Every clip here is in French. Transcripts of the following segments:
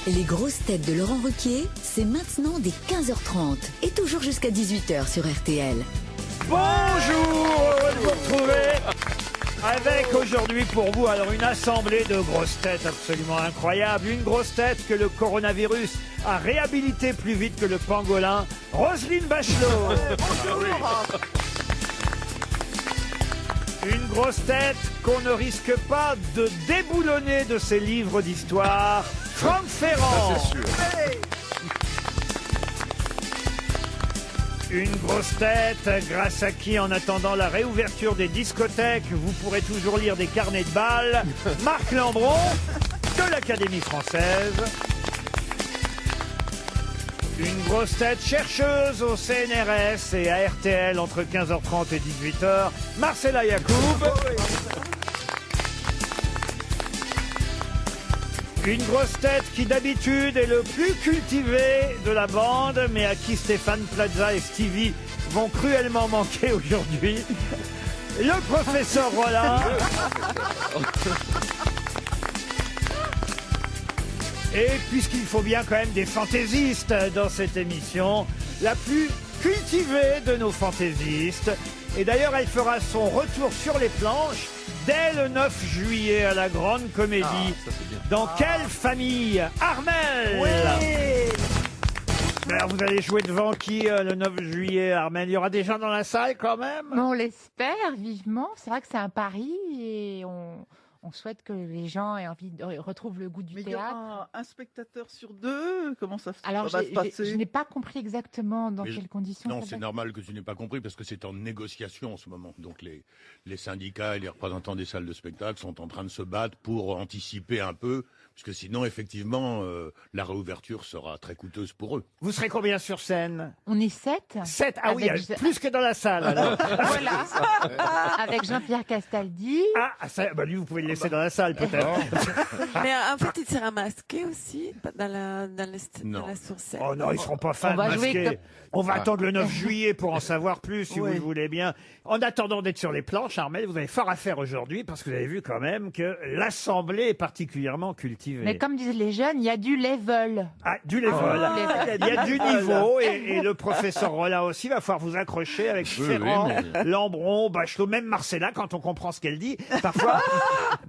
Les grosses têtes de Laurent Ruquier, c'est maintenant dès 15h30 et toujours jusqu'à 18h sur RTL. Bonjour, heureux de vous retrouver avec aujourd'hui pour vous alors une assemblée de grosses têtes absolument incroyable. Une grosse tête que le coronavirus a réhabilité plus vite que le pangolin, Roselyne Bachelot. Une grosse tête qu'on ne risque pas de déboulonner de ses livres d'histoire, Franck Ferrand. C'est sûr. Une grosse tête grâce à qui, en attendant la réouverture des discothèques, vous pourrez toujours lire des carnets de balles, Marc Lambron de l'Académie française. Une grosse tête chercheuse au CNRS et à RTL entre 15h30 et 18h, Marcella Yacoub. Une grosse tête qui d'habitude est le plus cultivé de la bande, mais à qui Stéphane Plaza et Stevie vont cruellement manquer aujourd'hui, le professeur Rollin. Et puisqu'il faut bien quand même des fantaisistes dans cette émission, la plus cultivée de nos fantaisistes. Et d'ailleurs, elle fera son retour sur les planches dès le 9 juillet à la Grande Comédie. Dans quelle famille? Armel. Oui. Alors, vous allez jouer devant qui le 9 juillet, Armel? Il y aura des gens dans la salle quand même? On l'espère vivement. C'est vrai que c'est un pari et on souhaite que les gens aient envie de retrouvent le goût du Mais il y théâtre. aura un spectateur sur deux. Comment ça Alors, va se passer? je n'ai pas compris exactement dans quelles conditions. Non, ça c'est va. normal que tu n'aies pas compris parce que c'est en négociation en ce moment. Donc les syndicats et les représentants des salles de spectacle sont en train de se battre pour anticiper un peu, puisque sinon, effectivement, la réouverture sera très coûteuse pour eux. Vous serez combien sur scène? On est 7. 7. Ah oui, Avec- plus que dans la salle alors. Voilà. Avec Jean-Pierre Castaldi. Ah, ça, bah lui, vous pouvez le laisser dans la salle peut-être. Mais en fait, il sera masqué aussi dans la Non. sur scène. Oh non, ils seront pas fans On va jouer masqués. On va attendre le 9 juillet pour en savoir plus, si vous Oui. le voulez bien. En attendant d'être sur les planches, Armel, vous avez fort à faire aujourd'hui, parce que vous avez vu quand même que l'Assemblée est particulièrement cultivée. Mais comme disent les jeunes, il y a du level. Ah, du level. Il y a du niveau, et le professeur Rollin aussi va falloir vous accrocher avec Oui, Ferrand, oui, Lambron, Bachelot, même Marcella, quand on comprend ce qu'elle dit.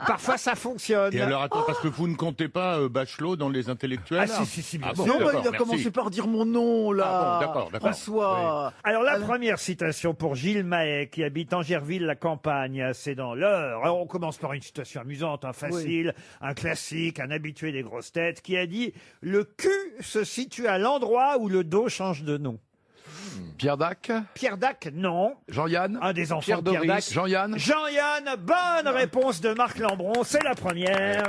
Parfois ça fonctionne. Et alors, attends, parce que vous ne comptez pas Bachelot dans les intellectuels? Ah, si, bien Ah, sûr. bon, Non, bah, d'accord, il a merci. commencé par dire mon nom, là. Ah bon, d'accord. François. Alors la première citation pour Gilles Mahé, qui habite Angerville-la-Campagne, c'est dans l'Eure. Alors on commence par une citation amusante, facile, un classique, un habitué des grosses têtes, qui a dit « Le cul se situe à l'endroit où le dos change de nom Pierre Dac, ». Pierre Dac, non. Jean-Yann, Un des enfants Pierre de Pierre Doris, Dac. Jean-Yann. Jean-Yann, bonne réponse de Marc Lambron, c'est la première.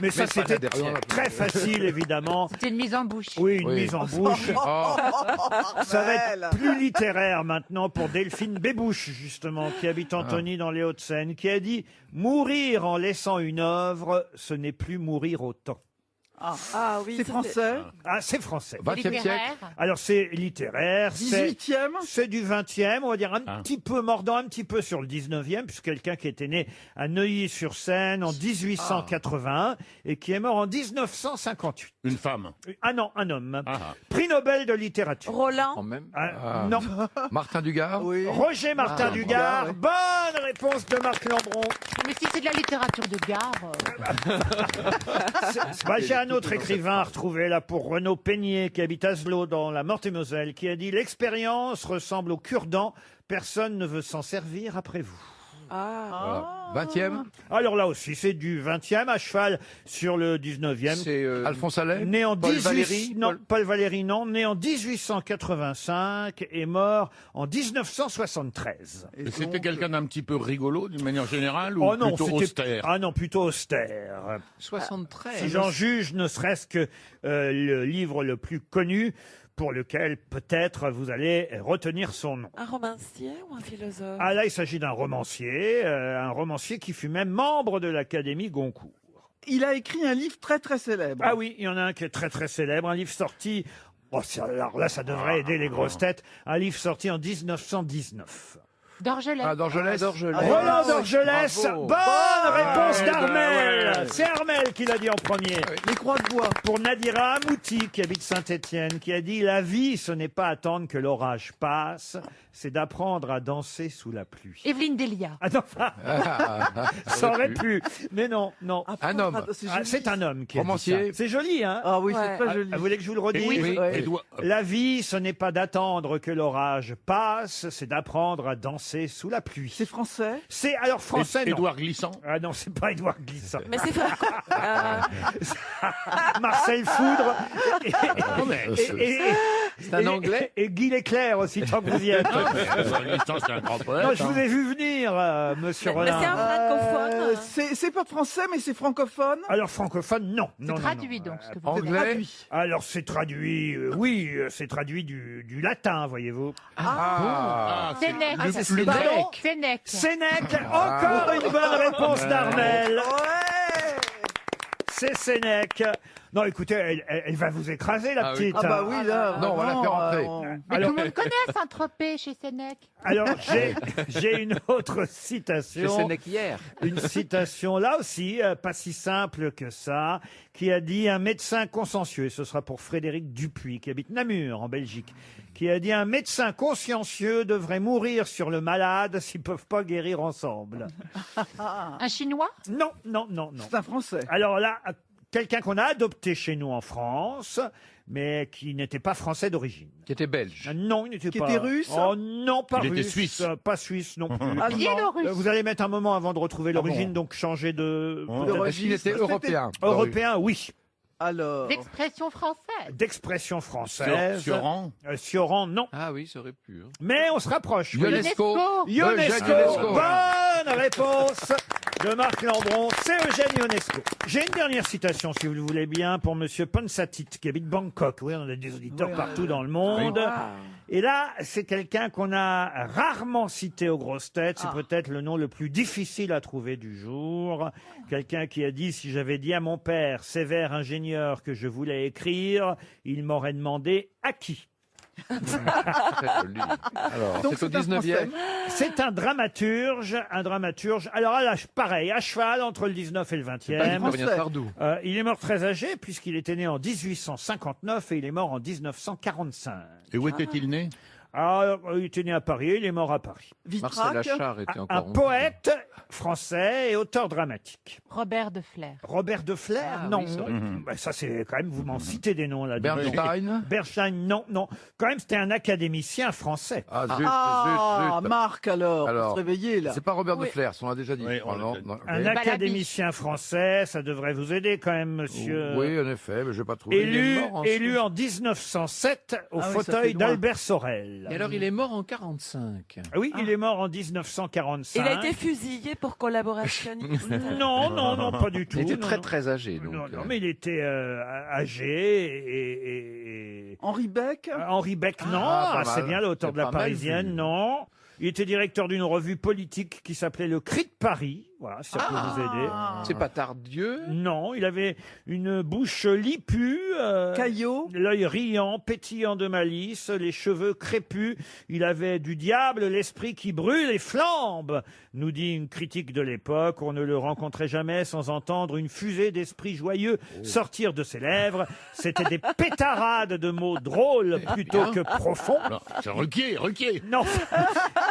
Mais ça, Mais pas la c'était dernière. très facile, évidemment. C'est une mise en bouche. Oui, une Oui. mise en bouche. Oh, Ça va être plus littéraire maintenant pour Delphine Bébouche, justement, qui habite Antony dans les Hauts-de-Seine, qui a dit « Mourir en laissant une œuvre, ce n'est plus mourir autant Ah oui, C'est français. ». Ah, c'est français. 20e siècle. Littéraire. Alors, c'est littéraire, c'est 18e. c'est du 20e, on va dire un Ah. petit peu mordant, un petit peu sur le 19e, puisque quelqu'un qui était né à Neuilly-sur-Seine en 1881 et qui est mort en 1958. Une femme. Ah non, un homme. Ah. Prix Nobel de littérature. Quand Roland. même. Ah, non. Martin Dugard. Oui. Roger Martin Ah, Dugard, ouais. bonne réponse de Marc Lambron. Mais si c'est de la littérature de gare. J'ai un autre écrivain à retrouver là pour Renaud Peigné qui habite Aslo dans la Meurthe-et-Moselle qui a dit « L'expérience ressemble au cure-dent, personne ne veut s'en servir après vous Ah. Voilà. 20e. ». Alors là aussi, c'est du 20e à cheval sur le 19e. C'est Alphonse Allais. Né en Paul 18... Valéry. Non, Paul Valéry, non. Né en 1885 et mort en 1973. Et Mais C'était donc, quelqu'un d'un petit peu rigolo, d'une manière générale, ou Oh non, plutôt c'était- austère? Ah non, plutôt austère. 73. Si j'en juge, ne serait-ce que le livre le plus connu pour lequel peut-être vous allez retenir son nom. Un romancier ou un philosophe? Ah là, il s'agit d'un romancier qui fut même membre de l'Académie Goncourt. Il a écrit un livre très très célèbre. Ah oui, il y en a un qui est très très célèbre, un livre sorti, alors là ça devrait aider les grosses têtes, un livre sorti en 1919. Dorgelès. Ah, Dorgelès. Roland Dorgelès, Bravo. bonne réponse Ouais, d'Armel. C'est Armel qui l'a dit en premier. Les croix de bois. Pour Nadira Amouti, qui habite Saint-Étienne, qui a dit « La vie, ce n'est pas attendre que l'orage passe, c'est d'apprendre à danser sous la pluie. » Evelyne Delia. Ah non, ça aurait pu. Mais non, non. Un homme. C'est un homme qui a dit Romancier. ça. C'est joli, hein? Ah oui, Ouais. c'est très joli. Vous voulez que je vous le redise? Oui. Ouais. La vie, ce n'est pas d'attendre que l'orage passe, c'est d'apprendre à danser sous la pluie. C'est français. C'est alors français, non. Édouard Glissant. Ah non, c'est pas Édouard Glissant. Mais c'est franco. Marcel Foudre. Non, mais C'est un Anglais. Et Guy Léclair aussi, tant que vous y êtes. Édouard Glissant, c'est un grand poète. Non, je vous ai vu venir, monsieur Mais c'est Rollin. un francophone. C'est pas français, mais c'est francophone. Alors francophone, non. C'est non, non, traduit non. donc ce que vous Anglais. Traduit. Alors c'est traduit, oui, c'est traduit du latin, voyez-vous. Ah. Sénèque. Le- C'est le Pardon Sénèque. Sénèque. Sénèque, encore une bonne réponse d'Armel. Ouais. C'est Sénèque. Non, écoutez, elle va vous écraser, la Ah oui. petite. Ah bah oui, là. Non, on va la vraiment, faire rentrer. Mais Alors- tout le monde connaît Saint-Tropez chez Sénèque. Alors, j'ai une autre citation. hier. Une citation, là aussi, pas si simple que ça, qui a dit un médecin consciencieux, et ce sera pour Frédéric Dupuis, qui habite Namur, en Belgique, qui a dit un médecin consciencieux devrait mourir sur le malade s'ils peuvent pas guérir ensemble. Un Chinois. Non, non, non, non. C'est un français. Alors là, quelqu'un qu'on a adopté chez nous en France, mais qui n'était pas français d'origine. Qui était belge. Ah, non, il n'était Qui pas. était russe. Oh non, pas Il russe. était suisse. Pas suisse non plus. Allemand. Biélorusse. Vous allez mettre un moment avant de retrouver l'origine, donc changer de. Oh. peut-être- Est-ce qu'il était C'était- européen? Européen, oui. Alors. D'expression française. D'expression française. Sioran. Sioran, non. Ah oui, ça aurait pu. Mais on se rapproche. oui. Ionesco. Ionesco. Eugène Ionesco. Bonne réponse de Marc Lambron. C'est Eugène Ionesco. J'ai une dernière citation, si vous le voulez bien, pour Monsieur Ponsatit, qui habite Bangkok. Oui, on a des auditeurs partout dans le monde. Et là, c'est quelqu'un qu'on a rarement cité aux grosses têtes. C'est peut-être le nom le plus difficile à trouver du jour. Quelqu'un qui a dit, si j'avais dit à mon père, sévère ingénieur, que je voulais écrire, il m'aurait demandé à qui. Très joli. Alors, Donc c'est au c'est un 19e. C'est un dramaturge. Alors là, pareil, à cheval entre le 19 et le 20e. Florian Sardou. Il est mort très âgé puisqu'il était né en 1859 et il est mort en 1945. Et où était-il né? Il était né à Paris, il est mort à Paris. Marcel Vitrac. Achard était Un encore en vie. poète français et auteur dramatique. Robert de Flers. Robert de Flers, Ah non. oui, ça aurait Bah, ça c'est quand même, vous m'en citez des noms là. Bernstein. Bernstein, non, non. Quand même, c'était un académicien français. Ah, zut, Ah, zut, zut. Marc alors. Alors, Faut se réveiller là. C'est pas Robert Oui. de Flers, on l'a déjà dit. Oui, on Ah, l'a non, déjà dit. non, Un oui. Balabiche. académicien français, ça devrait vous aider quand même, monsieur. Oui, en effet, mais je vais pas trouver. Élu, Il est mort en- élu en 1907 au Ah oui, ça fauteuil fait loin. d'Albert Sorel. Et alors, il est mort en 45. Oui, il est mort en 1945. Il a été fusillé pour collaborationniste. Non, non, non, pas du tout. Il était non, très non. très âgé. Donc, Non, non, mais il était âgé et Henri Beck. Henri Beck, non. Ah, pas C'est mal. bien l'auteur C'est de la pas mal Parisienne, vu. non. Il était directeur d'une revue politique qui s'appelait Le Cri de Paris. Voilà, si ça peut vous aider. C'est pas Tardieu. Non, il avait une bouche lipue, Caillot. l'œil riant, pétillant de malice, les cheveux crépus. Il avait du diable l'esprit qui brûle et flambe, nous dit une critique de l'époque. On ne le rencontrait jamais sans entendre une fusée d'esprits joyeux sortir de ses lèvres. C'était des pétarades de mots drôles plutôt que profonds. Non, c'est Ruquier. Non,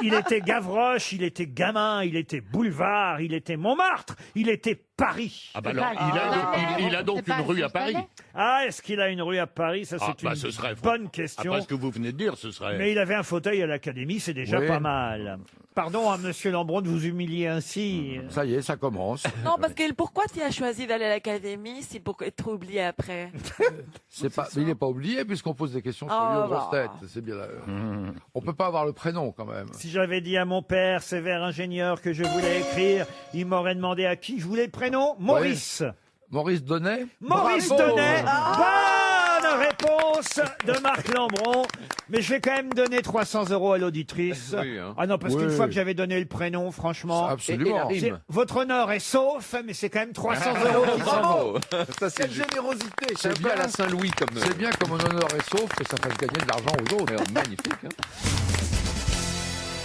il était Gavroche, il était gamin, il était boulevard, il était Montmartre, il était Paris. Ah bah C'est alors, pas- il a donc c'est pas une rue à son Paris. palais. Ah, est-ce qu'il a une rue à Paris? Ça, Ah, c'est bah, une ce serait bonne question. Après ce que vous venez de dire, ce serait... Mais il avait un fauteuil à l'Académie, c'est déjà Oui. pas mal. Pardon à Monsieur Lambron de vous humilier ainsi. Ça y est, ça commence. Non, parce que pourquoi tu as choisi d'aller à l'académie si pour être oublié après? C'est pas, mais il n'est pas oublié puisqu'on pose des questions sur Oh, lui aux grosses bah. têtes. C'est bien. On peut pas avoir le prénom quand même. Si j'avais dit à mon père, sévère ingénieur, que je voulais écrire, il m'aurait demandé à qui je voulais le prénom. Maurice. Maurice Donnet. Maurice Bravo. Donnet. Bonne réponse de Marc Lambron. Mais je vais quand même donner 300 € à l'auditrice. Oui, hein. Ah non, parce Oui. qu'une fois que j'avais donné le prénom, franchement. Absolument. c'est- votre honneur est sauf, mais c'est quand même 300 € qui s'en vont. Ça c'est Quelle générosité. C'est bien à la Saint-Louis comme. C'est bien comme un honneur est sauf que ça fasse gagner de l'argent aux autres. Magnifique. Hein.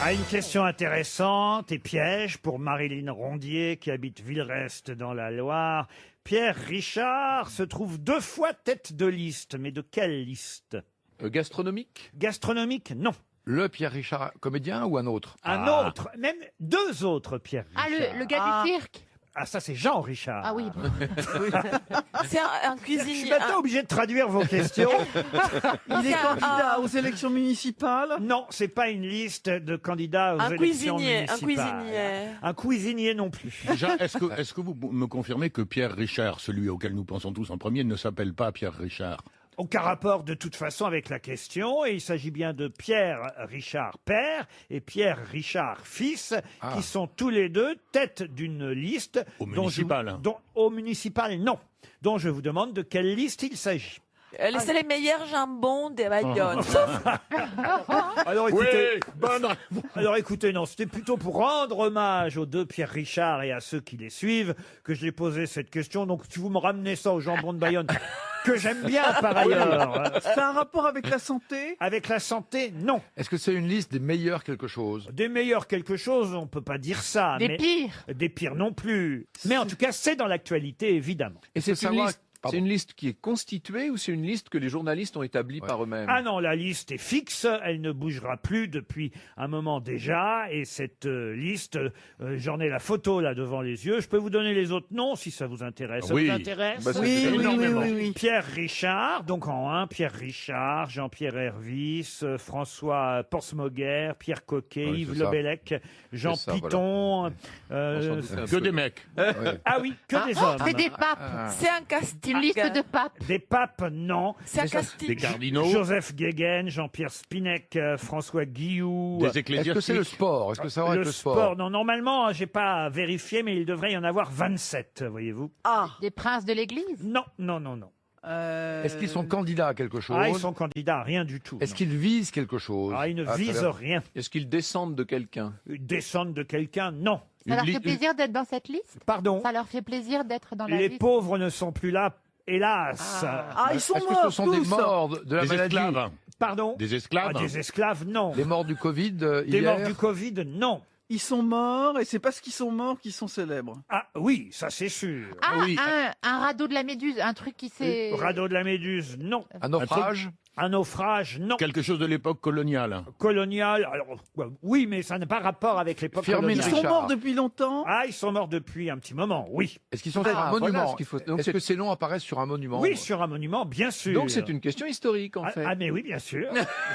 Ah, une question intéressante et piège pour Marilyn Rondier qui habite Villerest dans la Loire. Pierre Richard se trouve 2 fois tête de liste, mais de quelle liste? Gastronomique? Gastronomique, non. Le Pierre Richard, comédien ou un autre? Un autre, même 2 autres Pierre Richard. Ah, le gars du cirque. Ah, ça c'est Jean Richard. Ah oui. C'est un Je suis cuisinier. maintenant obligé de traduire vos questions. Il est candidat aux élections municipales. Non, c'est pas une liste de candidats aux Un élections cuisinier. Un municipales. cuisinier. Un cuisinier non plus. Déjà, est-ce que vous me confirmez que Pierre Richard, celui auquel nous pensons tous en premier, ne s'appelle pas Pierre Richard? Aucun rapport de toute façon avec la question, et il s'agit bien de Pierre Richard père et Pierre Richard fils, qui sont tous les deux tête d'une liste. Au municipal. Au municipal, non. Dont je vous demande de quelle liste il s'agit. C'est les meilleurs jambons des Bayonne. Alors écoutez, Oui, bonne alors écoutez, non, c'était plutôt pour rendre hommage aux 2 Pierre Richard et à ceux qui les suivent que je l'ai posé cette question. Donc si vous me ramenez ça au jambon de Bayonne, que j'aime bien par ailleurs. Ça a un rapport avec la santé? Avec la santé, non. Est-ce que c'est une liste des meilleurs quelque chose? Des meilleurs quelque chose, on peut pas dire ça. Des mais pires. Des pires non plus. Mais en tout cas, c'est dans l'actualité, évidemment. Et c'est une savoir- liste. Pardon. C'est une liste qui est constituée ou c'est une liste que les journalistes ont établie par eux-mêmes? Ah non, la liste est fixe, elle ne bougera plus depuis un moment déjà, et cette liste, j'en ai la photo là devant les yeux. Je peux vous donner les autres noms si ça vous intéresse. Ça Oui. vous intéresse? Bah, ça Oui, fait oui, énormément. oui. Pierre Richard, donc en 1, Pierre Richard, Jean-Pierre Hervis, François Porsmoguer, Pierre Coquet, Oui, Yves c'est ça. Lebellec, Jean C'est ça, Piton. On s'en doutait un Que peu. des mecs. Ah oui, que des hommes. C'est des papes. C'est un casting. C'est une liste de papes. Des papes, non. C'est un Des casting. cardinaux. Joseph Guéguen, Jean-Pierre Spinec, François Guillou. Des Est-ce que c'est le ecclésiastiques. sport? Est-ce que ça va Le avec le sport, sport? non, normalement, j'ai pas vérifié, mais il devrait y en avoir 27, voyez-vous. Ah. Des princes de l'église. Non, non, non, non. Est-ce qu'ils sont candidats à quelque chose? Ah, ils sont candidats à rien du tout. Est-ce non. qu'ils visent quelque chose? Ah, ils ne très visent bien. rien. Est-ce qu'ils descendent de quelqu'un? Descendre de quelqu'un, non. Ça leur Une fait li- plaisir d'être dans cette liste? Pardon. Ça leur fait plaisir d'être dans la Les liste? pauvres ne sont plus là, hélas. Ah, ils sont Est-ce que morts ce sont des tous. morts de la Des maladie? esclaves. Pardon. Des esclaves. Ah, des esclaves, non. Les morts du Covid Des hier? morts du Covid, non. Ils sont morts et c'est parce qu'ils sont morts qu'ils sont célèbres. Ah oui, ça c'est sûr. Ah, Oui. un radeau de la Méduse, un truc qui s'est... Radeau de la Méduse, non. Un naufrage? Un naufrage, non. Quelque chose de l'époque coloniale. Colonial, alors oui, mais ça n'a pas rapport avec l'époque Firmin Ils coloniale. sont Richard. morts depuis longtemps. Ah, ils sont morts depuis un petit moment, oui. Est-ce qu'ils sont sur un voilà monument? ce qu'il faut- donc Est-ce c'est- que ces noms apparaissent sur un monument? Oui, sur un monument, bien sûr. Donc c'est une question historique en Ah, fait. ah, mais oui, bien sûr.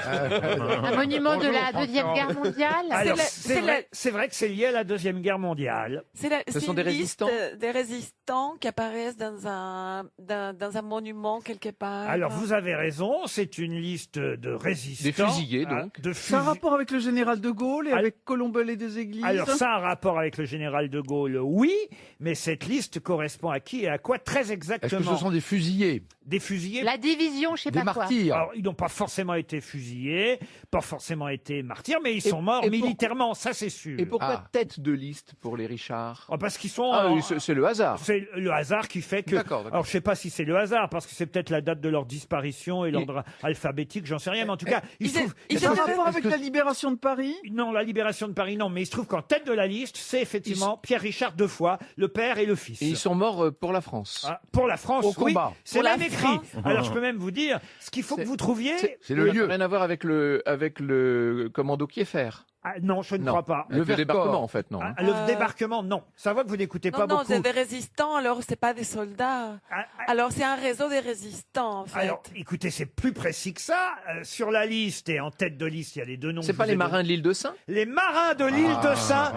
Un monument de la Deuxième Guerre mondiale. Alors, la- c'est c'est vrai, la- c'est vrai que c'est lié à la Deuxième Guerre mondiale. C'est sont une des liste résistants des résistants qui apparaissent dans un monument quelque part. Alors, vous avez raison, c'est une liste de résistants. Des fusillés, hein, donc. de Ça a un rapport avec le général de Gaulle et Al- avec Colombel et des églises. Alors, ça a un rapport avec le général de Gaulle, oui, mais cette liste correspond à qui et à quoi très Est-ce que exactement? ce sont des fusillés? Des fusillés. La division, je sais Des pas quoi. martyrs? Alors, ils n'ont pas forcément été fusillés, pas forcément été martyrs, mais ils sont morts et militairement, ça c'est sûr. Et pourquoi Ah. tête de liste pour les Richards? Oh, parce qu'ils sont... Ah, en- oui, c'est le hasard. C'est le hasard qui fait que... D'accord, d'accord. Alors, je sais pas si c'est le hasard, parce que c'est peut-être la date de leur disparition et l'ordre alphabétique, j'en sais rien, mais en tout cas, il se trouve... ils Ça a un étaient- rapport avec la libération de Paris. Non, la libération de Paris, non, mais il se trouve qu'en tête de la liste, c'est effectivement Pierre Richard 2 fois, le père et le fils. Et ils sont morts pour la France. Ah, pour la France, Au oui, combat. c'est Pour la même écrit. France. Alors, je peux même vous dire, ce qu'il faut que C'est- vous trouviez... C'est le lieu. Rien à voir avec le commando Kieffer. Ah, non, je ne Non. crois pas. Le Vercors. débarquement en fait, non. Ah, le débarquement, non. Ça voit que vous n'écoutez pas Non, non, beaucoup. c'est des résistants, alors c'est pas des soldats. Ah, ah, Alors c'est un réseau des résistants, en fait. alors, écoutez, c'est plus précis que ça. Sur la liste et en tête de liste, il y a les deux noms. C'est que pas je les vous ai marins de l'île de Saint? donnés. Les marins de l'île de Saint.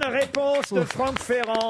Bonne réponse de Franck Ferrand.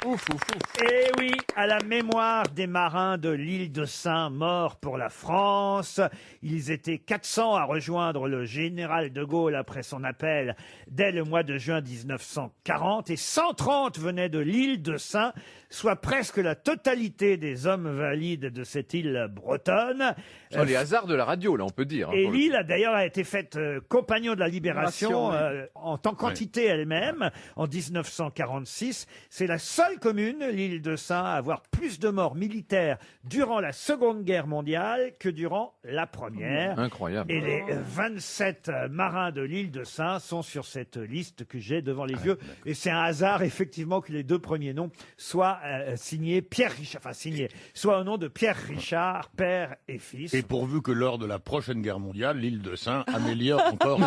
Ouf, ouf, ouf. Et oui, à la mémoire des marins de l'île de Saint morts pour la France. Ils étaient 400 à rejoindre le général de Gaulle après son appel dès le mois de juin 1940 et 130 venaient de l'île de Saint, soit presque la totalité des hommes valides de cette île bretonne. Ce sont les hasards de la radio, là, on peut dire. hein, Et pour le l'île a d'ailleurs été faite compagnon de la libération Libération, en tant qu'entité elle-même en 1946. C'est la seule seule commune, l'île de Sein, à avoir plus de morts militaires durant la Seconde Guerre mondiale que durant la Première. Incroyable. Et les 27 marins de l'île de Sein sont sur cette liste que j'ai devant les yeux. Et c'est un hasard, effectivement, que les deux premiers noms soient signés Pierre Richard, enfin signés, soit au nom de Pierre Richard, père et fils. Et pourvu que lors de la prochaine guerre mondiale, l'île de Sein améliore encore.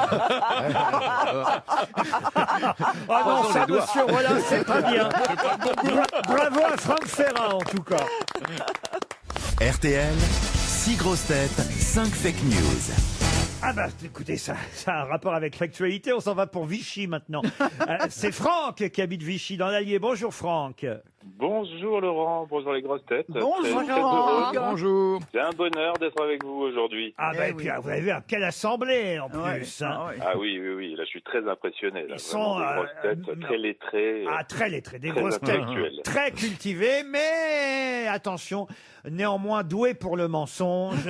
Ah non, ça, monsieur Rollin, c'est pas bien. Bravo à Franck Ferrand, en tout cas. RTL, 6 grosses têtes, 5 fake news. Ah bah écoutez, ça a un rapport avec l'actualité, on s'en va pour Vichy maintenant. C'est Franck qui habite Vichy dans l'Allier. Bonjour Franck. Bonjour Laurent, bonjour les grosses têtes. Bonjour. Très heureux. Bonjour. C'est un bonheur d'être avec vous aujourd'hui. Ah bah et puis vous avez vu quelle assemblée en Ouais. plus. Hein. Ah oui, là je suis très impressionné. Là. Ils sont Vraiment des grosses têtes très lettrées. très lettrés, des Très grosses têtes intellectuelles. très cultivées, mais attention, néanmoins douées pour le mensonge.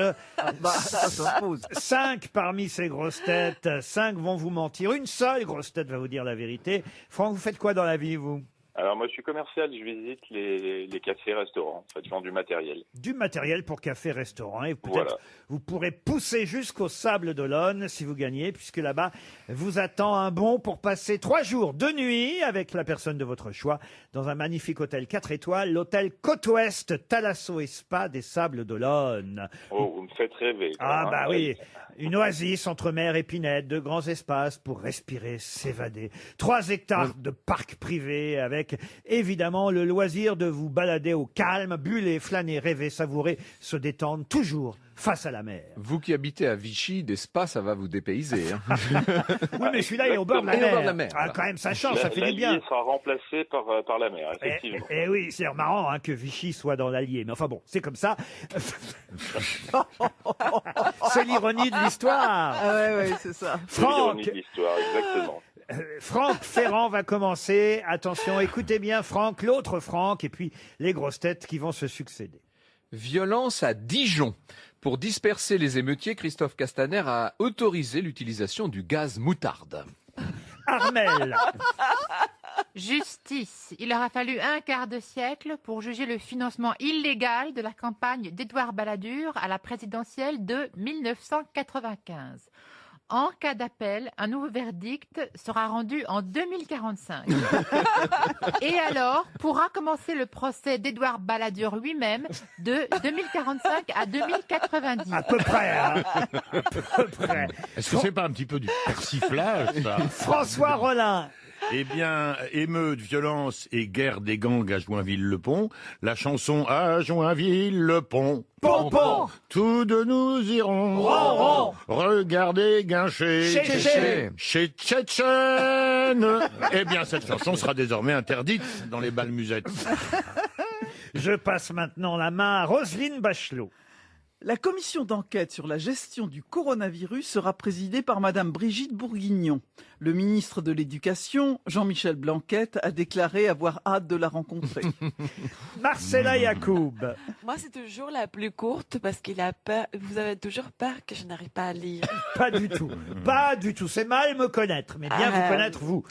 Ça se pose. 5 parmi ces grosses têtes, 5 vont vous mentir. Une seule grosse tête va vous dire la vérité. Franck, vous faites quoi dans la vie, vous? Alors moi je suis commercial, je visite les cafés, restaurants, en fait, je vends du matériel. Du matériel pour café, restaurant. Et peut-être Voilà. vous pourrez pousser jusqu'au Sable d'Olonne si vous gagnez, puisque là-bas vous attend un bon pour passer 3 jours de nuit avec la personne de votre choix dans un magnifique hôtel 4 étoiles, l'hôtel Côte-Ouest Thalasso et Spa des Sables d'Olonne. Oh, vous me faites rêver. Ah hein. bah oui, une oasis entre mer et pinède, de grands espaces pour respirer, s'évader. 3 hectares de parc privé avec évidemment le loisir de vous balader au calme, buller, flâner, rêver, savourer, se détendre toujours face à la mer. Vous qui habitez à Vichy, des spas, ça va vous dépayser. Hein. Oui, mais celui-là est au bord de la Et au mer. bord de la mer, Ah, voilà. quand même, ça change, ça fait du L'Allier bien. sera remplacé par la mer, effectivement. Et oui, c'est marrant hein, que Vichy soit dans l'Allier. Mais enfin bon, c'est comme ça. C'est l'ironie de l'histoire. Ah ouais, c'est ça. C'est l'ironie Franck, de l'histoire, exactement. Franck Ferrand va commencer. Attention, écoutez bien Franck, l'autre Franck, et puis les grosses têtes qui vont se succéder. Violence à Dijon. Pour disperser les émeutiers, Christophe Castaner a autorisé l'utilisation du gaz moutarde. Armel, Justice. Il aura fallu un quart de siècle pour juger le financement illégal de la campagne d'Édouard Balladur à la présidentielle de 1995. En cas d'appel, un nouveau verdict sera rendu en 2045. Et alors pourra commencer le procès d'Édouard Balladur lui-même de 2045 à 2090. à peu près. Hein. À peu près. Est-ce que c'est pas un petit peu du persiflage, ça? François Rollin. Eh bien, émeute, violence et guerre des gangs à Joinville-le-Pont. La chanson à Joinville-le-Pont. Pompon. Tous de nous irons. Ronron. Regardez Guinchet. Chéché. Chez Tchétchène. Eh bien, cette chanson sera désormais interdite dans les bals musettes. Je passe maintenant la main à Roselyne Bachelot. La commission d'enquête sur la gestion du coronavirus sera présidée par Madame Brigitte Bourguignon. Le ministre de l'Éducation, Jean-Michel Blanquer, a déclaré avoir hâte de la rencontrer. Marcella Yacoub. Moi, c'est toujours la plus courte parce qu'il a peur. Vous avez toujours peur que je n'arrive pas à lire. Pas du tout. Pas du tout. C'est mal me connaître, mais bien vous connaître, vous.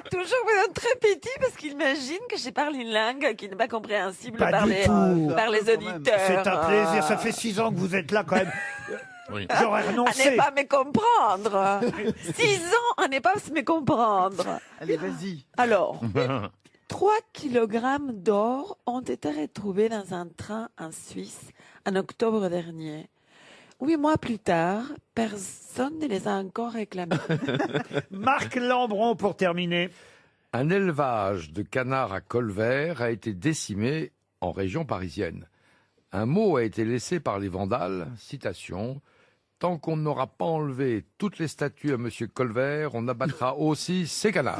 Toujours vous êtes très petit parce qu'il imagine que je parle une langue qui n'est pas compréhensible Pas par du les, tout. par les Quand même. auditeurs. C'est un plaisir. Ça fait 6 ans que vous êtes là quand même. Oui. J'aurais À ne renoncé. pas me comprendre. 6 ans à ne pas me comprendre. Allez, vas-y. Alors, 3 kilogrammes d'or ont été retrouvés dans un train en Suisse en octobre dernier. 8 mois plus tard, personne ne les a encore réclamés. Marc Lambron pour terminer. Un élevage de canards à Colvert a été décimé en région parisienne. Un mot a été laissé par les vandales, citation, « Tant qu'on n'aura pas enlevé toutes les statues à Monsieur Colvert, on abattra aussi ces canards. »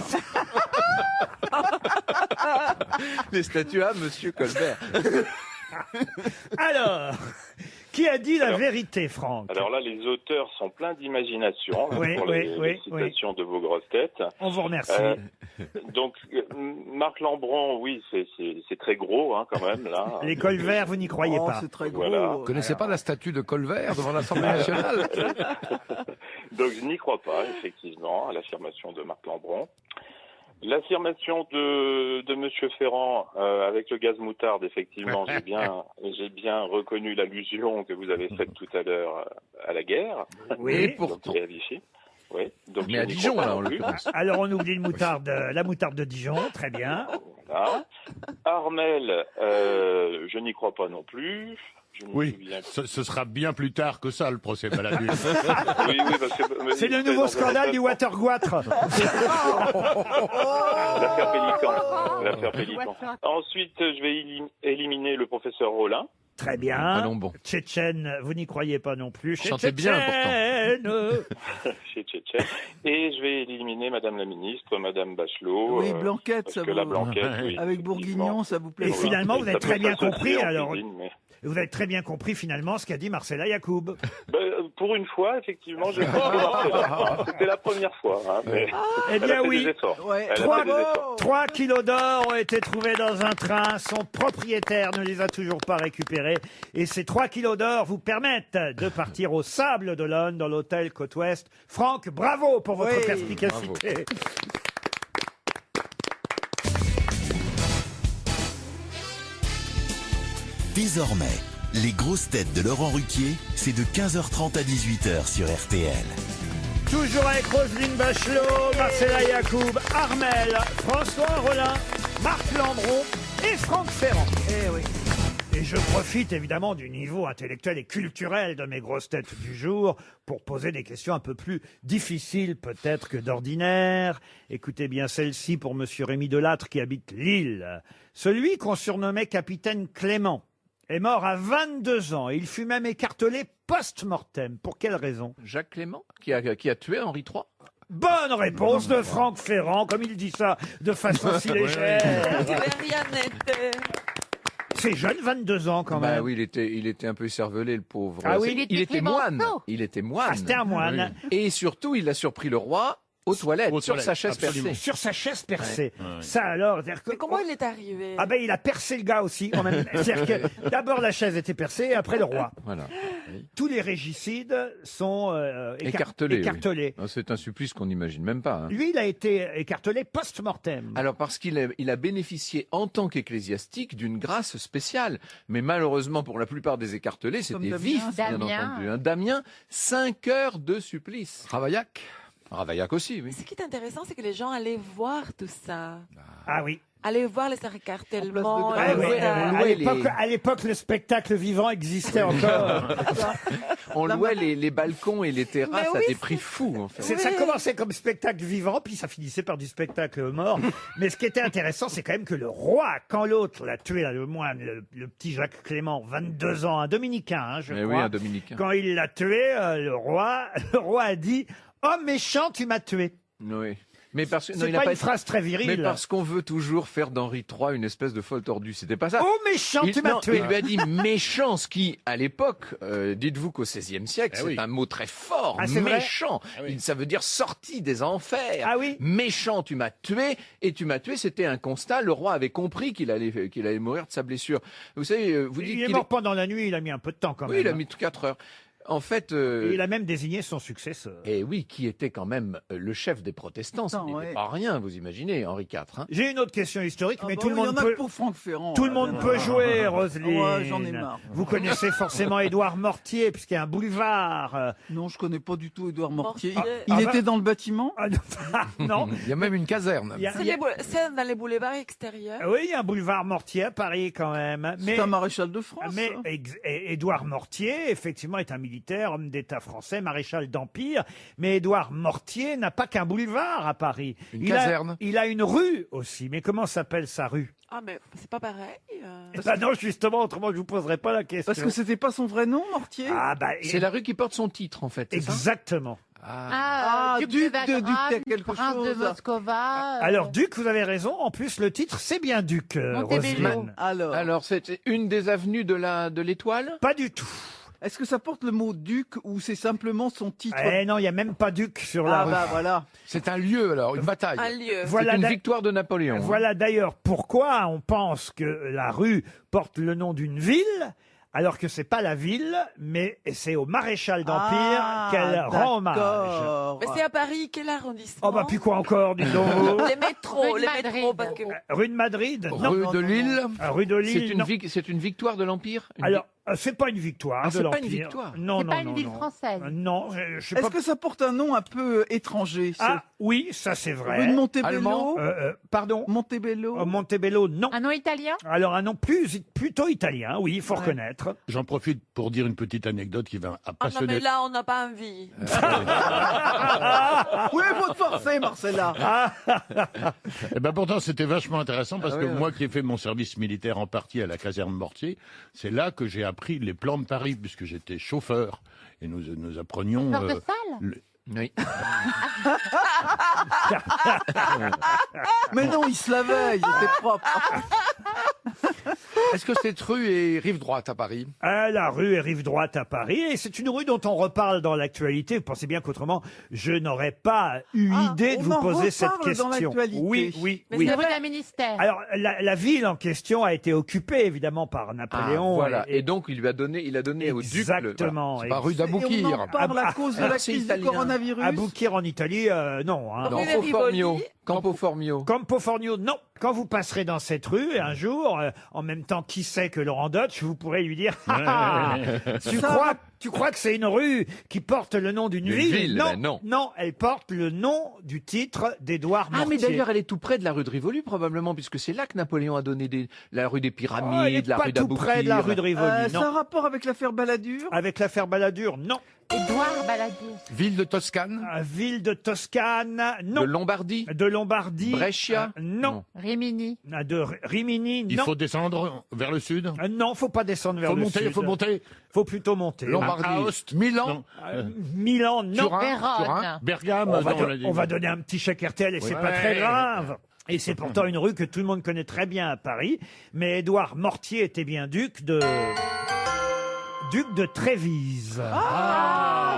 Les statues à Monsieur Colbert. Alors, qui a dit la vérité, Franck? Alors là, les auteurs sont pleins d'imagination Oui, pour oui, oui, les citations de vos grosses têtes. On vous remercie. Donc, Marc Lambron, oui, c'est très gros hein, quand même. Là. Les Colverts, vous n'y croyez Oh, pas. c'est très gros. Voilà. Vous connaissez pas la statue de Colvert devant l'Assemblée nationale? Donc je n'y crois pas, effectivement, à l'affirmation de Marc Lambron. L'affirmation de Monsieur Ferrand avec le gaz moutarde, effectivement, j'ai bien reconnu l'allusion que vous avez faite tout à l'heure à la guerre. Oui, pourtant. Et à Vichy. Oui. Donc Mais à Dijon, là, en plus. l'occurrence. Alors on oublie la moutarde de Dijon, très bien. Voilà. Armel, je n'y crois pas non plus. Oui, ce sera bien plus tard que ça, le procès Balladur. Oui, parce que... C'est le nouveau scandale du Watergoître. L'affaire Pélican. Ensuite, je vais éliminer le professeur Rollin. Très bien. Allons bon. Tchétchène, vous n'y croyez pas non plus. Chantez bien, Chez Tchétchène. Et je vais éliminer Madame la ministre, Madame Bachelot. Oui, Blanquette, parce ça que vous... la Blanquette, oui. Avec Bourguignon, ça vous plaît Et pas. finalement, vous avez très bien compris, alors. Cuisine, mais... Vous avez très bien compris finalement ce qu'a dit Marcella Yacoub. Pour une fois, effectivement, j'ai c'était la première fois. Hein, mais Eh bien oui, 3 kilos d'or ont été trouvés dans un train. Son propriétaire ne les a toujours pas récupérés. Et ces 3 kilos d'or vous permettent de partir au Sable d'Olonne dans l'hôtel Côte-Ouest. Franck, bravo pour votre perspicacité. Bravo. Désormais, les grosses têtes de Laurent Ruquier, c'est de 15h30 à 18h sur RTL. Toujours avec Roselyne Bachelot, Marcella Yacoub, Armel, François Rollin, Marc Lambron et Franck Ferrand. Eh oui. Et je profite évidemment du niveau intellectuel et culturel de mes grosses têtes du jour pour poser des questions un peu plus difficiles peut-être que d'ordinaire. Écoutez bien celle-ci pour monsieur Rémi Delattre qui habite Lille. Celui qu'on surnommait Capitaine Clément est mort à 22 ans et il fut même écartelé post-mortem. Pour quelle raison? Jacques Clément, qui a tué Henri III. Bonne réponse de Franck Ferrand, comme il dit ça de façon si légère. C'est jeune, 22 ans quand même. Oui, il était un peu écervelé, le pauvre. Ah oui, il était moine. Il était moine. Ah, c'était un moine. Et surtout, il a surpris le roi aux toilettes, sur sa chaise percée. Sur sa chaise percée. Ça alors, Mais comment il est arrivé? Ah ben il a percé le gars aussi quand même. C'est-à-dire que d'abord la chaise était percée et après le roi. Voilà. Tous les régicides sont Écartelés. écartelés. Oui. C'est un supplice qu'on n'imagine même pas. Hein. Lui, il a été écartelé post-mortem. Alors parce qu'il a bénéficié en tant qu'ecclésiastique d'une grâce spéciale. Mais malheureusement pour la plupart des écartelés, c'était vif, bien entendu. Damien, 5 heures de supplice. Ravaillac aussi, oui. Ce qui est intéressant, c'est que les gens allaient voir tout ça. Ah oui. Allaient voir les écartèlements. Ah oui, à l'époque, le spectacle vivant existait encore. On louait les balcons et les terrasses à des prix fous, en fait. Ça commençait comme spectacle vivant, puis ça finissait par du spectacle mort. Mais ce qui était intéressant, c'est quand même que le roi, quand l'autre l'a tué, là, le moine, le petit Jacques Clément, 22 ans, un dominicain, hein, je crois. Oui, un dominicain. Quand il l'a tué, le roi a dit « Oh méchant, tu m'as tué ». Oui. Mais parce que c'est pas une phrase très virile. Mais parce qu'on veut toujours faire d'Henri III une espèce de folle tordue. C'était pas ça. Oh méchant, tu m'as tué. Il lui a dit méchant, ce qui, à l'époque, dites-vous qu'au XVIe siècle, c'est un mot très fort. Méchant. Ça veut dire sorti des enfers. Ah oui. Méchant, tu m'as tué. Et tu m'as tué, c'était un constat. Le roi avait compris qu'il allait mourir de sa blessure. Vous savez, vous dites il est mort pendant la nuit. Il a mis un peu de temps quand même. Oui, il a mis 4 heures. En fait, et il a même désigné son successeur. Et oui, qui était quand même le chef des protestants. Ce n'était pas rien, vous imaginez, Henri IV. Hein. J'ai une autre question historique, mais tout le monde peut. peut. Pour Franck Ferrand. Tout le monde peut jouer, Roselyne. Ouais, j'en ai marre. Vous connaissez forcément Édouard Mortier, puisqu'il y a un boulevard. Non, je connais pas du tout Édouard Mortier. Il était dans le bâtiment? Non. Il y a même une caserne. C'est dans les boulevards extérieurs. Oui, il y a un boulevard Mortier à Paris quand même. C'est un maréchal de France. Mais Édouard Mortier, effectivement, est un militaire, homme d'État français, maréchal d'Empire. Mais Édouard Mortier n'a pas qu'un boulevard à Paris. Une caserne. Il a une rue aussi. Mais comment s'appelle sa rue? Ah, mais c'est pas pareil. Non, justement, autrement, je vous poserai pas la question. Parce que c'était pas son vrai nom, Mortier? C'est la rue qui porte son titre, en fait. Exactement. Duc de Wagram, prince de Moscova. Alors, Duc, vous avez raison. En plus, le titre, c'est bien Duc, Roselyne. Alors, c'est une des avenues de l'Étoile? Pas du tout. Est-ce que ça porte le mot duc ou c'est simplement son titre? Non, il n'y a même pas duc sur la rue. Voilà. C'est un lieu alors, une bataille. Un lieu. Voilà c'est une victoire de Napoléon. Voilà d'ailleurs pourquoi on pense que la rue porte le nom d'une ville, alors que c'est pas la ville, mais c'est au maréchal d'Empire qu'elle rend hommage. Mais c'est à Paris, quel arrondissement? Oh bah puis quoi encore, dis donc. Les métros, parce que... Rue de Madrid, non. Rue de Lille. Rue de Lille, non. C'est une victoire de l'Empire? Alors, c'est pas une victoire de c'est pas l'Empire. une victoire. Non, C'est non, pas non, une ville non. française. Non, je sais Est-ce pas. que ça porte un nom un peu étranger? Ah oui, ça c'est vrai. Rue de Montebello. Allemand. Pardon. Montebello. Montebello, non. Un nom italien? Alors un nom plutôt italien, oui, il faut reconnaître. J'en profite pour dire une petite anecdote qui va Ah non, passionner. mais là, on n'a pas envie. Oui, faut te forcer, Marcella. Eh ben pourtant, c'était vachement intéressant parce Ah que oui, moi qui ai fait mon service militaire en partie à la caserne Mortier, c'est là que j'ai appris les plans de Paris puisque j'étais chauffeur et nous apprenions. Porte de salle? Oui. Mais non, il se lavait, il était propre. Est-ce que cette rue est rive droite à Paris? La rue est rive droite à Paris et c'est une rue dont on reparle dans l'actualité. Vous pensez bien qu'autrement, je n'aurais pas eu idée de on vous en poser cette reparle dans question. l'actualité. Oui. Mais c'est rue d'un ministère. Alors, la ville en question a été occupée évidemment par Napoléon. Voilà. Et donc, il a donné au duc. Exactement. C'est pas rue Et on d'Aboukir. en parle à cause de la c'est crise du italien. coronavirus. Aboukir en Italie, non. Hein. Rue de Campo Formio. Rivoli. Campo Formio. Campo Formio, non. Quand vous passerez dans cette rue, un jour, en même temps, qui sait que Laurent Dutch, vous pourrez lui dire tu crois que c'est une rue qui porte le nom d'une ville? Non. Non, elle porte le nom du titre d'Édouard Mortier. Ah, mais d'ailleurs, elle est tout près de la rue de Rivoli, probablement, puisque c'est là que Napoléon a donné la rue des Pyramides, elle est la pas rue tout d'Aboukir. près de la rue de Rivoli, C'est un non. rapport avec l'affaire Balladur? Avec l'affaire Balladur, non. Édouard Balladur. Ville de Toscane. Ville de Toscane, non. De Lombardie. De Lombardie. Brescia. Non. Rimini. De Rimini, Il non. faut descendre vers le sud. Non, faut pas descendre vers le sud. Faut monter. Faut plutôt monter. Lombardie. Aoste. Milan. Milan, non. Turin. Vérone. Bergame. On va donner un petit chèque RTL et c'est pas très grave. Et c'est pourtant une rue que tout le monde connaît très bien à Paris. Mais Édouard Mortier était bien duc de Trévise.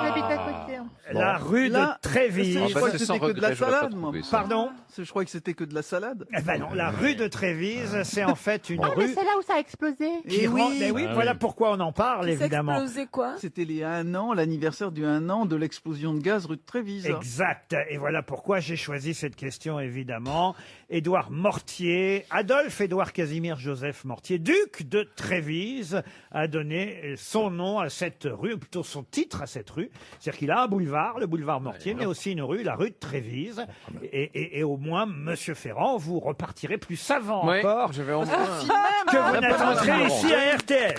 J'habite à côté. La rue Là, de Trévise. Je crois que c'était que de la salade, moi. Pardon? Je crois que c'était que de la salade. Eh ben non, la rue de Trévise, c'est en fait une Ah, mais rue c'est là où ça a explosé. qui mais oui, voilà pourquoi on en parle, évidemment. Explosé quoi? C'était les 1 an, l'anniversaire du 1 an de l'explosion de gaz rue de Trévise. Exact. Et voilà pourquoi j'ai choisi cette question, évidemment. Édouard Mortier, Adolphe Édouard Casimir Joseph Mortier, duc de Trévise, a donné son nom à cette rue, ou plutôt son titre à cette rue. C'est-à-dire qu'il a un boulevard, le boulevard Mortier, mais aussi une rue, la rue de Trévise. Et au moins, Monsieur Ferrand, vous repartirez plus savant Ouais, encore je vais en que vous n'êtes entré ici à RTL.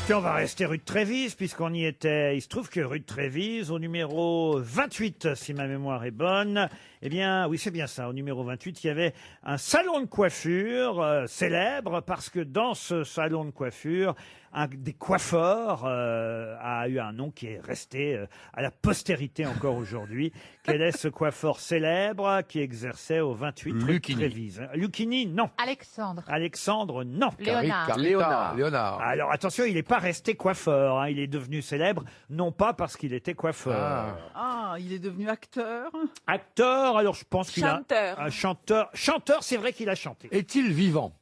Puis on va rester rue de Trévise, puisqu'on y était. Il se trouve que rue de Trévise, au numéro 28, si ma mémoire est bonne, eh bien, oui, c'est bien ça, au numéro 28, il y avait un salon de coiffure célèbre, parce que dans ce salon de coiffure, un des coiffeurs a eu un nom qui est resté à la postérité encore aujourd'hui. Quel est ce coiffeur célèbre qui exerçait au 28 rue de Lucchini. Trévise? Lucchini, non. Alexandre. Alexandre, non. Léonard. Léonard. Alors attention, il n'est pas resté coiffeur, hein. Il est devenu célèbre, non pas parce qu'il était coiffeur. Ah, il est devenu acteur. Acteur, alors je pense qu'il Chanteur. a... Chanteur, c'est vrai qu'il a chanté. Est-il vivant?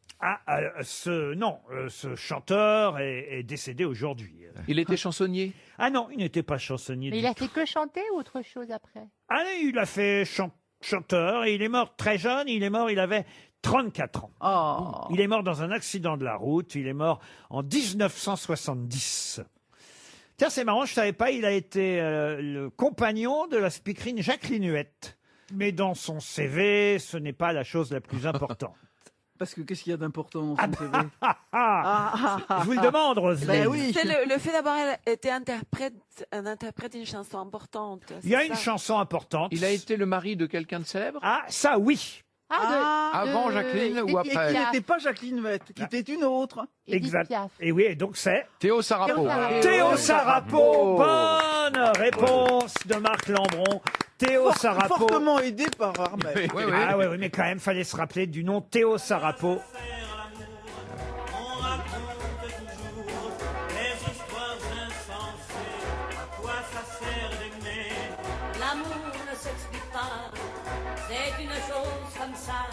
Ce chanteur est décédé aujourd'hui. Il était chansonnier. Ah non, il n'était pas chansonnier. Mais du il a tout. fait que chanter ou autre chose après? Ah, il a fait chanteur et il est mort très jeune. Il avait 34 ans. Oh. Il est mort dans un accident de la route. Il est mort en 1970. Tiens, c'est marrant, je savais pas, il a été le compagnon de la speakerine Jacqueline Huette. Mais dans son CV, ce n'est pas la chose la plus importante. Parce que qu'est-ce qu'il y a d'important dans son CV? Je vous le demande, Roselyne. Ben oui. C'est le fait d'avoir été un interprète d'une chanson importante. Il y a c'est une ça? chanson importante. Il a été le mari de quelqu'un de célèbre. Ah, ça oui. Avant Jacqueline ou Et après? qui n'était pas Jacqueline Huette, qui était une autre. Exact. Et oui, et donc c'est Théo Sarapo. Théo Sarapo. Bonne réponse de Marc Lambron. Théo Sarapo. Fortement aidé par Armel. Ah oui, mais quand même, fallait se rappeler du nom Théo Sarapo. On raconte toujours les histoires insensées. À quoi ça sert d'aimer? L'amour ne s'explique pas, c'est une chose comme ça.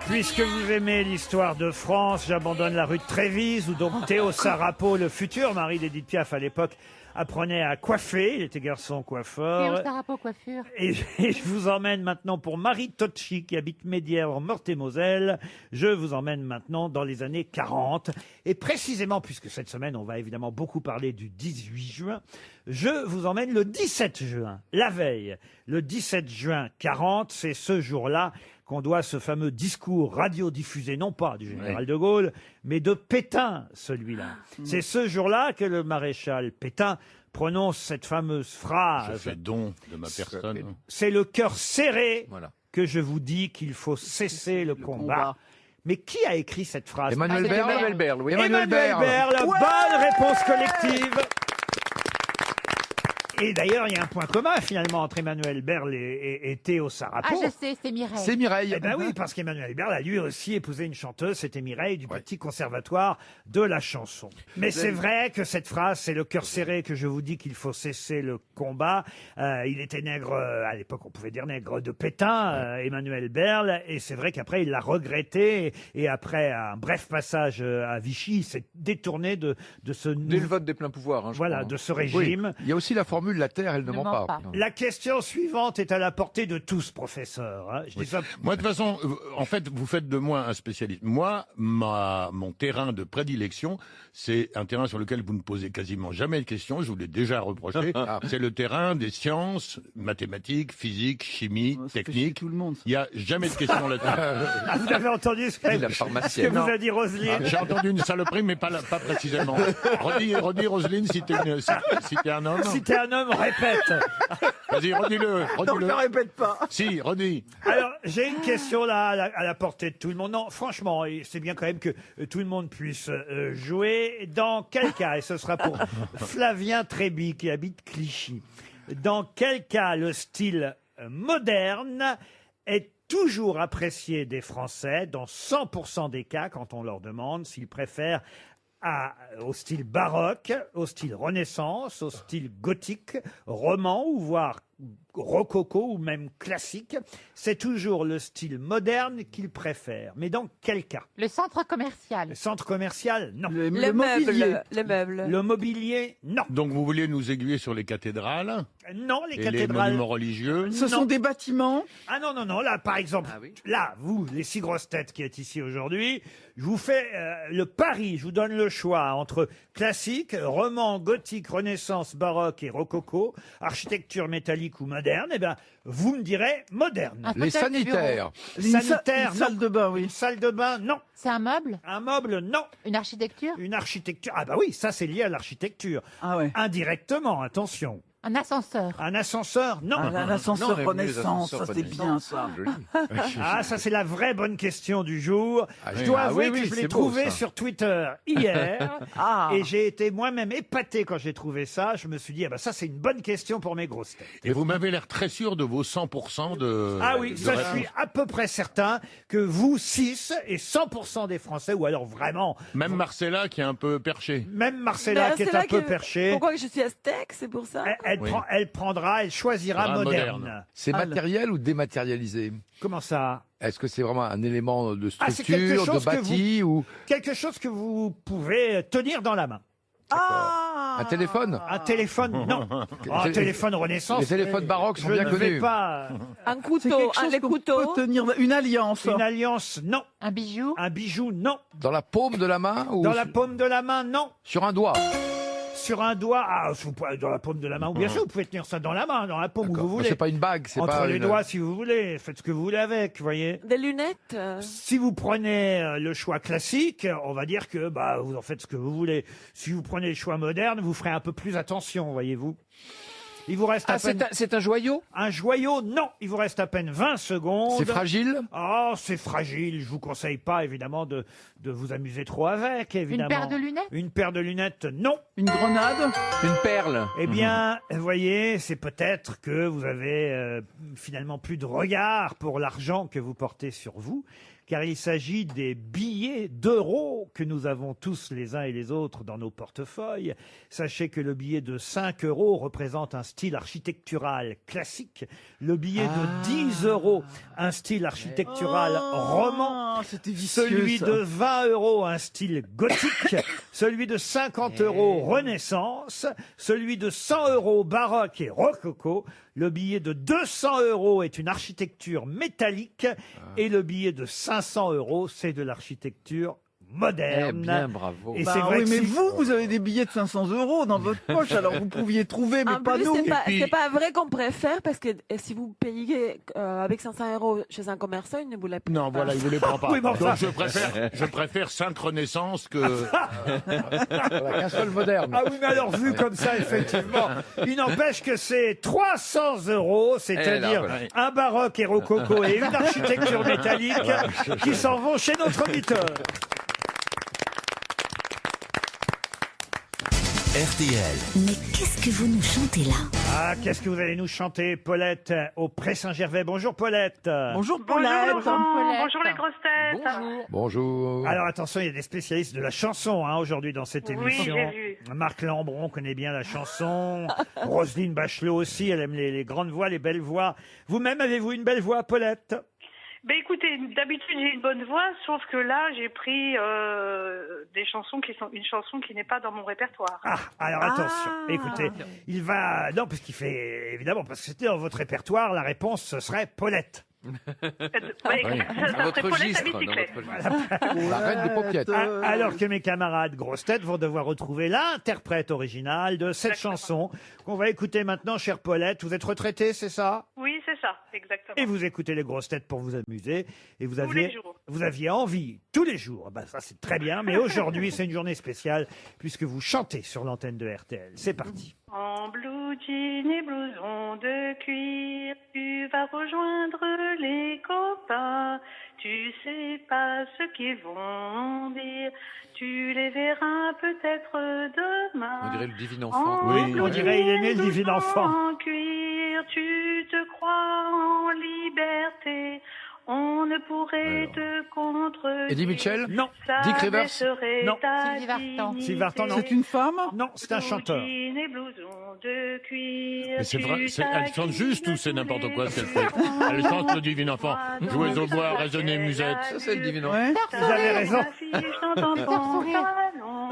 Puisque vous aimez l'histoire de France, j'abandonne la rue de Trévise, où donc Théo Sarapo, le futur mari d'Édith Piaf à l'époque, apprenait à coiffer. Il était garçon coiffeur. Théo Sarapo coiffure. Et je vous emmène maintenant pour Marie Tocci, qui habite Médière en Meurthe-et-Moselle. Je vous emmène maintenant dans les années 40. Et précisément, puisque cette semaine, on va évidemment beaucoup parler du 18 juin, je vous emmène le 17 juin, la veille. Le 17 juin 40, c'est ce jour-là qu'on doit ce fameux discours radiodiffusé, non pas du général de Gaulle, mais de Pétain, celui-là. C'est ce jour-là que le maréchal Pétain prononce cette fameuse phrase. Je fais don de ma personne. C'est le cœur serré que je vous dis qu'il faut cesser le combat. Mais qui a écrit cette phrase? Emmanuel Berle. Emmanuel Berle, oui. Emmanuel Berle, bonne réponse collective. Et d'ailleurs, il y a un point commun finalement entre Emmanuel Berle et Théo Sarapo. Ah, je sais, c'est Mireille. C'est Mireille. Eh ben oui, parce qu'Emmanuel Berle a lui aussi épousé une chanteuse, c'était Mireille du Petit Conservatoire de la chanson. Mais c'est vrai que cette phrase, c'est le cœur serré que je vous dis qu'il faut cesser le combat. Il était nègre, à l'époque on pouvait dire nègre de Pétain, Emmanuel Berle, et c'est vrai qu'après il l'a regretté, et après un bref passage à Vichy, il s'est détourné de ce... Dès le vote des pleins pouvoirs. Hein, voilà, de ce régime. Il y a aussi la formule la terre, elle ne ment pas. La question suivante est à la portée de tous, professeur. Hein. Je dis ça... Moi, de toute façon, en fait, vous faites de moi un spécialiste. Moi, mon terrain de prédilection, c'est un terrain sur lequel vous ne posez quasiment jamais de questions. Je vous l'ai déjà reproché. C'est le terrain des sciences, mathématiques, physique, chimie, technique. Tout le monde. Il n'y a jamais de questions là-dessus. Vous avez entendu ce que vous a dit Roselyne? J'ai entendu une saloperie, mais pas précisément. Redis, Roselyne, si t'es un homme. Si t'es un homme, répète. Vas-y, redis-le. Non, ne répète pas. Si, redis. Alors, j'ai une question là à la portée de tout le monde. Non, franchement, c'est bien quand même que tout le monde puisse jouer. Dans quel cas, et ce sera pour Flavien Tréby qui habite Clichy, dans quel cas le style moderne est toujours apprécié des Français, dans 100% des cas, quand on leur demande s'ils préfèrent au style baroque, au style Renaissance, au style gothique, roman ou voire rococo ou même classique, c'est toujours le style moderne qu'ils préfèrent. Mais dans quel cas? Le centre commercial. Le centre commercial, non. Le mobilier. Les meubles. Le mobilier, non. Donc vous voulez nous aiguiller sur les cathédrales? Non, les et cathédrales. les monuments religieux? Ce sont des bâtiments. Ah non, non, non. Là, par exemple, là, vous, les 6 grosses têtes qui êtes ici aujourd'hui, je vous fais le pari, je vous donne le choix entre classique, roman, gothique, renaissance, baroque et rococo, architecture métallique ou moderne. Eh bien, vous me direz moderne. Les sanitaires. Sanitaires, une salle de bain, oui. Une salle de bain, non. C'est un meuble? Un meuble, non. Une architecture? Une architecture. Ah bah oui, ça c'est lié à l'architecture. Ah ouais. Indirectement, attention. Un ascenseur? Un ascenseur, non. Un ascenseur Renaissance, ça c'est bien ça. Ah, ça c'est la vraie bonne question du jour. Je dois avouer que je l'ai trouvé sur Twitter hier. Et j'ai été moi-même épaté quand j'ai trouvé ça. Je me suis dit, ah bah ça c'est une bonne question pour mes grosses têtes. Et vous m'avez l'air très sûr de vos 100% de... Ah oui, ça je suis à peu près certain que vous 6 et 100% des Français, ou alors vraiment... Même Marcella qui est un peu perché. Même Marcella qui est un peu perché. Pourquoi je suis aztèque, c'est pour ça? Elle choisira moderne. C'est matériel ou dématérialisé? Comment ça? Est-ce que c'est vraiment un élément de c'est quelque structure, chose de bâti ou quelque chose que vous pouvez tenir dans la main? un téléphone? Un téléphone, non. Un téléphone Renaissance. Les téléphones baroques sont bien Je ne vais connus. pas. Un couteau, C'est quelque chose qu'on peut tenir. Une alliance. Une alliance, non. Un bijou? Un bijou, non. Dans la paume de la main ou Dans la paume de la main, non. sur un doigt? Sur un doigt, dans la paume de la main, ou bien sûr, vous pouvez tenir ça dans la main, dans la paume où vous voulez. C'est pas une bague, c'est Entre pas les une... doigts, si vous voulez. Faites ce que vous voulez avec, vous voyez. Des lunettes. Si vous prenez le choix classique, on va dire que vous en faites ce que vous voulez. Si vous prenez le choix moderne, vous ferez un peu plus attention, voyez-vous. Il vous reste à peine... c'est un joyau? Un joyau, non. Il vous reste à peine 20 secondes. C'est fragile? Oh, c'est fragile. Je vous conseille pas, évidemment, de vous amuser trop avec, évidemment. Une paire de lunettes? Une paire de lunettes, non. Une grenade? Une perle? Eh bien, vous voyez, c'est peut-être que vous avez finalement plus de regard pour l'argent que vous portez sur vous, car il s'agit des billets d'euros que nous avons tous les uns et les autres dans nos portefeuilles. Sachez que le billet de 5 euros représente un style architectural classique, le billet de 10 euros un style architectural roman, celui de 20 euros un style gothique, celui de 50 euros Renaissance, celui de 100 euros baroque et rococo. Le billet de 200 euros est une architecture métallique et le billet de 500 euros, c'est de l'architecture moderne. Eh bien, bravo. Et c'est vrai que mais si- vous avez des billets de 500 euros dans votre poche, alors vous pouviez trouver, mais En pas plus, nous. c'est pas vrai qu'on préfère parce que si vous payez avec 500 euros chez un commerçant, il ne vous l'a pas. Non, voilà, il ne les prend pas. Oui, mais enfin- Donc je préfère 5 Renaissance que... Qu'un seul moderne. Ah oui, mais alors vu comme ça, effectivement, il n'empêche que c'est 300 euros, c'est-à-dire voilà. un baroque et rococo et une architecture métallique qui s'en vont chez notre auditeur. RTL. Mais qu'est-ce que vous nous chantez là? Ah, qu'est-ce que vous allez nous chanter, Paulette, au Pré-Saint-Gervais? Bonjour, Paulette. Bonjour Bonjour Paulette. Laurent, Bonjour les grosses têtes. Bonjour. Alors attention, il y a des spécialistes de la chanson aujourd'hui dans cette Oui, émission. j'ai vu. Marc Lambron connaît bien la chanson. Roselyne Bachelot aussi, elle aime les grandes voix, les belles voix. Vous-même, avez-vous une belle voix, Paulette? Ben écoutez, d'habitude j'ai une bonne voix, sauf que là j'ai pris des chansons qui sont une chanson qui n'est pas dans mon répertoire. Ah, alors attention, écoutez, il va... Non, parce qu'il fait... Évidemment, parce que c'était dans votre répertoire, la réponse, ce serait Paulette. Ouais, Oui, ça dans votre serait Paulette à registre. Dans bicyclette. votre registre. La reine des paupiètes. Alors que mes camarades grosses têtes vont devoir retrouver l'interprète original de cette chanson qu'on va écouter maintenant, chère Paulette. Vous êtes retraitée, c'est ça? Oui, c'est ça, exactement. Et vous écoutez les grosses têtes pour vous amuser. Et Tous les jours. vous aviez envie, tous les jours. Ben, ça, c'est très bien. Mais aujourd'hui, c'est une journée spéciale puisque vous chantez sur l'antenne de RTL. C'est parti. En blue jean et blouson de cuir, tu vas rejoindre les copains. Tu sais pas ce qu'ils vont dire, tu les verras peut-être demain. On dirait le divin enfant. Oui, on dirait il est né le divin enfant. En cuir, tu te crois en liberté. On ne pourrait te contredire. Eddie Mitchell? Non. Ça Dick Rivers? baisserait Non. ta Sylvie Vartan. dignité. Sylvie Vartan, non. C'est une femme? Non, c'est un chanteur. Jean et blouson de cuir, Mais c'est vrai, tu elle chante juste ou c'est n'importe quoi ce qu'elle fait? Elle chante le divin enfant. Jouez au bois, raisonnez musette. Ça, c'est le divin enfant. Ouais. Vous avez raison.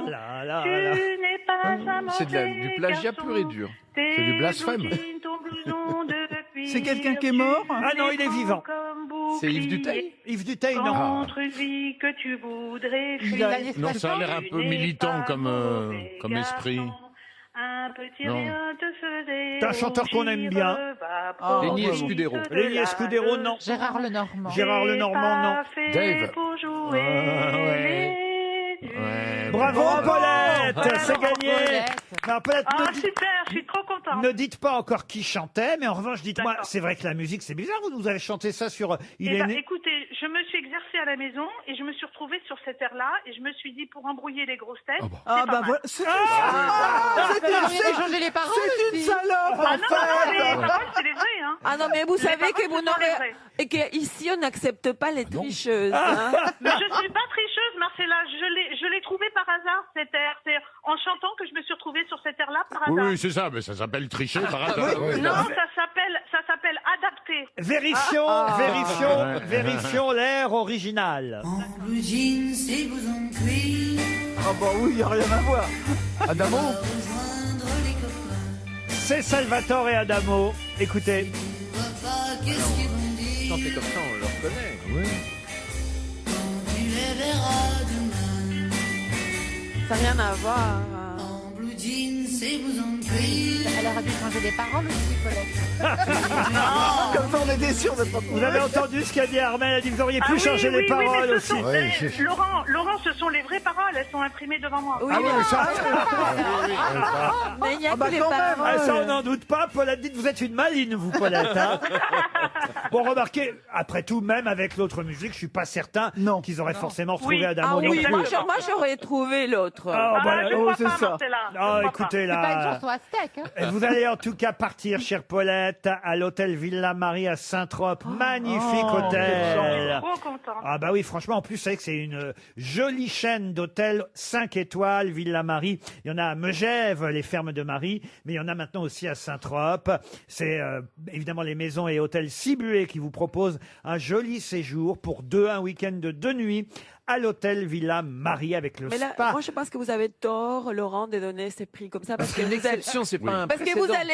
Là, Là, tu là. n'es pas un C'est mauvais du plagiat garçon. pur et dur. Tes C'est du blasphème. blue jeans, ton blouson de cuir, C'est quelqu'un qui est mort? Ah non, il est vivant. comme C'est Yves bouclier Duteil? Yves Duteil, non. Contre une vie que tu voudrais Il fuir. a- Non, ça a l'air un peu militant comme esprit. Un petit Non. rien te faisait C'est un chanteur qu'on aime bien. rougir, va Ah, Lenny profiter Escudero. de Lenny la Escudero, non. Gérard Lenormand. Gérard Lenormand, non. C'est pas fait Dave. pour jouer ouais. les dieux. Ouais, Bravo, Paulette. C'est gagné. Paulette. Non, Paulette, Ah ne dites- super, je suis trop contente. ne dites pas encore qui chantait, mais en revanche, dites-moi, D'accord. c'est vrai que la musique, c'est bizarre, vous nous avez chanté ça sur Il Eh est ben, né. écoutez, je me suis exercée à la maison et je me suis retrouvée sur cette air-là et je me suis dit pour embrouiller les grosses têtes. Ah c'est pas bah mal. voilà. C'est Vous avez changé les paroles une aussi. salope, Ah en non, non, les fait. paroles, c'est les vraies, hein. Ah non, mais vous Les savez paroles, que ce vous sont les n'aurez... vraies. Et qu'ici, on n'accepte pas les tricheuses. hein. Mais je suis pas tricheuse, Marcella. Je l'ai trouvé par hasard, cette air. C'est en chantant que je me suis retrouvée sur cette air-là par hasard. Oui, c'est ça, mais ça s'appelle tricher par hasard. Non, ça s'appelle adapter. Vérifions, Ouais. vérifions l'air original. En blue jeans et blouson de cuir, Ah bah oui, il n'y a rien à voir. Adamo? rejoindre les copains. C'est Salvatore et Adamo. Écoutez. Tu vois pas qu'est-ce qu'ils vont dire Chanter comme ça, on le reconnaît. quand tu les verras demain. Ça n'a rien à voir. En blue jeans et blouson de cuir. Elle aurait dû changer les paroles aussi, Paulette. Comme ça, on est déçus, on n'a pas Vous avez entendu ce qu'a dit Armel? Elle a dit vous auriez pu Ah oui, changer oui, les oui, paroles mais ce aussi. sont- Ouais, Laurent, ce sont les vraies paroles. Elles sont imprimées devant moi. Oui, Ah oui, ça, mais il n'y a Ah bah que les quand même, paroles. ah, ça, on n'en doute pas. Paulette, dites, vous êtes une maline, vous, Paulette. Hein. Bon, remarquez, après tout, même avec l'autre musique, je suis pas certain Non. qu'ils auraient forcément retrouvé Oui. Adamo Ah non oui, plus. moi j'aurais trouvé l'autre. Ah, bah, je oh, crois c'est pas, ça. Marcella. Je Ah, crois écoutez, pas. C'est pas une là. chanson aztèque. Hein. Vous allez en tout cas partir, chère Paulette, à l'hôtel Villa Marie à Saint-Trope. Magnifique hôtel. Trop contente. Ah bah oui, franchement, en plus, vous savez que c'est une jolie chaîne d'hôtels 5 étoiles, Villa Marie. Il y en a à Megève, les fermes de Marie, mais il y en a maintenant aussi à Saint-Trope. C'est évidemment les maisons et hôtels Cibué qui vous proposent un joli séjour pour un week-end de 2 nuits à l'hôtel Villa Marie avec le Mais là, spa. moi, je pense que vous avez tort, Laurent, de donner ces prix comme ça. Parce que Une vous exception, allez... c'est pas un Parce que précédent. vous allez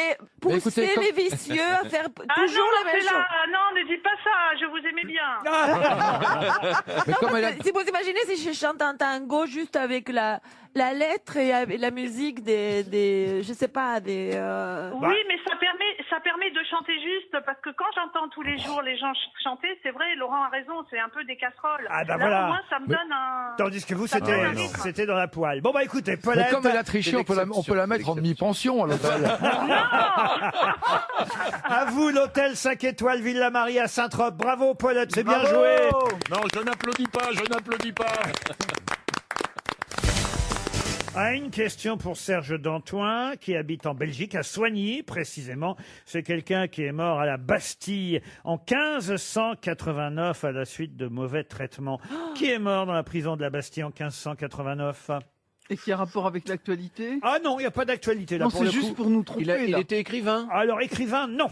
Mais écoutez, pousser comme- les vicieux à faire Ah toujours non, la même c'est chose. là. Non, ne dis pas ça, je vous aimais bien. Mais Non, comme parce elle a- que si vous imaginez si je chante un tango juste avec la lettre et avec la musique des je sais pas, des... Oui, mais ça permet de chanter juste, parce que quand j'entends tous les jours les gens chanter, c'est vrai, Laurent a raison, c'est un peu des casseroles. Ah bah Là, voilà. au moins, ça me Mais- donne un... Tandis que vous, Ça c'était donne un rythme. c'était dans la poêle. Bon bah écoutez, Mais Paulette. comme elle a triché, on peut la mettre en demi-pension à l'hôtel. À vous, l'hôtel 5 étoiles Villa Marie à Saint-Trope. Bravo, Paulette, c'est bien joué. Non, je n'applaudis pas, je n'applaudis pas. Ah, une question pour Serge Dantoin, qui habite en Belgique, à Soigny, précisément. C'est quelqu'un qui est mort à la Bastille en 1589 à la suite de mauvais traitements. Qui est mort dans la prison de la Bastille en 1589 ? Et qui a rapport avec l'actualité? Ah non, il n'y a pas d'actualité là Non, pour c'est le juste coup. pour nous tromper. Il là. était écrivain. Alors, écrivain, non.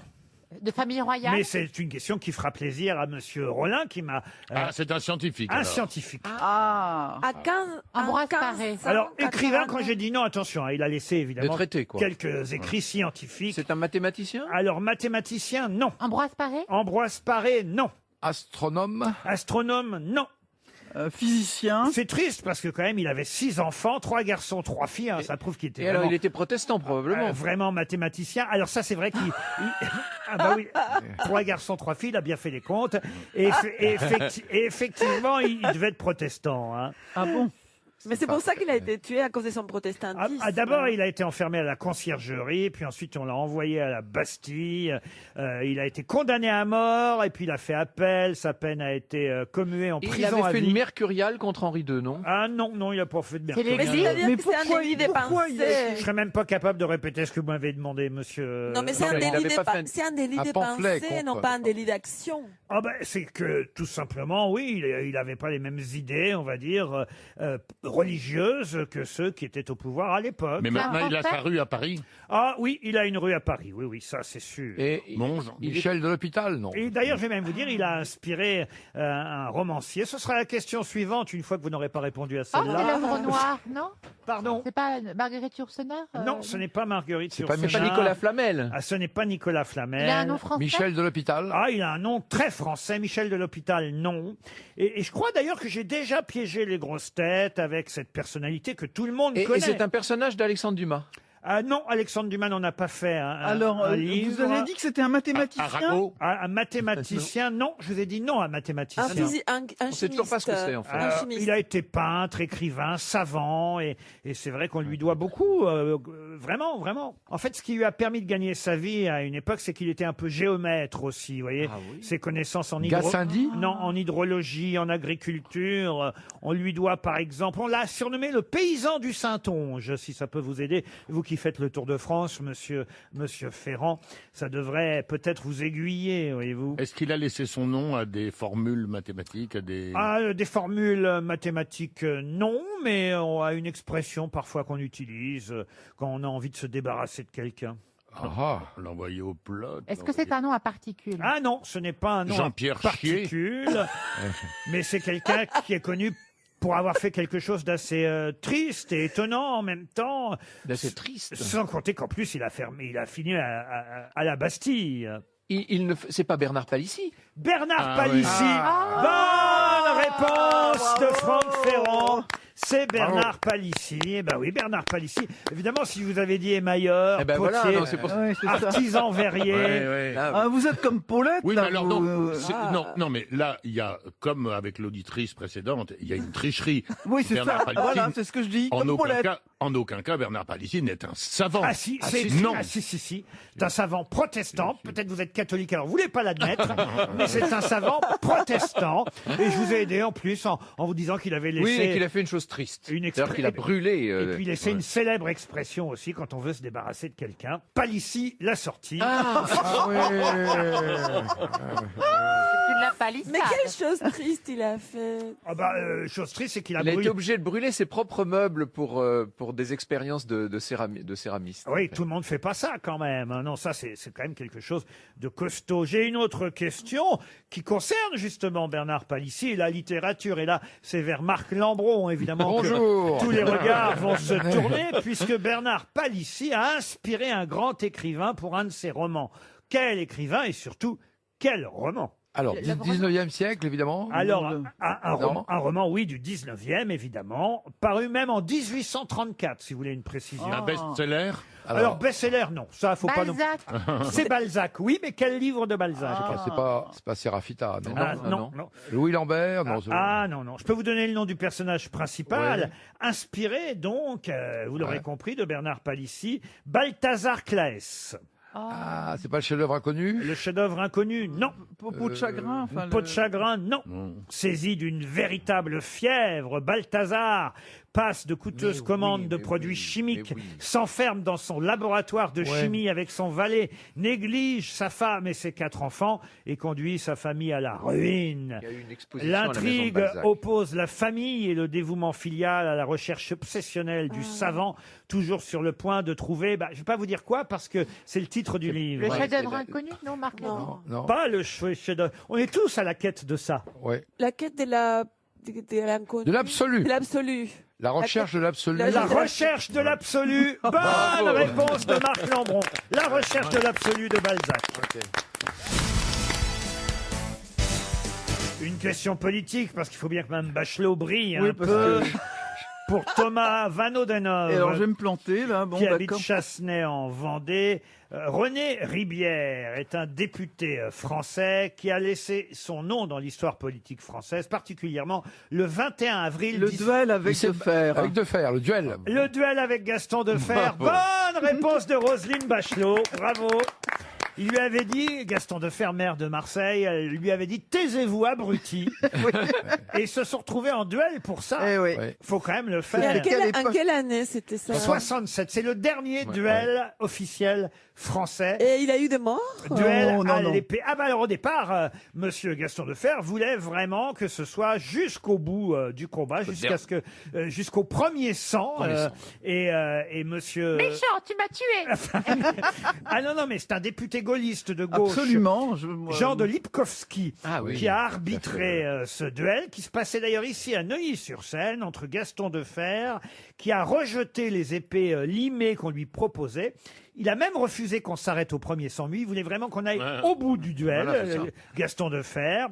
De famille royale. Mais c'est une question qui fera plaisir à Monsieur Rollin, qui m'a... Ah, c'est un scientifique. un alors. scientifique. Ah. À 15... Ambroise à 15, Paré. Alors, 189. écrivain, quand j'ai dit non, attention, hein, il a laissé évidemment Des traités, quoi. quelques écrits scientifiques. C'est un mathématicien. Alors, mathématicien, non. Ambroise Paré. Ambroise Paré, non. Astronome. Astronome, non. Physicien. C'est triste parce que quand même, il avait 6 enfants, 3 garçons, 3 filles. Hein, ça prouve qu'il était Et alors, vraiment, il était protestant, probablement. vraiment mathématicien. Alors ça, c'est vrai qu'il... Ah bah oui, 3 garçons, 3 filles, il a bien fait les comptes. Et effectivement, il devait être protestant. Hein. Ah bon? Mais c'est pour ça qu'il a été tué à cause de son protestantisme. D'abord, il a été enfermé à la conciergerie, puis ensuite on l'a envoyé à la Bastille. Il a été condamné à mort, et puis il a fait appel. Sa peine a été commuée en Il prison à avait fait vie. une mercuriale contre Henri II, non? Ah non, non, il a pas fait de Mais mercurial. c'est-à-dire Mais que c'est un pourquoi délit il- des pourquoi il- pensées. Je serais même pas capable de répéter ce que vous m'avez demandé, monsieur. Non, mais c'est Non, un mais il délit avait pas fait c'est un délit un des pamphlet pensées, contre- non pas un délit d'action. Ah ben, c'est que tout simplement, oui, il n'avait pas les mêmes idées, on va dire, religieuses que ceux qui étaient au pouvoir à l'époque. Mais maintenant, il a Français sa rue à Paris. Ah oui, il a une rue à Paris, oui, oui, ça c'est sûr. Et Monge. Michel de l'hôpital, non. Et d'ailleurs, je vais même vous dire, il a inspiré un romancier. Ce sera la question suivante, une fois que vous n'aurez pas répondu à Oh, c'est celle-là. l'œuvre noire, non? Pardon. C'est pas Marguerite Yourcenar Non, ce n'est pas Marguerite C'est pas Yourcenar. c'est pas Nicolas Flamel. Ah, ce n'est pas Nicolas Flamel. Il a un nom français. Michel de l'hôpital. Ah, il a un nom très français, Michel de l'Hôpital, non. Et je crois d'ailleurs que j'ai déjà piégé les grosses têtes avec cette personnalité que tout le monde Et connaît. c'est un personnage d'Alexandre Dumas. Ah non, Alexandre Dumas n'en a pas fait Alors, un vous livre. avez dit que c'était un mathématicien? Arago. Un mathématicien, non. Je vous ai dit non, un mathématicien. Un sait toujours pas ce que c'est, en fait. Un Alors, chimiste. il a été peintre, écrivain, savant, et c'est vrai qu'on lui doit beaucoup, vraiment, vraiment. En fait, ce qui lui a permis de gagner sa vie à une époque, c'est qu'il était un peu géomètre aussi, vous voyez. Ah oui. Ses connaissances en Gassendi. non, en hydrologie, en agriculture. On lui doit, par exemple, on l'a surnommé le paysan du Saintonge, si ça peut vous aider. Vous qui faites le Tour de France, monsieur Ferrand, ça devrait peut-être vous aiguiller, voyez-vous. Est-ce qu'il a laissé son nom à des formules mathématiques, à des... Des formules mathématiques, non, mais on a une expression parfois qu'on utilise quand on a envie de se débarrasser de quelqu'un. L'envoyer au plot. Est-ce que c'est un nom à particules? Ah non, ce n'est pas un nom Jean-Pierre à particule, mais c'est quelqu'un qui est connu pour avoir fait quelque chose d'assez triste et étonnant en même temps. D'assez triste. Sans compter qu'en plus, il a fini à la Bastille. C'est pas Bernard Palissy. Bernard Ah, Palissy. oui. Bonne réponse de Franck Ferrand. C'est Bernard Palissy. Eh ben oui, Bernard Palissy. Évidemment, si vous avez dit émailleur, Eh ben voilà, potier, non, c'est pour ça. Ouais, c'est ça. artisan verrier. Ouais, ouais. Ah, vous êtes comme Paulette. Oui, là, mais alors vous- non, non, mais là, il y a, comme avec l'auditrice précédente, il y a une tricherie. Oui, c'est Bernard ça. Palissy, Voilà, c'est ce que je dis. Comme Paulette. en aucun cas, Bernard Palissy n'est un savant. Ah si, non. si. C'est un savant protestant. Peut-être vous êtes catholique, alors vous voulez pas l'admettre, mais c'est un savant protestant. Et je vous ai aidé en plus en vous disant qu'il avait laissé. Oui, et qu'il a fait une chose triste. triste. Une C'est-à-dire qu'il a brûlé. Et puis, c'est une célèbre expression aussi quand on veut se débarrasser de quelqu'un. Palissy l'a sortie. La palissade. Mais quelle chose triste il a fait. Chose triste, c'est qu'il a Il a brûlé. été obligé de brûler ses propres meubles pour des expériences de céramiste. Oui, tout le monde ne fait pas ça quand même. Non, ça, c'est quand même quelque chose de costaud. J'ai une autre question qui concerne justement Bernard Palissy et la littérature. Et là, c'est vers Marc Lambron, évidemment, Bonjour. que tous les regards vont se tourner, puisque Bernard Palissy a inspiré un grand écrivain pour un de ses romans. Quel écrivain et surtout, quel roman? Alors, 19e siècle, évidemment. Alors, un roman, oui, du 19e, évidemment, paru même en 1834, si vous voulez une précision. Un best-seller? Alors, best-seller, non, ça, faut Balzac. pas non. C'est Balzac, oui, mais quel livre de Balzac? C'est pas Sérafita, non. Non. Louis Lambert, non. Non. Je peux vous donner le nom du personnage principal, Ouais. inspiré, donc, vous l'aurez compris, de Bernard Palissy, Balthazar Claës. Ah, c'est pas le chef-d'œuvre inconnu? Le chef-d'œuvre inconnu, non. Peau de chagrin. Peau de chagrin, non. Saisi d'une véritable fièvre, Balthazar passe de coûteuses commandes de produits chimiques, s'enferme dans son laboratoire de chimie avec son valet, néglige sa femme et ses 4 enfants et conduit sa famille à la ruine. Il y a eu une exposition à la maison de L'intrigue Balzac. oppose la famille et le dévouement filial à la recherche obsessionnelle du savant, toujours sur le point de trouver, je ne vais pas vous dire quoi parce que c'est le titre du livre. Le chef-d'œuvre inconnu, non, Marc? Non. Pas le chef-d'œuvre. On est tous à la quête de ça. Ouais. La quête de l'inconnu. De l'absolu. De l'absolu. La recherche de l'absolu. La recherche de l'absolu. Bonne réponse de Marc Lambron. La recherche de l'absolu de Balzac. Une question politique, parce qu'il faut bien que Mme Bachelot brille un peu. Pour Thomas Van Odenov. Et alors, je vais me planter, là. Bon, qui habite d'accord. Chassenay en Vendée. René Ribière est un député français qui a laissé son nom dans l'histoire politique française, particulièrement le 21 avril. Le duel avec Defer. Avec Defer, le duel. Le duel avec Gaston Defer. Bonne réponse de Roselyne Bachelot. Bravo. Il lui avait dit, Gaston Defer, maire de Marseille, lui avait dit « Taisez-vous, abruti !» Et ils se sont retrouvés en duel pour ça. Faut quand même le faire. En quelle année c'était ça? 67, c'est le dernier duel officiel français. Et il a eu des morts? Duel à l'épée. Alors au départ, Monsieur Gaston Defer voulait vraiment que ce soit jusqu'au bout du combat, jusqu'au premier sang. Et Monsieur. Méchant, tu m'as tué. Ah non, mais c'est un député gaulliste de gauche. Absolument. Jean de Lipkowski, oui. qui a arbitré ce duel, qui se passait d'ailleurs ici à Neuilly-sur-Seine, entre Gaston Defer, qui a rejeté les épées limées qu'on lui proposait. Il a même refusé qu'on s'arrête au premier sang. Lui, il voulait vraiment qu'on aille au bout du duel, Gaston Defer.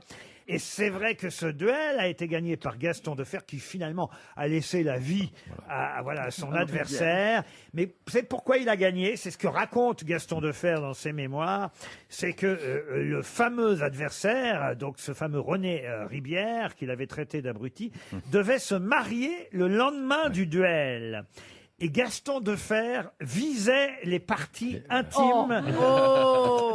Et c'est vrai que ce duel a été gagné par Gaston Defer, qui finalement a laissé la vie à son adversaire. Mais vous savez pourquoi il a gagné? C'est ce que raconte Gaston Defer dans ses mémoires. C'est que le fameux adversaire, donc ce fameux René Ribière, qu'il avait traité d'abruti, devait se marier le lendemain du duel. Et Gaston Defer visait les parties intimes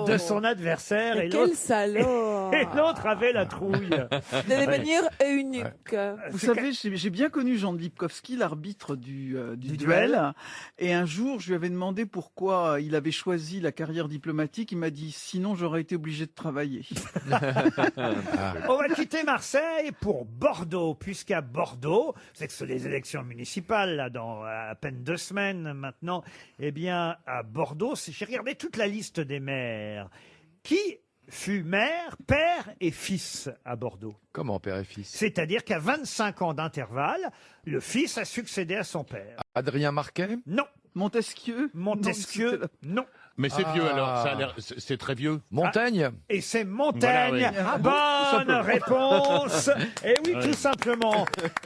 de son adversaire. Mais quel salaud! Et l'autre avait la trouille. De manière unique. Vous savez, j'ai bien connu Jean de Lipkowski, l'arbitre du duel. Et un jour, je lui avais demandé pourquoi il avait choisi la carrière diplomatique. Il m'a dit, sinon j'aurais été obligé de travailler. On va quitter Marseille pour Bordeaux, puisqu'à Bordeaux, c'est que c'est les élections municipales, là, dans à peine 2 semaines maintenant, eh bien, à Bordeaux, j'ai regardé toute la liste des maires. Qui fut maire, père et fils à Bordeaux? Comment père et fils? C'est-à-dire qu'à 25 ans d'intervalle, le fils a succédé à son père. Adrien Marquet? Non. Montesquieu? Non. Mais c'est vieux alors, ça a l'air, c'est très vieux. Montaigne? Et c'est Montaigne. Voilà, Bonne réponse. Et oui, tout simplement.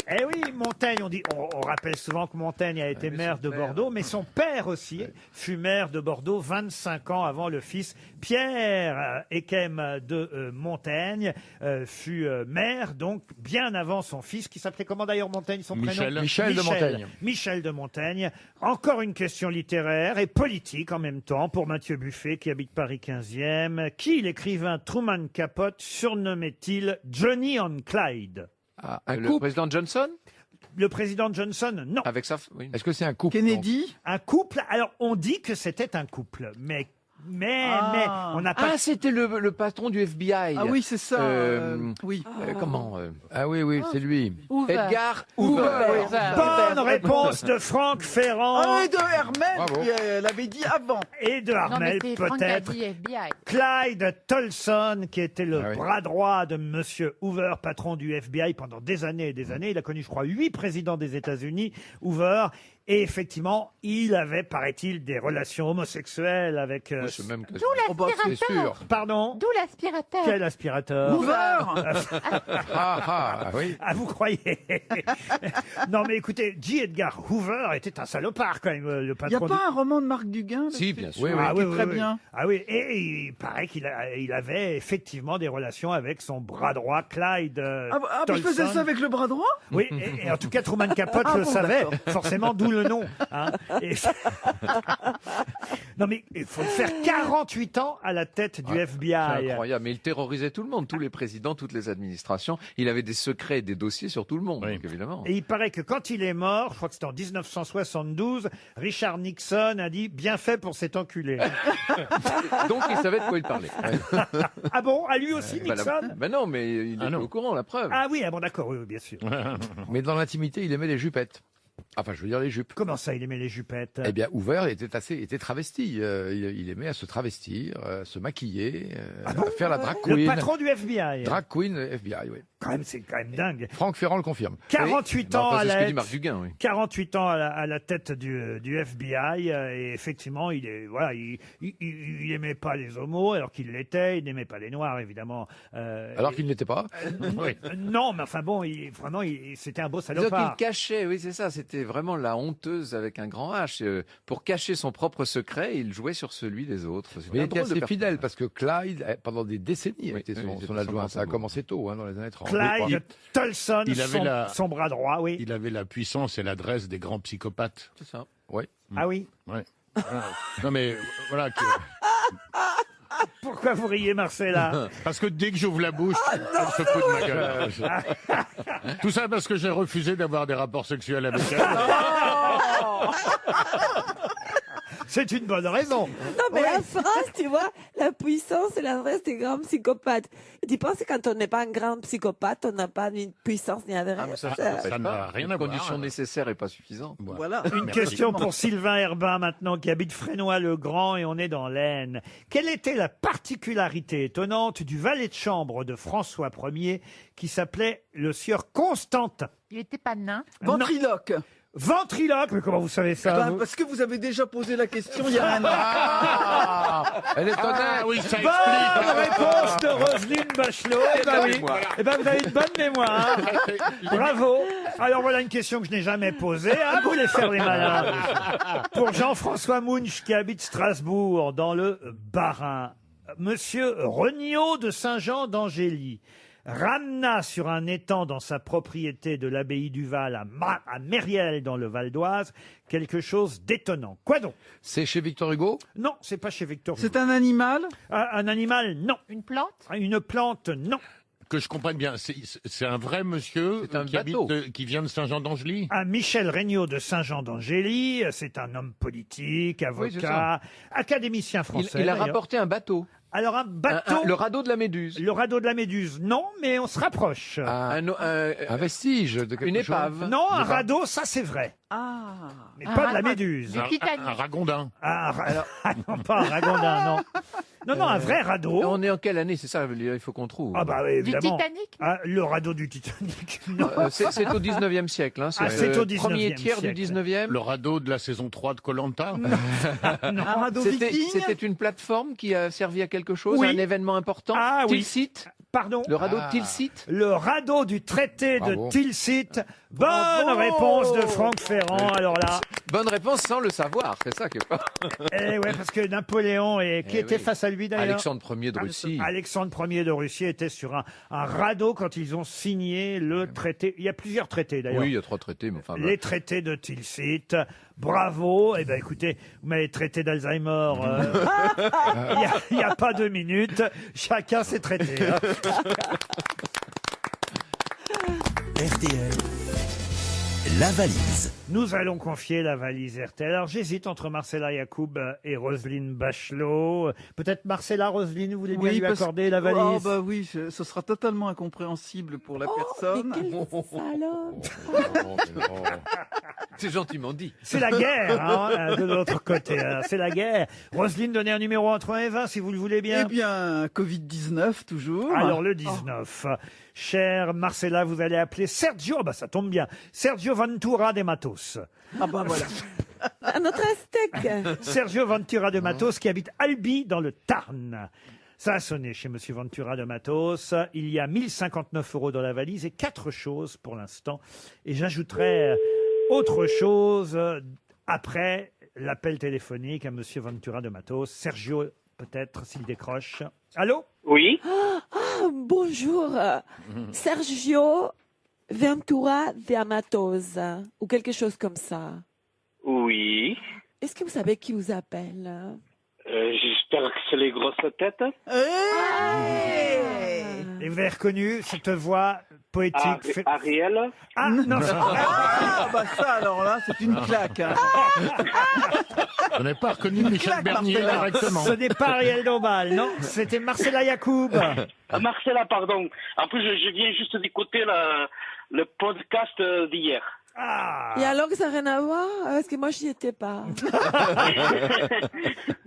Et oui, Montaigne, on rappelle souvent que Montaigne a été maire de Bordeaux, mais son père aussi fut maire de Bordeaux 25 ans avant le fils. Pierre Esquem de Montaigne fut maire, donc bien avant son fils, qui s'appelait comment d'ailleurs Montaigne, son prénom? Michel de Montaigne. Michel de Montaigne. Encore une question littéraire et politique en même temps pour Mathieu Buffet, qui habite Paris 15e. Qui l'écrivain Truman Capote surnommait-il Johnny on Clyde? Le président Johnson? Le président Johnson, non. Avec ça, oui. Est-ce que c'est un couple? Kennedy? Un couple, alors on dit que c'était un couple, mais on n'a pas... Ah, c'était le patron du FBI. Ah oui, c'est ça. Oui. Comment Ah oui, c'est lui. Edgar Hoover. Bonne réponse de Franck Ferrand. Ah, et de Hermel, Bravo. qui l'avait dit avant. Et de Non, mais Armel, c'est Franck qui a peut-être. dit FBI. Clyde Tolson, qui était le Ah oui. bras droit de Monsieur Hoover, patron du FBI pendant des années et des années. Il a connu, je crois, 8 présidents des États-Unis, Hoover. Et effectivement, il avait, paraît-il, des relations homosexuelles avec... C'est même que- D'où Oh, bah, c'est l'aspirateur. sûr. Pardon? D'où l'aspirateur. Quel aspirateur? Hoover. Oui. Ah, vous croyez? Non, mais écoutez, J. Edgar Hoover était un salopard, quand même, le Il n'y a patron pas un roman de Marc Duguin Si, là-dessus bien sûr. Oui, oui. Ah qui est très oui. bien. Ah oui, et il paraît qu'il avait effectivement des relations avec son bras droit, Clyde Puis je faisais Tolson. ça avec le bras droit? Oui, et en tout cas, Truman Capote Ah le bon, savait, d'accord. forcément, d'où le nom. Hein. Non, mais il faut faire 48 ans à la tête du FBI. C'est incroyable, mais il terrorisait tout le monde, tous les présidents, toutes les administrations. Il avait des secrets et des dossiers sur tout le monde, donc, évidemment. Et il paraît que quand il est mort, je crois que c'était en 1972, Richard Nixon a dit « bien fait pour cet enculé ». Donc il savait de quoi il parlait. Ah bon? À lui aussi, Nixon? Ben non, mais il est au courant, la preuve. Ah oui, ah bon, d'accord, oui, bien sûr. Mais dans l'intimité, il aimait les jupettes. Enfin, je veux dire les jupes. Comment ça, il aimait les jupettes? Eh bien, Hoover était travesti. Il aimait à se travestir, se maquiller, à faire la drag queen. Le patron du FBI. Drag queen FBI, oui. C'est quand même dingue. Franck Ferrand le confirme. 48 Oui. ans Enfin, à c'est ce la que dit tête. Marc Duguin, oui. 48 ans à la tête du FBI, et effectivement, il aimait pas les homos, alors qu'il l'était. Il n'aimait pas les noirs, évidemment. Alors qu'il ne l'était pas. Non, mais enfin bon, vraiment, c'était un beau Disons salopard. qu'il cachait, oui, c'est ça, c'était vraiment la honteuse avec un grand H. Pour cacher son propre secret, il jouait sur celui des autres. C'était Mais il un était drôle de assez personne. fidèle parce que Clyde, pendant des décennies, a Oui, été oui, son c'était adjoint. son Ça a grand commencé tôt, dans les années 30. Clyde Tolson, Il avait son bras droit, oui. Il avait la puissance et l'adresse des grands psychopathes. C'est ça. Oui. Ah oui? Ouais. Voilà. Non mais voilà. Pourquoi vous riez, Marcella? Parce que dès que j'ouvre la bouche, elle se fout de ma gueule. Tout ça parce que j'ai refusé d'avoir des rapports sexuels avec elle. C'est une bonne raison. Non, mais la phrase, tu vois, la puissance et l'adresse des grands psychopathes. Et tu penses que quand on n'est pas un grand psychopathe, on n'a pas ni puissance ni adresse. Ça n'a rien à voir. Condition nécessaire et pas suffisante. Voilà. Une question pour Sylvain Herbin maintenant, qui habite Frénois-le-Grand, et on est dans l'Aisne. Quelle était la particularité étonnante du valet de chambre de François Ier qui s'appelait le sieur Constantin? Il n'était pas nain. Ventriloque. Ventriloque, mais comment vous savez ça? vous Parce que vous avez déjà posé la question il y a un an. Elle est honnête. Ah oui, ça Bonne explique. réponse de Roselyne Bachelot. Eh ben oui. Eh ben vous avez une bonne mémoire. Bravo. Alors voilà une question que je n'ai jamais posée. À vous les faire les malins. Pour Jean-François Munch qui habite Strasbourg dans le Bas-Rhin, Monsieur Regnault de Saint-Jean d'Angély ramena sur un étang dans sa propriété de l'abbaye du Val à Mériel dans le Val d'Oise quelque chose d'étonnant. Quoi donc? C'est chez Victor Hugo? Non, c'est pas chez Victor Hugo. C'est un animal? Un animal, non. Une plante? Une plante, non. Que je comprenne bien, c'est un vrai monsieur C'est un qui, bateau. qui vient de Saint-Jean-d'Angely. Michel Regnault de Saint-Jean-d'Angély, c'est un homme politique, Oui, c'est avocat, académicien français. Il a d'ailleurs. rapporté un bateau. Alors un bateau, Le radeau de la Méduse. le radeau de la Méduse, non, mais on se rapproche. Un vestige de quelque Une chose. épave. Non, un radeau, ça c'est vrai, Ah. mais Un pas de la radeau. Méduse. Du Titanic. Un ragondin. Ah, non, pas un ragondin, non. Non, un vrai radeau. On est en quelle année? C'est ça, il faut qu'on trouve. Ah bah oui, Du évidemment. Titanic? Ah, le radeau du Titanic, non. C'est au 19e siècle. Hein. Ah, c'est au 19e premier tiers siècle. du 19e. Le radeau de la saison 3 de Koh-Lanta. Un radeau viking? C'était une plateforme qui a servi à quelque chose, Oui. un événement important. Ah oui. Tilsit. Pardon. Le radeau de Tilsit. Le radeau du traité Bravo. de Tilsit. Bonne Bravo. réponse de Franck Ferrand. Alors là, Bonne réponse sans le savoir, c'est ça qui est pas. ouais, parce que Napoléon qui Eh était oui. face à lui d'ailleurs. Alexandre Ier de Russie. Alexandre Ier de Russie était sur un radeau quand ils ont signé le traité. Il y a plusieurs traités d'ailleurs. Oui, il y a 3 traités, mais enfin. Les traités de Tilsit. Bravo. Eh ben, écoutez, vous m'avez traité d'Alzheimer. Il n'y a pas 2 minutes. Chacun ses traités. Hein. RTL, la valise. Nous allons confier la valise RTL. Alors j'hésite entre Marcella Yacoub et Roselyne Bachelot. Peut-être Marcella, Roselyne, vous voulez bien lui accorder la valise? Oh bah oui, ce sera totalement incompréhensible pour la personne. C'est gentiment dit. C'est la guerre, hein, de l'autre côté. Hein. C'est la guerre. Roselyne, donnez un numéro entre 1 et 20, si vous le voulez bien. Eh bien, Covid-19, toujours. Alors, le 19. Chère Marcella, vous allez appeler Sergio, bah ça tombe bien, Sergio Ventura de Matos. Ah bah voilà. Un autre Aztèque. Sergio Ventura de Matos qui habite Albi dans le Tarn. Ça a sonné chez Monsieur Ventura de Matos. Il y a 1059 € dans la valise et 4 choses pour l'instant. Et j'ajouterai autre chose après l'appel téléphonique à Monsieur Ventura de Matos. Sergio, peut-être, s'il décroche. Allô? Oui. Bonjour. Sergio Ventura de Matos. Ou quelque chose comme ça. Oui. Est-ce que vous savez qui vous appelle? J'espère que c'est les grosses têtes. Et vous avez reconnu cette voix poétique. Ariel. Ah non. Ah bah ça alors là, c'est une claque. Hein. Vous n'avez pas reconnu Michel Bernier directement. Ce n'est pas Ariel Dombal, non. C'était Marcella Yacoub. Marcella, pardon. En plus, je viens juste d'écouter le podcast d'hier. Et alors que ça n'a rien à voir? Parce que moi, je n'y étais pas.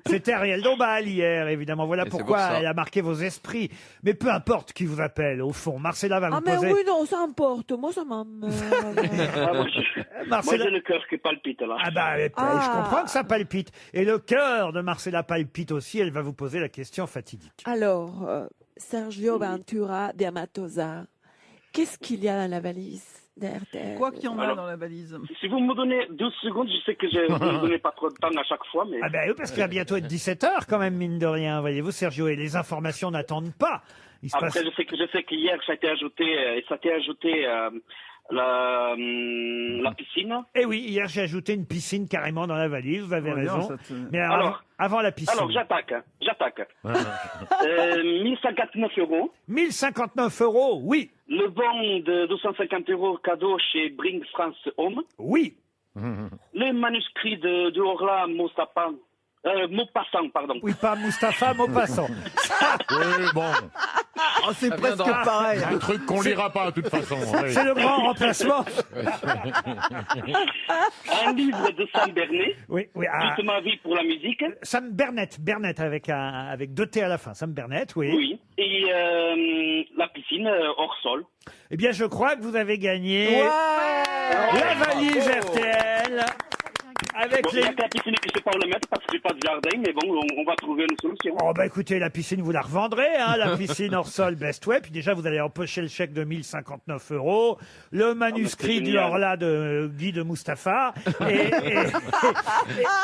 C'était Ariel Dombal hier, évidemment. Voilà pourquoi elle a marqué vos esprits. Mais peu importe qui vous appelle, au fond. Marcella va vous poser... Ah mais oui, non, ça importe. Moi, ça m'emmerde. Moi, j'ai le cœur qui palpite, là. Ah bah, je comprends que ça palpite. Et le cœur de Marcella palpite aussi. Elle va vous poser la question fatidique. Alors, Sergio Ventura de Matosa, qu'est-ce qu'il y a dans la valise? Quoi qu'il y en a dans la valise. Si vous me donnez 12 secondes, je sais que je ne vous donnez pas trop de temps à chaque fois. Mais... Ah ben oui, parce qu'il va bientôt être 17h quand même, mine de rien, voyez-vous, Sergio, et les informations n'attendent pas. Après, je sais qu'hier, ça a été ajouté, la piscine. Eh oui, hier, j'ai ajouté une piscine carrément dans la valise, vous avez raison. Mais alors, avant la piscine. Alors, j'attaque. 1059 €. 1059 €, oui. Le bon de 250 € cadeau chez Bring France Home. Oui. Le manuscrit de Orla Maupassant, pardon. Oui, pas Mustapha, Maupassant. Oui, bon. Oh, c'est presque pareil. Un truc qu'on lira pas, de toute façon. C'est le grand remplacement. Un livre de Sam Bernet. Oui. Toute ma vie pour la musique. Sam Bernet avec 2 T à la fin. Sam Bernet, oui. Oui. Et la piscine hors sol. Eh bien, je crois que vous avez gagné la valise RTL. Avec il y a que la piscine que je sais pas où le mettre parce que j'ai pas de jardin, mais bon, on va trouver une solution. Oh bah écoutez, la piscine vous la revendrez, hein, la piscine hors sol Best Way. Puis déjà vous allez empocher le chèque de 1059 €, le manuscrit du Horla de Guy de Mustapha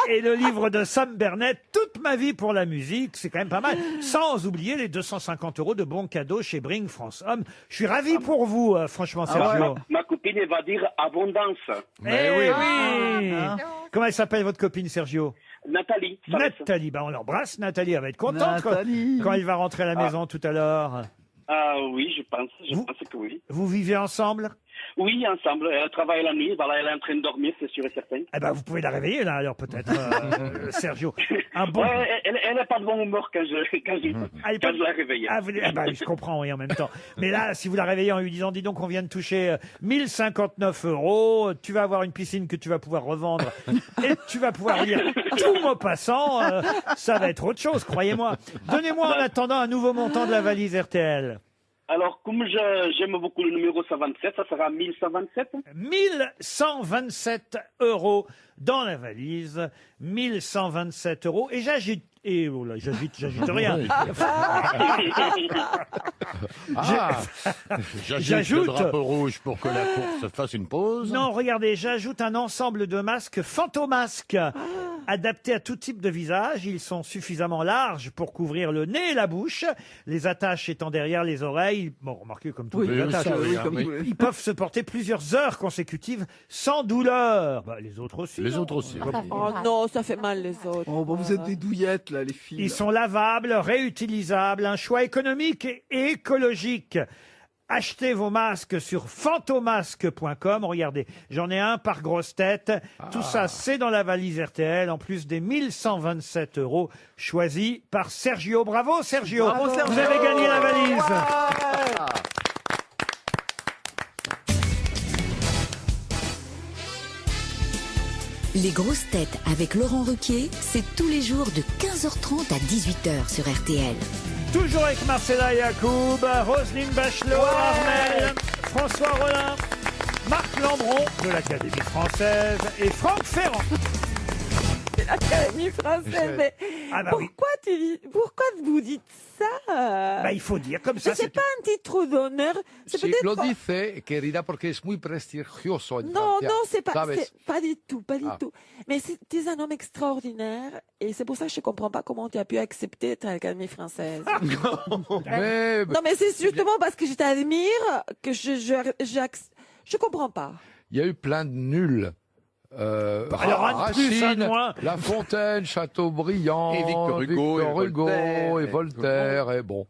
et le livre de Sam Bernet, Toute ma vie pour la musique, c'est quand même pas mal. Sans oublier les 250 € de bons cadeaux chez Bring France Home. Je suis ravi pour vous, franchement, Sergio. Ma copine elle va dire abondance. Mais oui. Comment elle s'appelle votre copine, Sergio? Nathalie. Nathalie, bah on l'embrasse, Nathalie, elle va être contente quand elle va rentrer à la maison tout à l'heure. Oui, je pense que oui. Vous vivez ensemble? Oui, ensemble. Elle travaille la nuit, voilà, elle est en train de dormir, c'est sûr et certain. Eh ben, vous pouvez la réveiller là, alors peut-être, Sergio. Ouais, elle n'est pas de bon humeur quand je la réveille. Je comprends, oui, en même temps. Mais là, si vous la réveillez en lui disant, dis donc, on vient de toucher 1059 €, tu vas avoir une piscine que tu vas pouvoir revendre et tu vas pouvoir lire tout Maupassant, ça va être autre chose, croyez-moi. Donnez-moi en attendant un nouveau montant de la valise RTL. Alors, comme j'aime beaucoup le numéro 127, ça sera 1127. 1127 € dans la valise. 1127 €. Et j'ajoute... Et oh là, j'ajoute rien. J'ajoute le drapeau rouge pour que la course fasse une pause. Non, regardez, j'ajoute un ensemble de masques Fantomasque. Adaptés à tout type de visage, ils sont suffisamment larges pour couvrir le nez et la bouche, les attaches étant derrière les oreilles. Bon, remarquez, comme toutes les attaches, ils peuvent se porter plusieurs heures consécutives sans douleur. Bah, les autres aussi. Les autres aussi. Oh non, ça fait mal les autres. Oh, bah, vous êtes des douillettes là, les filles. Ils sont lavables, réutilisables, un choix économique et écologique. Achetez vos masques sur fantomasque.com. Regardez, j'en ai un par grosse tête. Tout ça, c'est dans la valise RTL, en plus des 1127 € choisis par Sergio. Bravo Sergio, Bravo, Sergio. Vous avez gagné la valise. Les grosses têtes avec Laurent Ruquier, c'est tous les jours de 15h30 à 18h sur RTL. Toujours avec Marcella Yacoub, Roselyne Bachelot, Armel, François Rollin, Marc Lambron de l'Académie française et Franck Ferrand. L'Académie française, mais pourquoi vous dites ça? Il faut dire comme ça. C'est pas un titre d'honneur. C'est Si peut-être lo pas- dice, querida, porque es muy prestigioso. en Non, Francia. non, c'est pas ¿Sabes? du tout, pas du Ah. tout. Mais tu es un homme extraordinaire et c'est pour ça que je comprends pas comment tu as pu accepter d'être à l'Académie française. Mais, Non, mais c'est justement parce que je t'admire que je comprends pas. il y a eu plein de nuls. Alors, un de plus, un de moins. La Fontaine, Chateaubriand, Et Victor Hugo, et Voltaire, et bon.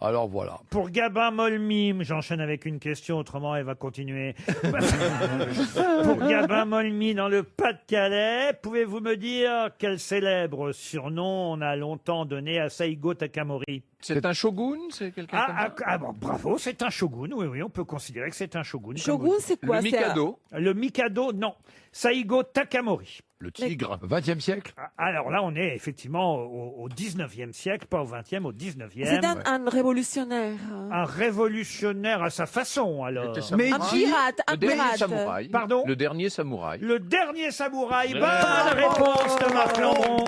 Alors voilà. Pour Gabin Molmime, j'enchaîne avec une question, autrement elle va continuer. Pour Gabin Molmime, dans le Pas-de-Calais, pouvez-vous me dire quel célèbre surnom on a longtemps donné à Saigo Takamori? C'est un shogun, c'est quelqu'un comme ça Bon, bravo, c'est un shogun, oui, on peut considérer que c'est un shogun. Shogun, c'est quoi? Le Mikado. Le Mikado, non. Saigo Takamori. Le tigre. 20e siècle. Alors là, on est effectivement au 19e siècle, pas au 20e, au 19e. C'est un révolutionnaire. Un révolutionnaire à sa façon, alors. Mais Un pirate, un Le dernier pirate. samouraï. Pardon Le dernier samouraï. Le dernier samouraï. Bonne réponse de Marc Lambron.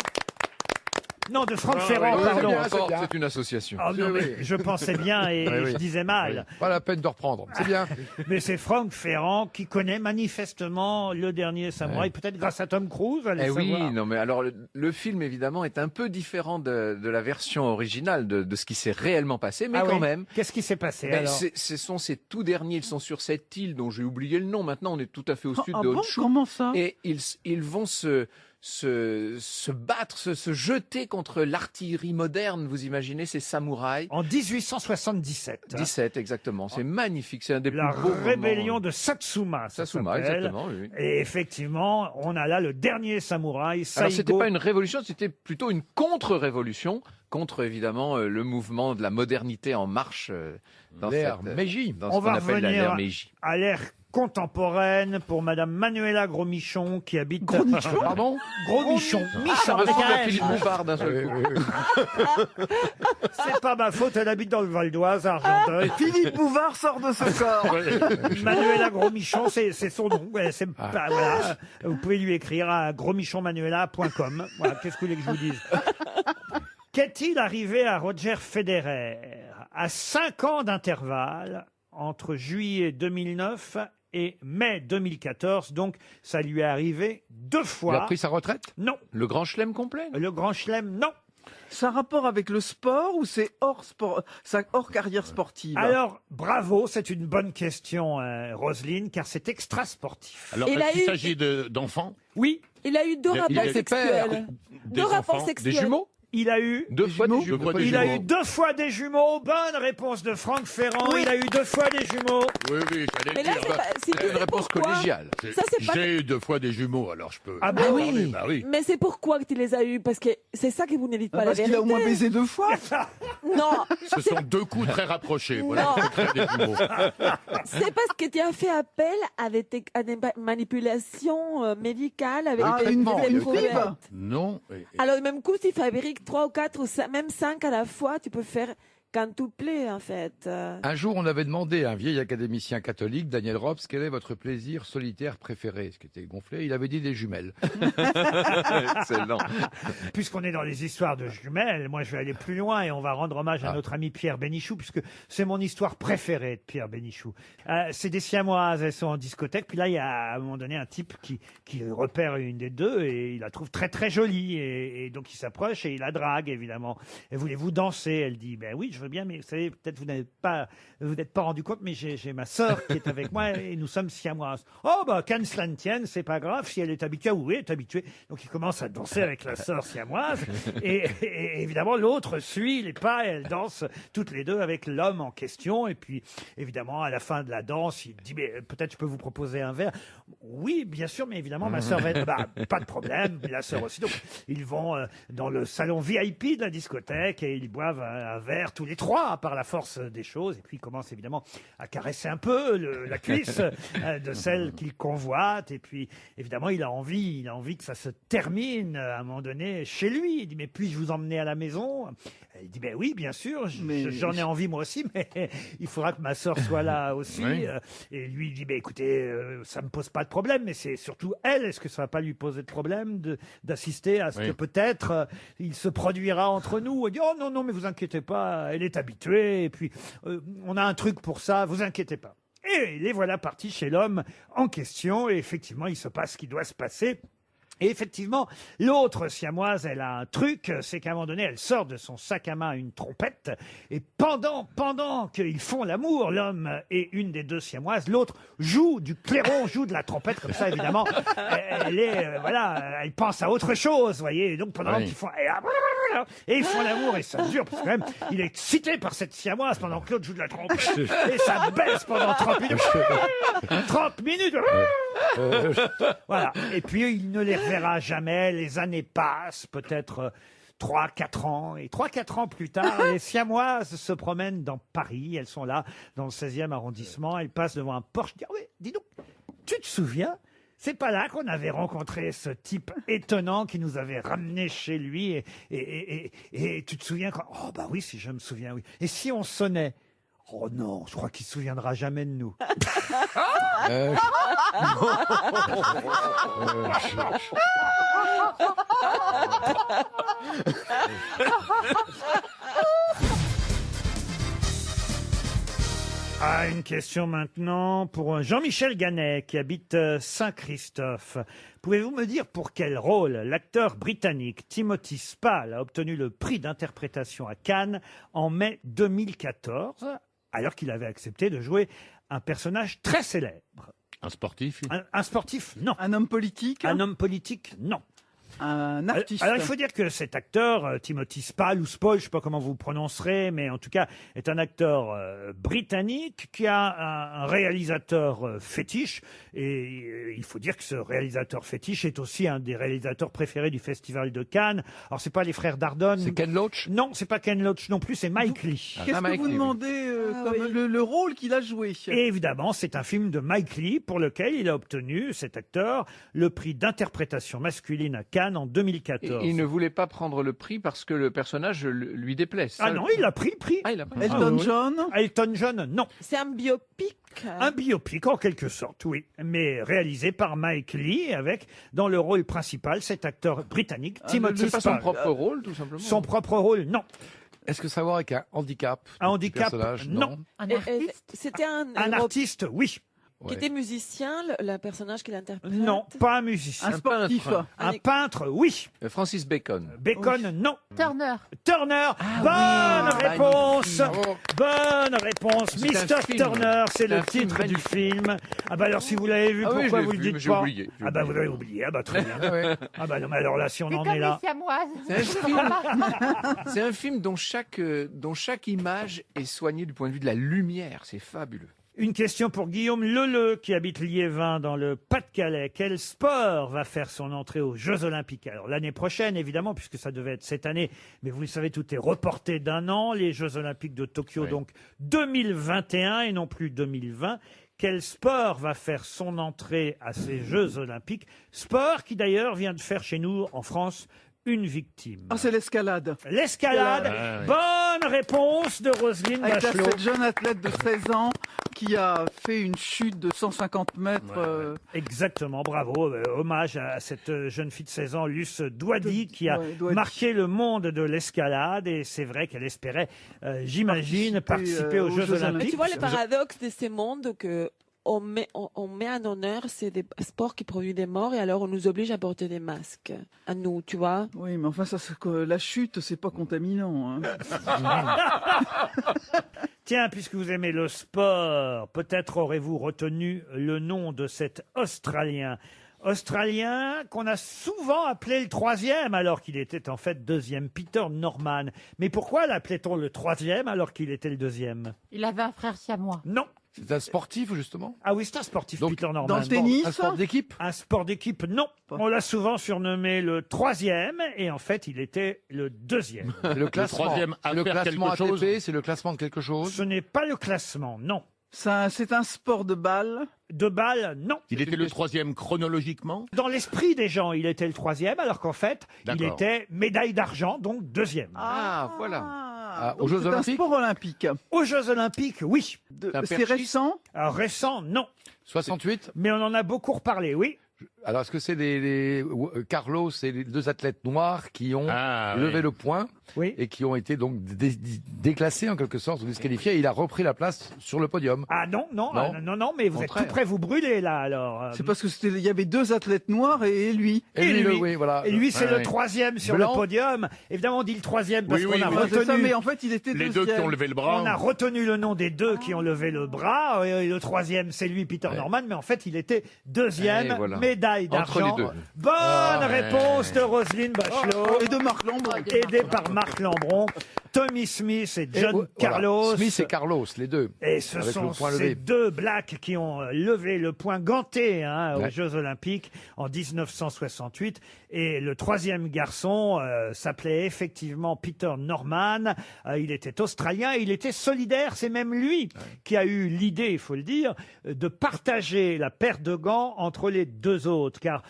Non, de Franck Ferrand, oui, pardon. c'est bien, Encore, bien. c'est une association. Ah non, mais Oui. je pensais bien et Oui, oui. je disais mal. Pas la peine de reprendre. C'est bien. Mais c'est Franck Ferrand qui connaît manifestement le dernier samouraï, peut-être grâce à Tom Cruise, allez Eh oui, savoir. non mais alors le film évidemment est un peu différent de la version originale de ce qui s'est réellement passé, mais Ah quand oui. même. Qu'est-ce qui s'est passé Ben, alors ce sont ces tout derniers, ils sont sur cette île dont j'ai oublié le nom. Maintenant, on est tout à fait au sud Ah de bon, Honshu. comment ça? Et ils vont se battre, se jeter contre l'artillerie moderne. Vous imaginez ces samouraïs En 1877. 17 exactement. C'est magnifique. C'est un des La plus beaux rébellion moments. de Satsuma. Ça Satsuma, s'appelle. exactement. Oui. Et effectivement, on a là le dernier samouraï, Saigo. Alors c'était pas une révolution, c'était plutôt une contre-révolution, contre évidemment le mouvement de la modernité en marche dans L'ère cette, Meiji. dans ce On qu'on va appelle la revenir l'ère Meiji. à l'ère contemporaine pour Madame Manuela Gros-Michon qui habite... Pardon Gros-Michon. Ça Michon, ressemble à dégage. Philippe Bouvard d'un seul coup. C'est pas ma faute, elle habite dans le Val d'Oise, à Argenteuil. Philippe Bouvard sort de ce corps. Manuela Gros-Michon, c'est son nom. Ouais, voilà. Vous pouvez lui écrire à grosmichonmanuela.com. Voilà, qu'est-ce que vous voulez que je vous dise? Qu'est-il arrivé à Roger Federer à 5 ans d'intervalle entre juillet 2009 et mai 2014? Donc, ça lui est arrivé 2 fois. Il a pris sa retraite? Non. Le grand chelem complet? Le grand chelem, non. Ça a rapport avec le sport ou c'est hors sport, hors carrière sportive? Alors, bravo, c'est une bonne question, Roselyne, car c'est extra sportif. Alors, Il a est-ce qu'il eu- s'agit d'enfants? Oui, Il a eu deux Il a rapports des sexuels. Des Deux rapports enfants, sexuels. Des jumeaux? il a eu... Deux fois des jumeaux. Il a eu 2 fois des jumeaux. Bonne réponse de Franck Ferrand. Oui. Il a eu 2 fois des jumeaux. Oui, j'allais Mais le là, dire. c'est pas, si tu C'est une sais réponse pourquoi, collégiale. Ça, c'est pas- J'ai eu 2 fois des jumeaux, alors je peux. Ah bon? en oui. parler. Bah oui. Mais c'est pourquoi que tu les as eus, parce que c'est ça que vous ne dites pas la Parce qu'il vérité. a au moins baisé 2 fois. Non, Ce sont 2 coups très rapprochés. Voilà Non. le secret des jumeaux. c'est parce que tu as fait appel à des manipulations médicales avec Ah, des une des directive. éprouvettes. Non. Alors, même coup, tu fabriques 3 ou 4 ou même 5 à la fois, tu peux faire quand tout plaît, en fait. Un jour, on avait demandé à un vieil académicien catholique, Daniel Robs, quel est votre plaisir solitaire préféré? Ce qui était gonflé, il avait dit des jumelles. Excellent. Puisqu'on est dans les histoires de jumelles, moi je vais aller plus loin et on va rendre hommage à Ah. notre ami Pierre Bénichou, puisque c'est mon histoire préférée de Pierre Bénichou. C'est des siamoises, elles sont en discothèque, puis là il y a à un moment donné un type qui repère une des deux et il la trouve très très jolie et donc il s'approche et il la drague évidemment. Et voulez-vous danser? Elle dit ben oui, je veux veux bien, mais vous savez, peut-être vous n'êtes pas rendu compte, mais j'ai ma sœur qui est avec moi et nous sommes siamoises. Oh, bah, qu'à cela ne tienne, c'est pas grave, si elle est habituée, oui, elle est habituée. Donc il commence à danser avec la sœur siamoise et évidemment, l'autre suit les pas et elles dansent toutes les deux avec l'homme en question. Et puis, évidemment, à la fin de la danse, il dit, mais peut-être je peux vous proposer un verre. Oui, bien sûr, mais évidemment, ma sœur va être, pas de problème, la sœur aussi. Donc, ils vont dans le salon VIP de la discothèque et ils boivent un verre tous les trois par la force des choses. Et puis, ils commencent évidemment à caresser un peu la cuisse de celle qu'il convoite. Et puis, évidemment, il a envie que ça se termine à un moment donné chez lui. Il dit, mais puis-je vous emmener à la maison? Il dit, ben oui, bien sûr, j'en ai envie moi aussi, mais il faudra que ma sœur soit là aussi. Oui. Et lui, il dit, ben écoutez, ça me pose pas de problème, mais c'est surtout elle. Est-ce que ça va pas lui poser de problème d'assister à ce que peut-être il se produira entre nous? Il dit, oh non, mais vous inquiétez pas, elle est habituée, et puis on a un truc pour ça, vous inquiétez pas. Et les voilà partis chez l'homme en question, et effectivement, il se passe ce qui doit se passer. Et effectivement, l'autre siamoise, elle a un truc, c'est qu'à un moment donné, elle sort de son sac à main une trompette, et pendant qu'ils font l'amour, l'homme et une des deux siamoises, l'autre joue du clairon, joue de la trompette, comme ça, évidemment, elle pense à autre chose, vous voyez, et donc pendant qu'ils font... Et ils font l'amour, et ça dure, parce que quand même, il est excité par cette siamoise pendant que l'autre joue de la trompette, et ça baisse pendant 30 minutes. 30 minutes. Voilà. Et puis, il ne les reverra jamais. Les années passent, peut-être 3-4 ans. Et 3-4 ans plus tard, les siamoises se promènent dans Paris. Elles sont là, dans le 16e arrondissement. Elles passent devant un Porsche. Ah oui, dis donc, tu te souviens? C'est pas là qu'on avait rencontré ce type étonnant qui nous avait ramenés chez lui. Et tu te souviens quand... Oh, bah oui, si je me souviens, oui. Et si on sonnait? Oh non, je crois qu'il se souviendra jamais de nous. Ah, une question maintenant pour Jean-Michel Ganet qui habite Saint-Christophe. Pouvez-vous me dire pour quel rôle l'acteur britannique Timothy Spall a obtenu le prix d'interprétation à Cannes en mai 2014, alors qu'il avait accepté de jouer un personnage très célèbre? Un sportif? Un sportif, non. Un homme politique? Un homme politique, non. Un artiste? Alors, il faut dire que cet acteur, Timothy Spall, ou Spall, je ne sais pas comment vous prononcerez, mais en tout cas, est un acteur britannique qui a un réalisateur fétiche. Et il faut dire que ce réalisateur fétiche est aussi un des réalisateurs préférés du Festival de Cannes. Alors, c'est pas les frères Dardenne. C'est Ken Loach? Non, c'est pas Ken Loach non plus, c'est Mike Lee. Qu'est-ce que vous demandez comme le rôle qu'il a joué? Et évidemment, c'est un film de Mike Lee pour lequel il a obtenu, cet acteur, le prix d'interprétation masculine à Cannes en 2014. Et il ne voulait pas prendre le prix parce que le personnage lui déplaît. Ah non, il a pris le prix. Ah, il a pris. Elton John? Elton John, non. C'est un biopic? Un biopic, en quelque sorte, oui. Mais réalisé par Mike Lee, avec, dans le rôle principal, cet acteur britannique, Timothy Spall. Spall. Son propre rôle, tout simplement. Son propre rôle, non. Est-ce que ça a à voir avec un handicap? Un handicap, personnage? non. Un artiste? C'était Un artiste, oui. qui était musicien, le personnage qu'il interprète? Non, pas un musicien. Un sportif? Un peintre, oui. Francis Bacon. Bacon, non. Turner. Turner, bonne réponse. Bonne réponse. C'est un Mr. film. Turner, c'est le un film titre du magnifique. film. Ah bah alors si vous l'avez vu, Ah oui, pourquoi je l'ai vous le vu, dites mais j'ai pas? oublié, j'ai Ah bah oublié. vous l'avez oublié. Ah bah très bien. Ah bah non, mais alors là, si on C'est en comme est les là. siamoises. C'est un film dont chaque image est soignée du point de vue de la lumière. C'est fabuleux. Une question pour Guillaume Leleu qui habite Liévin dans le Pas-de-Calais. Quel sport va faire son entrée aux Jeux Olympiques? Alors l'année prochaine évidemment, puisque ça devait être cette année, mais vous le savez, tout est reporté d'un an. Les Jeux Olympiques de Tokyo, donc 2021 et non plus 2020. Quel sport va faire son entrée à ces Jeux Olympiques? Sport qui d'ailleurs vient de faire chez nous en France une victime. Ah, c'est l'escalade. L'escalade. Ah, oui. Bonne réponse de Roselyne Avec Bachelot. cette jeune athlète de 16 ans qui a fait une chute de 150 mètres. Exactement, bravo. Hommage à cette jeune fille de 16 ans, Luce Douady, qui a Douady. marqué le monde de l'escalade. Et c'est vrai qu'elle espérait, j'imagine, participer aux Jeux Mais Olympiques. tu vois le paradoxe de ces mondes que on met en honneur, c'est des sports qui produisent des morts et alors on nous oblige à porter des masques. À nous, tu vois. Oui, mais enfin, la chute, c'est pas contaminant. Hein. Tiens, puisque vous aimez le sport, peut-être aurez-vous retenu le nom de cet Australien qu'on a souvent appelé le troisième alors qu'il était en fait deuxième, Peter Norman. Mais pourquoi l'appelait-on le troisième alors qu'il était le deuxième? Il avait un frère siamois. Non. C'est un sportif, justement? Ah oui, c'est un sportif, Donc, Peter Norman. Dans le tennis? Un sport d'équipe? Un sport d'équipe, non. On l'a souvent surnommé le troisième, et en fait, il était le deuxième. Le classement, troisième à le faire classement quelque chose. ATP, c'est le classement de quelque chose? Ce n'est pas le classement, non. C'est un sport de balle. De balle, non. Il était le troisième chronologiquement? Dans l'esprit des gens, il était le troisième, alors qu'en fait, il D'accord. était médaille d'argent, donc deuxième. Ah, voilà. Aux Jeux C'est un Olympiques? sport olympique. Aux Jeux Olympiques, oui. Un C'est perchiste. récent. Alors, récent, non. 68? Mais on en a beaucoup reparlé, oui. Alors, est-ce que c'est Carlos et les deux athlètes noirs qui ont levé le point et qui ont été donc déclassés en quelque sorte, ou disqualifiés, et il a repris la place sur le podium? Ah non, mais vous êtes tout près, vous brûlez là, alors. C'est parce que il y avait deux athlètes noirs et lui. Et lui, oui, voilà. Et lui, c'est le troisième sur Blanc. le podium. Évidemment, on dit le troisième parce qu'on a C'est retenu. ça, mais en fait, il était Les deuxième. deux qui ont levé le bras. On a retenu le nom des deux qui ont levé le bras. Et le troisième, c'est lui, Peter Norman. Mais en fait, il était deuxième, Et voilà. médaille Entre d'argent. les deux. Bonne réponse de Roselyne Bachelot. Et de Marc Lambron. Aidé par Marc Lambron. Tommy Smith et John Carlos. Voilà. Smith et Carlos, les deux. Et ce avec sont le point ces levé. deux blacks qui ont levé le point ganté aux Ouais. Jeux Olympiques en 1968. Et le troisième garçon s'appelait effectivement Peter Norman. Il était australien et il était solidaire. C'est même lui qui a eu l'idée, il faut le dire, de partager la paire de gants entre les deux autres. Car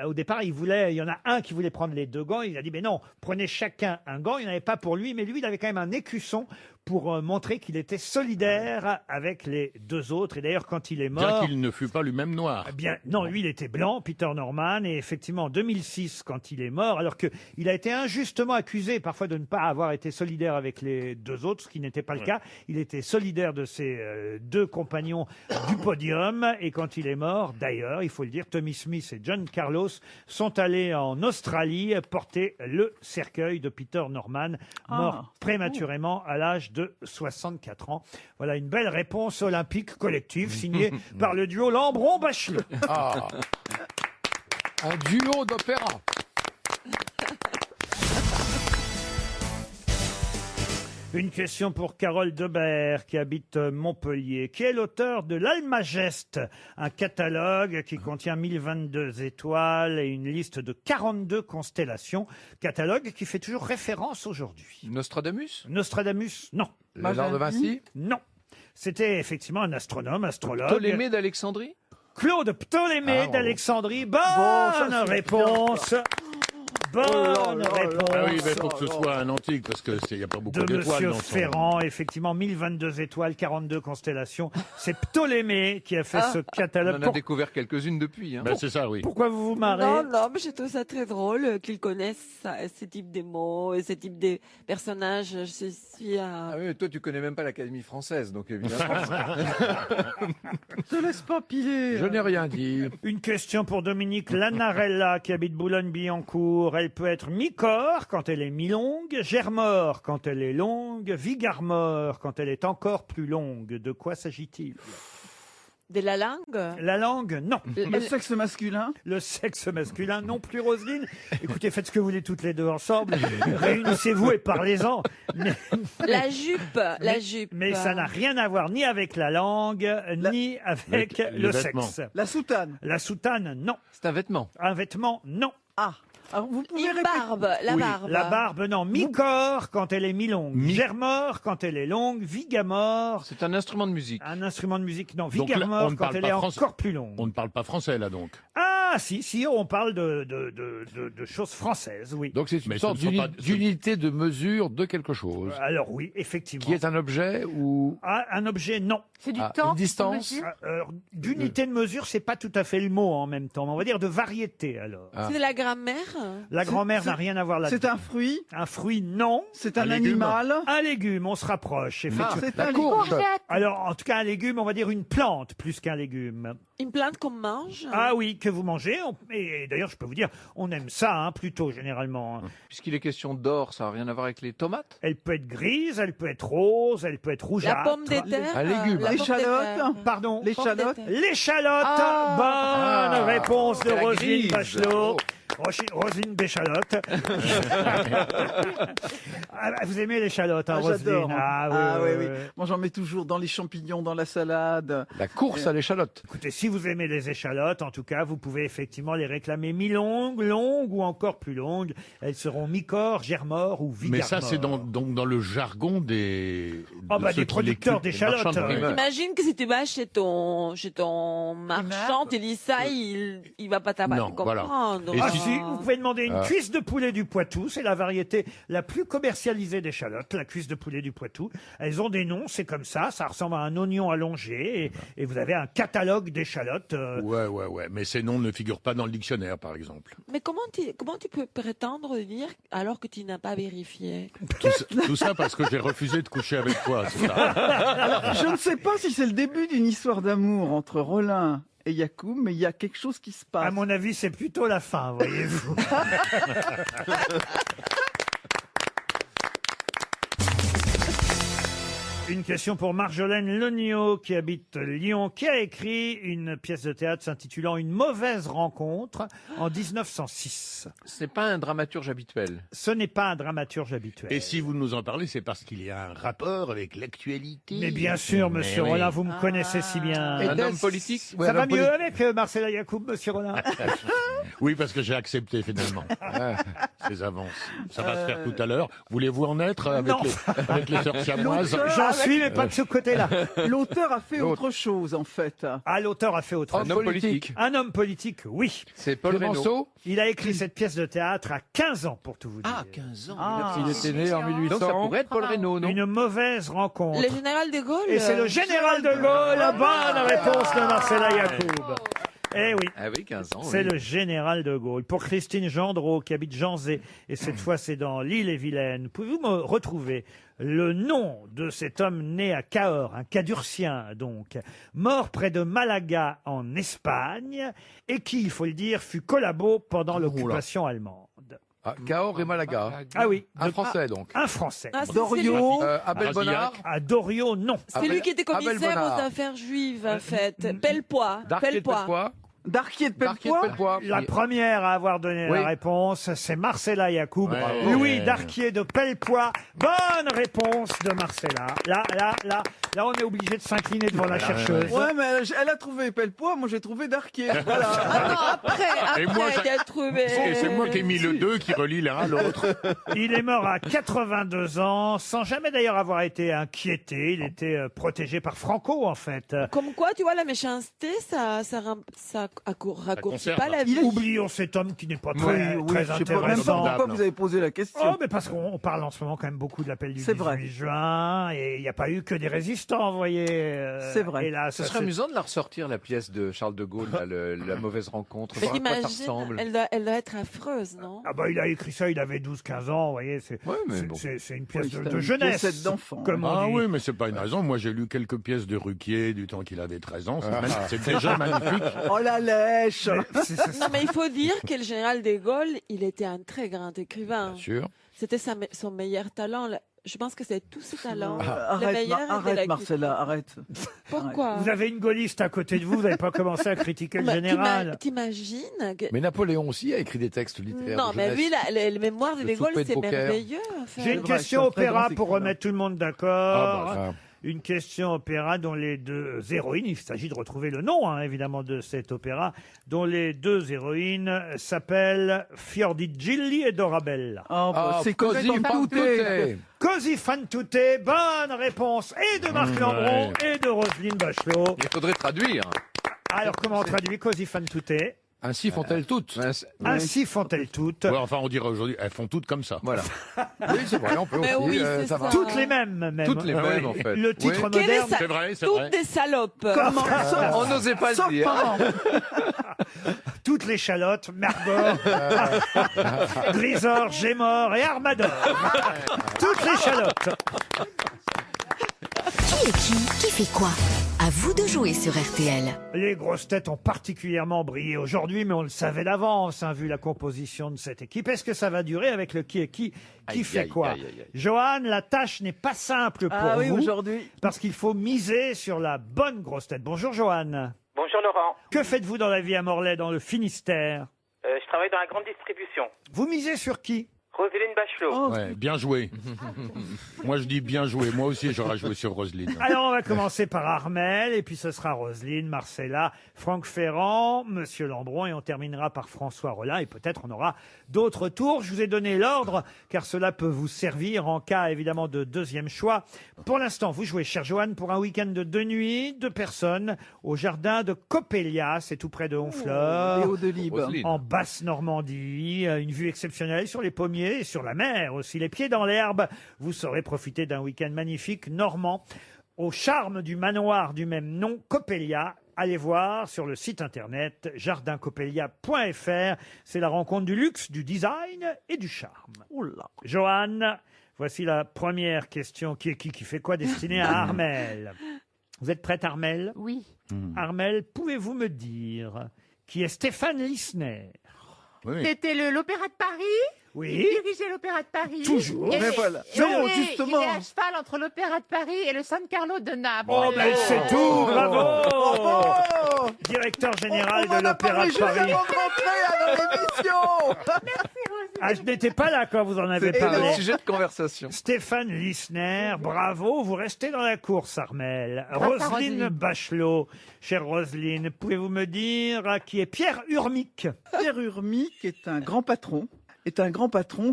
au départ, il y en a un qui voulait prendre les deux gants. Il a dit, mais non, prenez chacun un gant. Il n'y en avait pas pour lui, mais lui, il avait quand même un écusson pour montrer qu'il était solidaire avec les deux autres. Et d'ailleurs, quand il est Bien mort... qu'il ne fût pas lui-même noir. Eh bien, non, lui, il était blanc, Peter Norman, et effectivement, en 2006, quand il est mort, alors qu'il a été injustement accusé parfois de ne pas avoir été solidaire avec les deux autres, ce qui n'était pas le cas. Il était solidaire de ses deux compagnons du podium, et quand il est mort, d'ailleurs, il faut le dire, Tommy Smith et John Carlos sont allés en Australie porter le cercueil de Peter Norman, mort prématurément à l'âge de 64 ans. Voilà une belle réponse olympique collective signée par le duo Lambron-Bachelot. Ah. Un duo d'opéra. Une question pour Carole Debert, qui habite Montpellier, qui est l'auteur de l'Almageste, un catalogue qui contient 1022 étoiles et une liste de 42 constellations. Catalogue qui fait toujours référence aujourd'hui. Nostradamus? Nostradamus, non. Léonard de Vinci? Non. C'était effectivement un astronome, astrologue. Ptolémée d'Alexandrie? Claude Ptolémée d'Alexandrie. Bonne ça, c'est réponse. Bonne réponse. Ah oui, mais il faut que ce soit un antique, parce qu'il n'y a pas beaucoup De d'étoiles Monsieur dans son... Ferrand, effectivement, 1022 étoiles, 42 constellations. C'est Ptolémée qui a fait ce catalogue. On en a découvert quelques-unes depuis. Hein. Ben, c'est ça, oui. Pourquoi vous vous marrez? Non, mais je trouve ça très drôle qu'ils connaissent ce type de mots et ce type de personnages. Je suis Ah oui, mais toi, tu connais même pas l'Académie française, donc évidemment. Ne laisse pas piler. Je n'ai rien dit. Une question pour Dominique Lanarella qui habite Boulogne-Billancourt. Elle peut être mi-corps quand elle est mi-longue, germore quand elle est longue, vigarmore quand elle est encore plus longue. De quoi s'agit-il? de la langue. La langue, non. Le sexe masculin? Le sexe masculin, non plus, Roselyne. Écoutez, faites ce que vous voulez toutes les deux ensemble. Réunissez-vous et parlez-en. Mais, La jupe, la jupe. mais ça n'a rien à voir ni avec la langue, ni avec le vêtement. sexe. La soutane? La soutane, non. C'est un vêtement. Un vêtement, non. Ah. Alors, vous pouvez Une répéter. barbe, la Oui, barbe. La barbe, non. Mi-corps quand elle est mi-longue. Germore quand elle est longue. Vigamore, C'est un instrument de musique. un instrument de musique, non. Donc là, Vigarmore on ne quand parle elle pas est français. encore plus longue. On ne parle pas français, là, donc. Ah, Ah, si, on parle de choses françaises, oui. Donc c'est une sorte d'unité de mesure de quelque chose. Alors oui, effectivement. Qui est un objet ou... Ah, un objet, non. C'est du temps. Une distance. D'unité de mesure, c'est pas tout à fait le mot en même temps. Mais on va dire de variété, alors. C'est de la grammaire. La grand-mère n'a rien à voir là-dedans. C'est un fruit. Un fruit, non. C'est un animal. Un légume, on se rapproche. Effectivement. C'est un courge. Alors, en tout cas, un légume, on va dire une plante plus qu'un légume. Une plante qu'on mange. Ah oui, que vous mangez. Et d'ailleurs, je peux vous dire, on aime ça, plutôt, généralement. Puisqu'il est question d'or, ça n'a rien à voir avec les tomates? Elle peut être grise, elle peut être rose, elle peut être rougeâtre. La pomme de terre. Un légume. L'échalote. Pardon. L'échalote. L'échalote. Bonne réponse de la Roselyne grise. Bachelot. Roselyne Béchalote. Vous aimez l'échalote, Roselyne? J'adore. Oui. Moi, j'en mets toujours dans les champignons, dans la salade. La course à l'échalote. Écoutez, si vous aimez les échalotes, en tout cas, vous pouvez effectivement les réclamer mi-longues, longues ou encore plus longues. Elles seront mi-corps, germores ou vigarmores. Mais ça, c'est donc dans le jargon des... des producteurs d'échalotes. Imagine que si tu vas chez ton marchand, tu dis ça, il va pas comprendre. Voilà. Et Si, vous pouvez demander une cuisse de poulet du Poitou, c'est la variété la plus commercialisée d'échalotes, la cuisse de poulet du Poitou. Elles ont des noms, c'est comme ça ressemble à un oignon allongé, et vous avez un catalogue d'échalotes. Ouais, mais ces noms ne figurent pas dans le dictionnaire, par exemple. Mais comment tu peux prétendre dire alors que tu n'as pas vérifié? Tout ça parce que j'ai refusé de coucher avec toi, c'est ça. Alors, je ne sais pas si c'est le début d'une histoire d'amour entre Rollin et Yacoub, mais il y a quelque chose qui se passe. À mon avis, c'est plutôt la fin, voyez-vous. Une question pour Marjolaine Legnaud, qui habite Lyon, qui a écrit une pièce de théâtre s'intitulant Une mauvaise rencontre en 1906. Ce n'est pas un dramaturge habituel. Ce n'est pas un dramaturge habituel. Et si vous nous en parlez, c'est parce qu'il y a un rapport avec l'actualité. Mais bien sûr, monsieur oui. Rollin, vous me connaissez si bien. Un homme politique? Ça va mieux avec Marcella Yacoub, monsieur Rollin? Oui, parce que j'ai accepté finalement ces avances. Ça va se faire tout à l'heure. Voulez-vous en être avec les sœurs siamoises? J'en suis, mais pas de ce côté-là. L'auteur a fait autre chose, en fait. Ah, l'auteur a fait autre chose. Un homme politique. Un homme politique, oui. C'est Paul Reynaud. Il a écrit cette pièce de théâtre à 15 ans, pour tout vous dire. Ah, 15 ans. Il était né en 1800. Donc ça pourrait être Paul Reynaud, non? Une mauvaise rencontre. Le général de Gaulle. Et c'est le général de Gaulle. La bonne réponse de Marcella Yacoub. Eh oui. Ah oui, 15 ans. C'est le général de Gaulle. Pour Christine Gendreau, qui habite Janzé, et cette fois c'est dans l'Île-et-Vilaine, pouvez-vous me retrouver le nom de cet homme né à Cahors, un Cadurcien donc, mort près de Malaga en Espagne, et qui, il faut le dire, fut collabo pendant l'occupation allemande? Cahors et Malaga. Ah oui. Un Français, donc. Un Français. Ah, c'est Dorio, Abel Bonnard. À Dorio, non. C'est lui qui était Abel commissaire Bonnard. aux affaires juives, en fait. Pellepoix. Darquier de Pellepoix. Darquier de Pellepoix. La première à avoir donné la réponse, c'est Marcella Yacoub. Ouais. Louis Darquier de Pellepoix. Bonne réponse de Marcella. Là, on est obligé de s'incliner devant la chercheuse. Ouais, mais elle a trouvé Pellepoix, moi j'ai trouvé Darquier. Voilà. Après, Et moi, t'as trouvé. Et c'est moi qui ai mis le 2 qui relie l'un à l'autre. Il est mort à 82 ans, sans jamais d'ailleurs avoir été inquiété. Il était protégé par Franco, en fait. Comme quoi, tu vois, la méchanceté, ça raccourcit conserve. pas la vie. Oublions cet homme qui n'est pas très, très je sais pas même pas intéressant. pourquoi vous avez posé la question. Oh, mais parce qu'on parle en ce moment quand même beaucoup de l'appel du 18 juin, et il n'y a pas eu que des résistants, vous voyez. C'est vrai. Et là, Ce serait amusant de la ressortir, la pièce de Charles de Gaulle, là, la mauvaise rencontre. Mais Voir à quoi ça t'imagines, ressemble. elle doit être affreuse, non? Ah bah il a écrit ça, il avait 12-15 ans, vous voyez, c'est mais bon. une pièce Oui, de c'est une jeunesse, pièce d'enfant. comme on Ah dit. oui, mais c'est pas une raison. Moi, j'ai lu quelques pièces de Ruquier du temps qu'il avait 13 ans. C'est déjà magnifique. Oh la lèche. Non, mais il faut dire que le général de Gaulle, il était un très grand écrivain. Bien sûr. C'était son meilleur talent. Je pense que c'est tout ce talent. Le Arrête, meilleur de la arrête Marcella, arrête. Pourquoi? Vous avez une gaulliste à côté de vous, vous n'avez pas commencé à critiquer le Bah, général. T'imagines que... Mais Napoléon aussi a écrit des textes littéraires. Non, de mais jeunesse. lui, le mémoire de Le De Gaulle, souper de c'est poker. merveilleux. En fait. J'ai une vrai, question c'est un très opéra grand pour écrivain. remettre tout le monde d'accord. Ah, bah, Une question opéra dont les deux héroïnes, il s'agit de retrouver le nom évidemment de cet opéra, dont les deux héroïnes s'appellent Fiordiligi et Dorabella. Oh, bah, c'est così fan tutte. Così fan tutte, bonne réponse et de Marc Lambron et de Roselyne Bachelot. Il faudrait traduire. Alors comment on traduit Così fan tutte? Ainsi font-elles toutes. Ainsi font-elles toutes. Ouais, enfin, on dirait aujourd'hui, elles font toutes comme ça. Voilà. Oui, c'est vrai, on peut Mais aussi, oui, c'est ça va. Toutes les mêmes, même. Toutes les mêmes, en fait. Le titre Oui. Quelle est moderne. sa- C'est vrai, c'est Toutes vrai. des salopes. Comment On n'osait pas Sauf le dire. pendant. Toutes les chalotes, Mergor, Grisor, Gémor et Armador. Toutes les chalotes. Qui est qui fait quoi? À vous de jouer sur RTL. Les grosses têtes ont particulièrement brillé aujourd'hui, mais on le savait d'avance, vu la composition de cette équipe. Est-ce que ça va durer avec le qui est qui Aïe, fait aïe, quoi? aïe, aïe, aïe. Johan, la tâche n'est pas simple pour Ah oui, vous, aujourd'hui. parce qu'il faut miser sur la bonne grosse tête. Bonjour Johan. Bonjour Laurent. Que faites-vous dans la vie à Morlaix, dans le Finistère? Je travaille dans la grande distribution. Vous misez sur qui? Roselyne Bachelot. Oh, Ouais, bien joué. Moi, je dis bien joué. Moi aussi, j'aurais joué sur Roselyne. Alors, on va commencer par Armel, et puis ce sera Roselyne, Marcella, Franck Ferrand, Monsieur Lambron, et on terminera par François Rollin, et peut-être on aura d'autres tours. Je vous ai donné l'ordre, car cela peut vous servir en cas, évidemment, de deuxième choix. Pour l'instant, vous jouez, cher Johan, pour un week-end de 2 nuits, 2 personnes, au jardin de Coppelia, c'est tout près de Honfleur. Léo Delibes. Roselyne. En Basse-Normandie, une vue exceptionnelle sur les pommiers et sur la mer aussi. Les pieds dans l'herbe, vous saurez profiter d'un week-end magnifique normand au charme du manoir du même nom, Coppelia. Allez voir sur le site internet jardincoppelia.fr. C'est la rencontre du luxe, du design et du charme. Oula. Johan, voici la première question. Qui est qui fait quoi destinée à Armel? Vous êtes prête, Armel? Oui. Armel, pouvez-vous me dire qui est Stéphane Lissner? Oui. C'était l'Opéra de Paris. Oui. Il dirigeait l'Opéra de Paris. Toujours. Et- Mais voilà. et Non, il est- justement. Il est à cheval entre l'Opéra de Paris et le San Carlo de Naples. Oh, ben c'est tout, bravo! Oh, Directeur général on en de a l'Opéra parlé de juste Paris. avant de rentrer à notre émission. Ah, je n'étais pas là quand vous en avez C'est parlé. un sujet de conversation. Stéphane Lissner, bravo, vous restez dans la course, Armel. Grâce à Roselyne Roselyne. Bachelot, chère Roselyne, pouvez-vous me dire qui est Pierre Urmic? Pierre Urmic est un grand patron.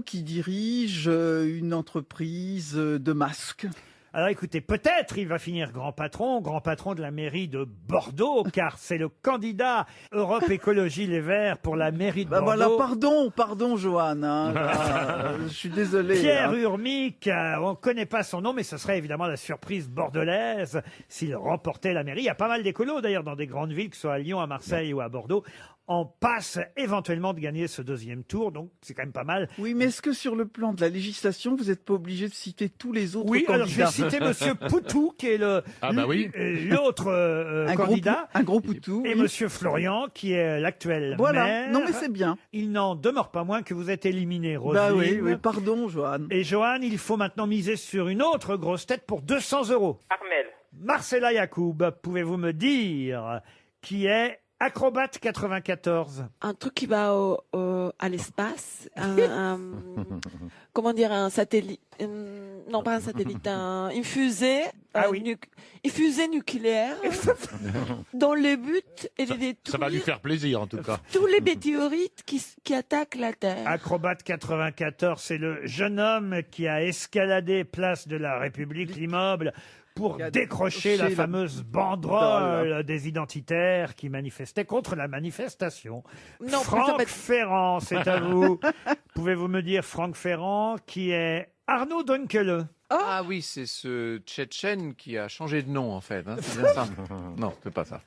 Qui dirige une entreprise de masques. Alors écoutez, peut-être il va finir grand patron de la mairie de Bordeaux, car c'est le candidat Europe Écologie Les Verts pour la mairie de Bah Bordeaux. voilà, pardon, Johan. Je suis désolé. Pierre hein. Urmic, on ne connaît pas son nom, mais ce serait évidemment la surprise bordelaise s'il remportait la mairie. Il y a pas mal d'écolos d'ailleurs dans des grandes villes, que ce soit à Lyon, à Marseille ou à Bordeaux. On passe éventuellement de gagner ce deuxième tour, donc c'est quand même pas mal. Oui, mais est-ce que sur le plan de la législation, vous n'êtes pas obligé de citer tous les autres Oui, alors je vais candidats? citer Monsieur Poutou, qui est Ah bah oui. l'autre candidat, Un gros poutou. et oui. Monsieur Florian, qui est l'actuel Voilà. maire. Non, mais c'est bien. Il n'en demeure pas moins que vous êtes éliminé, Roselyne. Bah oui, oui, pardon, Johan. Et Johan, il faut maintenant miser sur une autre grosse tête pour 200 €. Armel. Marcella Yacoub, pouvez-vous me dire qui est Acrobate 94? Un truc qui va à l'espace. Comment dire, un satellite. Non, pas un satellite, une fusée. Ah oui. Une fusée nucléaire. Dont le but est de Ça va détruire lui faire plaisir, en tout cas. tous les météorites qui attaquent la Terre. Acrobate 94, c'est le jeune homme qui a escaladé place de la République, l'immeuble, pour Qui a décrocher la décroché la fameuse banderole des identitaires qui manifestaient contre la manifestation. Non, Franck ça Ferrand, c'est à vous. Pouvez-vous me dire, Franck Ferrand, qui est Arnaud Dunkele? Ah oui, c'est ce Tchétchène qui a changé de nom, en fait. Hein, c'est bien ça. Non, c'est pas ça.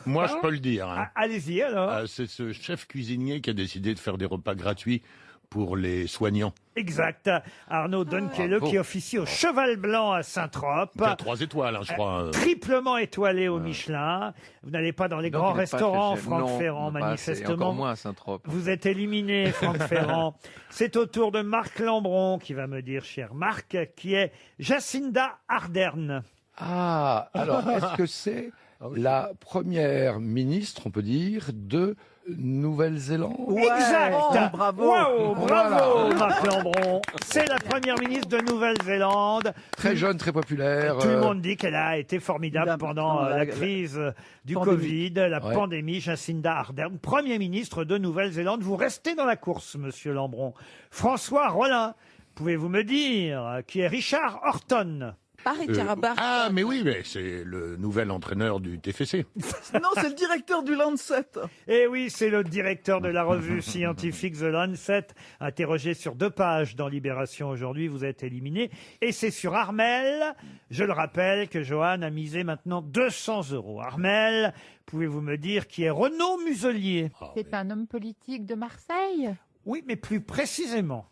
Moi, je peux le dire. hein. Allez-y alors. C'est ce chef cuisinier qui a décidé de faire des repas gratuits pour les soignants. Exact. Arnaud Dunkele, bravo. qui officie au Cheval Blanc à Saint-Trope. Il a 3 étoiles, hein, je crois. Triplement étoilé au Michelin. Vous n'allez pas dans les Non, grands il n'est pas restaurants, chez- Franck non, Ferrand, pas assez, et manifestement. encore moins à Saint-Trope. Vous êtes éliminé, Franck Ferrand. C'est au tour de Marc Lambron qui va me dire, cher Marc, qui est Jacinda Ardern. Ah, alors, est-ce que c'est la première ministre, on peut dire, de Nouvelle-Zélande? Exact. Oh, bravo. Wow, bravo, Voilà. Marc Lambron. C'est la première ministre de Nouvelle-Zélande. Très jeune, très populaire. Tout le monde dit qu'elle a été formidable pendant la crise du pandémie. Covid, la Ouais. pandémie. Jacinda Ardern, Premier ministre de Nouvelle-Zélande. Vous restez dans la course, monsieur Lambron. François Rollin, pouvez-vous me dire qui est Richard Horton? Richard Barton. Ah, mais oui, mais c'est le nouvel entraîneur du TFC. Non, c'est le directeur du Lancet. Eh oui, c'est le directeur de la revue scientifique The Lancet, interrogé sur 2 pages dans Libération aujourd'hui. Vous êtes éliminé. Et c'est sur Armel, je le rappelle, que Johan a misé maintenant 200 €. Armel, pouvez-vous me dire qui est Renaud Muselier? C'est un homme politique de Marseille. Oui, mais plus précisément.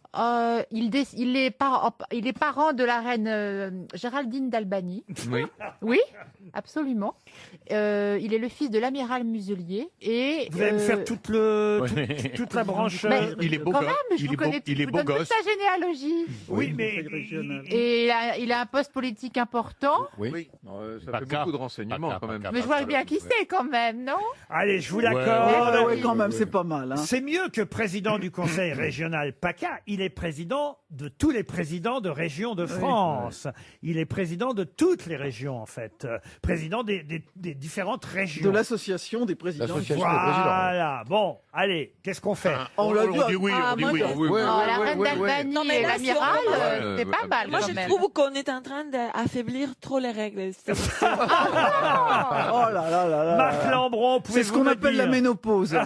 Il est parent de la reine Géraldine d'Albanie. Oui. Oui, absolument. Il est le fils de l'amiral Muselier. Et, Vous allez me faire toute la branche. Mais Il est beau quand gosse. même, je vous connais, il est je vous beau donne toute gosse. sa généalogie. Oui, mais Et il a un poste politique important. Oui. Ça fait beaucoup de renseignements quand même. Mais je vois bien qui c'est quand même, non? allez, je vous Ouais, l'accorde. Ouais, quand même, c'est pas mal. Hein. C'est mieux que président du conseil régional PACA. Il est président de tous les présidents de régions de France. Il est président de toutes les régions, en fait. Président des différentes régions. De l'association des présidents. Voilà. Bon, allez, qu'est-ce qu'on fait? On dit oui, on dit oui. La reine d'Albanie Non, mais et là, l'amiral, si c'est pas mal. Moi, quand je même. trouve qu'on est en train d'affaiblir trop les règles. Oh là là là là. Marc Lambron, C'est ce qu'on appelle la ménopause.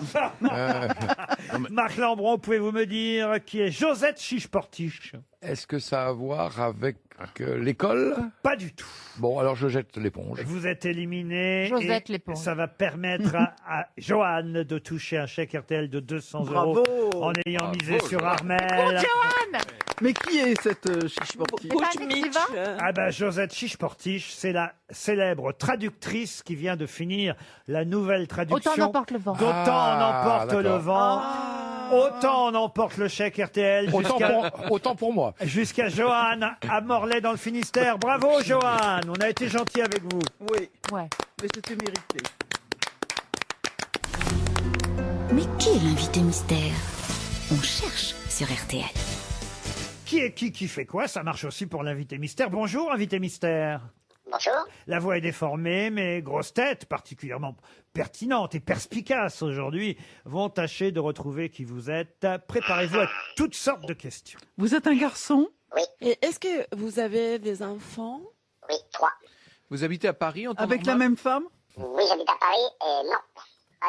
Marc Lambron, pouvez-vous me dire qui est Josette Chiche-Portiche? Est-ce que ça a à voir avec l'école? Pas du tout. Bon, alors je jette l'éponge. Vous êtes éliminé. Josette et l'éponge. ça va permettre à Johan de toucher un chèque RTL de 200 Bravo. € en ayant misé sur Armel. Johan! Mais qui est cette chiche sportive? Coach Mitch. Ah ben, Josette Chiche-Portiche, c'est la célèbre traductrice qui vient de finir la nouvelle traduction. Autant n'emporte le vent. D'autant en emporte le d'accord. vent. Autant on emporte le chèque RTL Autant pour moi. jusqu'à Johan à Morlaix dans le Finistère. Bravo Johan, on a été gentil avec vous. Oui, Ouais. mais c'était mérité. Mais qui est l'invité mystère? On cherche sur RTL. Qui est qui fait quoi? Ça marche aussi pour l'invité mystère. Bonjour invité mystère. Bonjour. La voix est déformée, mais grosses têtes, particulièrement pertinentes et perspicaces aujourd'hui, vont tâcher de retrouver qui vous êtes. Préparez-vous à toutes sortes de questions. Vous êtes un garçon? Oui. Et est-ce que vous avez des enfants? Oui, 3. Vous habitez à Paris en temps Avec la normal même femme? Oui, j'habite à Paris et non.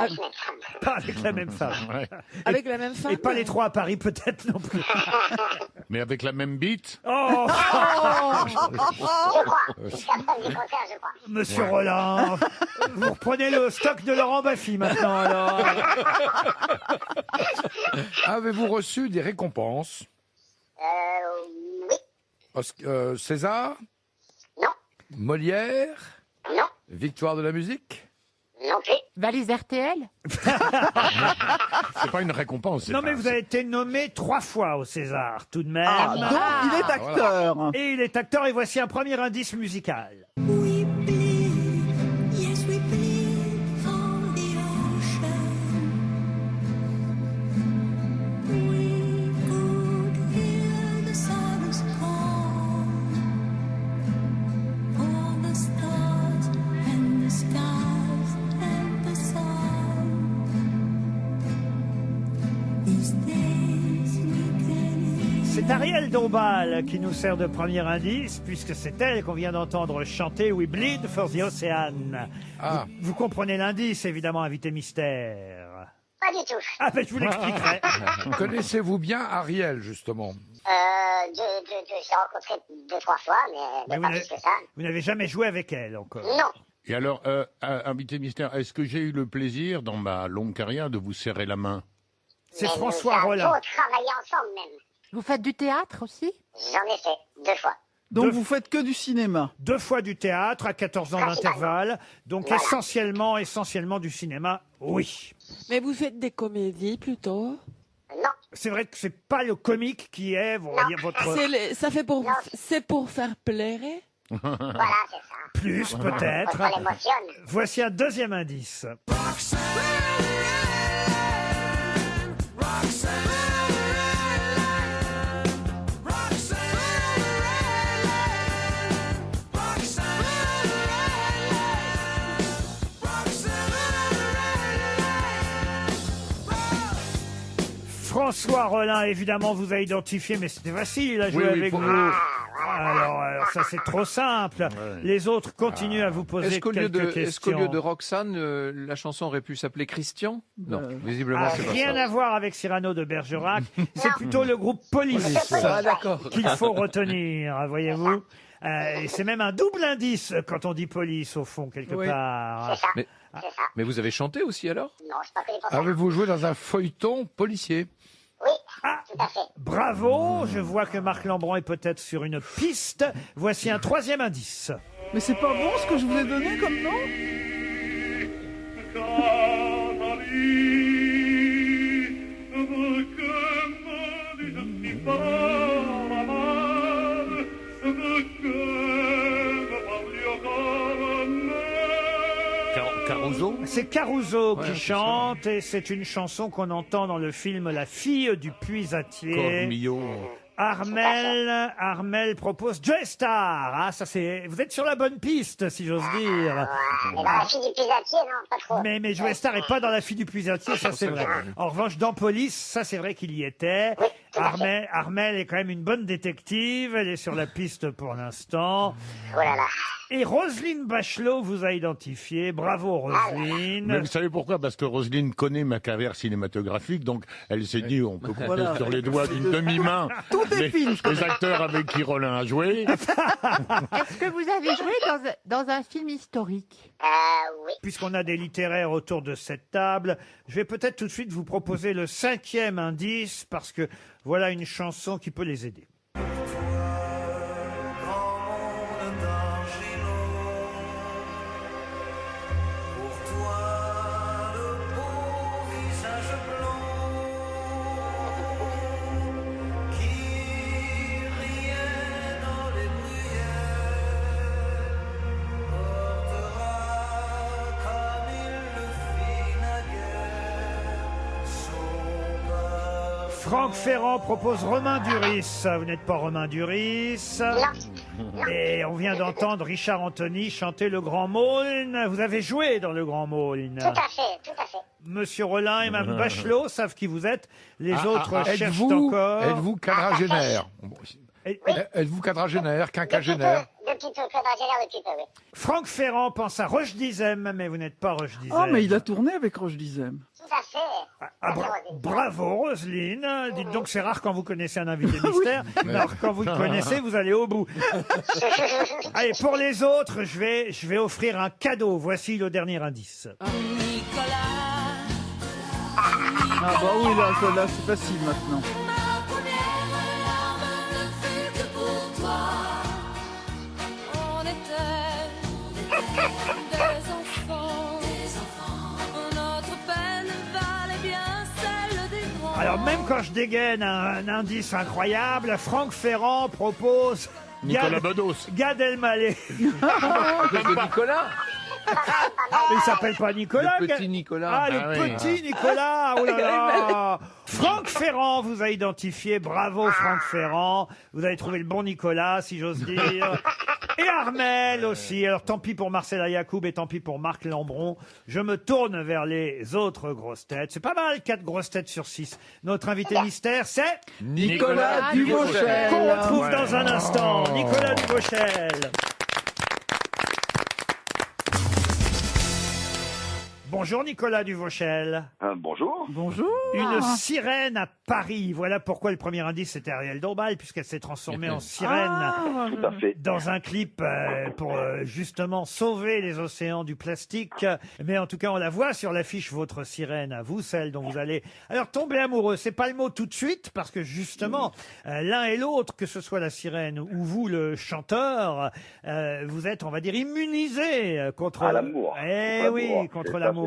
Avec une femme. Pas avec la même femme. Avec la même femme? Et pas les 3 à Paris, peut-être non plus. Mais avec la même bite. Oh Je crois. Jusqu'à preuve du contraire, je crois. Monsieur Roland, vous reprenez le stock de Laurent Baffy maintenant, alors. Avez-vous reçu des récompenses? Oui. César? Non. Molière? Non. Victoire de la musique? Non plus. Valise RTL? C'est pas une récompense. Non, mais vous avez été nommé 3 fois au César, tout de même. Ah, donc il est acteur. Et il est acteur, et voici un premier indice musical. We believe, yes we believe on the ocean. We could hear the silence call. All the stars and the skies and the sun. These days we can C'est Ariel Dombal qui nous sert de premier indice, puisque c'est elle qu'on vient d'entendre chanter We Bleed for the Ocean. Ah. Vous comprenez l'indice, évidemment, invité mystère. Pas du tout. Ah ben, je vous l'expliquerai. Connaissez-vous bien Ariel, justement? J'ai rencontré 2-3 fois, mais pas plus que ça. Vous n'avez jamais joué avec elle encore? Non. Et alors, invité mystère, est-ce que j'ai eu le plaisir, dans ma longue carrière, de vous serrer la main? C'est Mais François nous Rollin. avons travaillé ensemble même. Vous faites du théâtre aussi? J'en ai fait 2 fois. Donc Deux- vous faites que du cinéma? 2 fois du théâtre à 14 ans d'intervalle. Donc Voilà. essentiellement du cinéma, oui. Mais vous faites des comédies plutôt? Non. C'est vrai que c'est pas le comique qui est, vous voyez, votre C'est pour faire plaire? Voilà, c'est ça. plus peut-être. Parce qu'on l'émotionne. Voici un deuxième indice. François Rollin, évidemment, vous a identifié, mais c'était facile à jouer avec vous. Alors, ça c'est trop simple. Les autres continuent à vous poser Est-ce qu'au lieu quelques de, questions. Roxane, la chanson aurait pu s'appeler Christian? Non, visiblement c'est pas Rien ça. à voir avec Cyrano de Bergerac. C'est plutôt le groupe Police D'accord. qu'il faut retenir, voyez-vous. Et c'est même un double indice quand on dit police, au fond, quelque part. Mais vous avez chanté aussi alors? Non, je suis pas connu pour ça. Avez-vous joué dans un feuilleton policier? Oui, tout à fait. Bravo, je vois que Marc Lambron est peut-être sur une piste. Voici un troisième indice. Mais c'est pas bon ce que je vous ai donné comme nom? Caruso? C'est Caruso qui chante et c'est une chanson qu'on entend dans le film La fille du puisatier. Cormillot. Armel propose Joe Star. Ah, ça c'est. Vous êtes sur la bonne piste, si j'ose dire. Et dans la fille du puisatier, non, pas trop. Mais Joe Star est pas dans la fille du puisatier, ça c'est vrai. En revanche, dans Police, ça c'est vrai qu'il y était. Armel est quand même une bonne détective. Elle est sur la piste pour l'instant. Oh là là. Et Roselyne Bachelot vous a identifié. Bravo Roselyne. Mais vous savez pourquoi? Parce que Roselyne connaît ma carrière cinématographique, donc elle s'est dit on peut compter sur les doigts d'une demi-main les acteurs avec qui Rollin a joué. Est-ce que vous avez joué dans un film historique? Oui. Puisqu'on a des littéraires autour de cette table, je vais peut-être tout de suite vous proposer le 5e indice, parce que voilà une chanson qui peut les aider. Franck Ferrand propose Romain Duris. Vous n'êtes pas Romain Duris. Et on vient d'entendre Richard Anthony chanter Le Grand Maulne. Vous avez joué dans Le Grand Maulne. Tout à fait, tout à fait. Monsieur Rollin et Mme Bachelot savent qui vous êtes. Les autres cherchent êtes-vous, encore. Êtes-vous quadragénaire? Êtes-vous quadragénaire, quinquagénaire? Depuis peu, quadragénaire depuis peu, oui. Franck Ferrand pense à Roche Dizem, mais vous n'êtes pas Roche Dizem. Oh, mais il a tourné avec Roche Dizem. Tout à fait. Bravo Roselyne. Dites donc, c'est rare quand vous connaissez un invité mystère. Alors quand vous le connaissez, vous allez au bout. Allez, pour les autres, je vais offrir un cadeau. Voici le dernier indice. Ah bah oui, là c'est facile maintenant. Alors même quand je dégaine un indice incroyable, Franck Ferrand propose Nicolas Bedos. Gad Elmaleh. C'est Nicolas? Il s'appelle pas Nicolas. Le petit Nicolas. Ah, le petit Nicolas. Oh là là. Franck Ferrand vous a identifié. Bravo Franck Ferrand. Vous avez trouvé le bon Nicolas, si j'ose dire. Et Armel aussi. Alors tant pis pour Marcella Yacoub et tant pis pour Marc Lambron. Je me tourne vers les autres grosses têtes. C'est pas mal, 4 grosses têtes sur 6. Notre invité mystère, c'est Nicolas Duvauchel. Qu'on retrouve dans un instant. Nicolas Duvauchel. Bonjour Nicolas Duvauchel. Bonjour. Bonjour. Une sirène à Paris. Voilà pourquoi le premier indice c'était Ariel Dombal, puisqu'elle s'est transformée en sirène Tout à fait. dans un clip pour justement sauver les océans du plastique. Mais en tout cas, on la voit sur l'affiche, votre sirène à vous, celle dont vous allez alors tomber amoureux. C'est pas le mot tout de suite, parce que justement, l'un et l'autre, que ce soit la sirène ou vous, le chanteur, vous êtes, on va dire, immunisés contre l'amour. Eh oui, contre l'amour.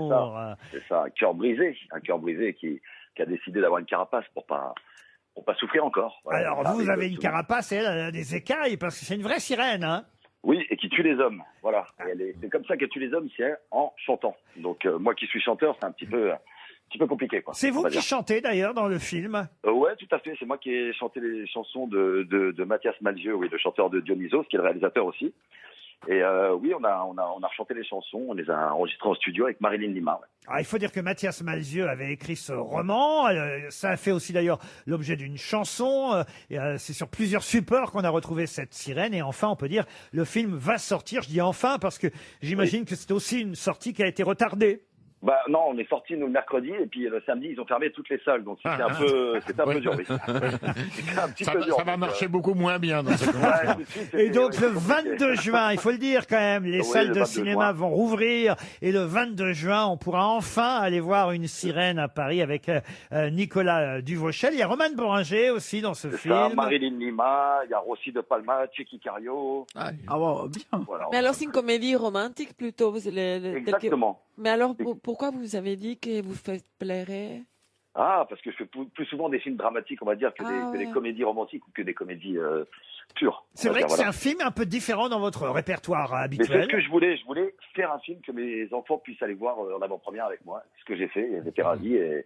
C'est ça, un cœur brisé qui a décidé d'avoir une carapace pour pas souffrir encore. Voilà, alors ça vous arrive avez une souvent. carapace et elle a des écailles, parce que c'est une vraie sirène, hein. Oui, et qui tue les hommes. Voilà. Et c'est comme ça qu'elle tue les hommes, c'est en chantant. Donc moi qui suis chanteur, c'est un petit peu compliqué, quoi. C'est on vous va qui dire. chantez d'ailleurs dans le film. Ouais, tout à fait. C'est moi qui ai chanté les chansons de Mathias Malzieu, oui, le chanteur de Dionysos, qui est le réalisateur aussi. Et oui, on a chanté les chansons, on les a enregistrées en studio avec Marilyn Lima. Ouais. Alors, il faut dire que Mathias Malzieu avait écrit ce roman. Ça a fait aussi d'ailleurs l'objet d'une chanson. C'est sur plusieurs supports qu'on a retrouvé cette sirène. Et enfin, on peut dire, le film va sortir. Je dis enfin parce que j'imagine que c'est aussi une sortie qui a été retardée. Bah non, on est sortis nous le mercredi et puis le samedi ils ont fermé toutes les salles, donc c'était un peu dur. Oui. Ça va marcher beaucoup moins bien dans ce cas. Et donc le 22 juin, il faut le dire quand même, les salles de cinéma vont rouvrir et le 22 juin, on pourra enfin aller voir une sirène à Paris avec Nicolas Duvauchel. Il y a Roman Boringer aussi dans ce film. Ça, Marilyn Lima, il y a Rossi de Palma, Chiqui Cario. Ah ouais, bien. Voilà. Mais alors c'est une comédie romantique plutôt. Exactement. Mais alors pourquoi vous avez dit que vous plairait? Ah, parce que je fais plus souvent des films dramatiques, on va dire, que des comédies romantiques ou que des comédies pures. C'est vrai que c'est un film un peu différent dans votre répertoire habituel. Mais c'est ce que je voulais faire un film que mes enfants puissent aller voir en avant-première avec moi. C'est ce que j'ai fait, ils étaient ravis et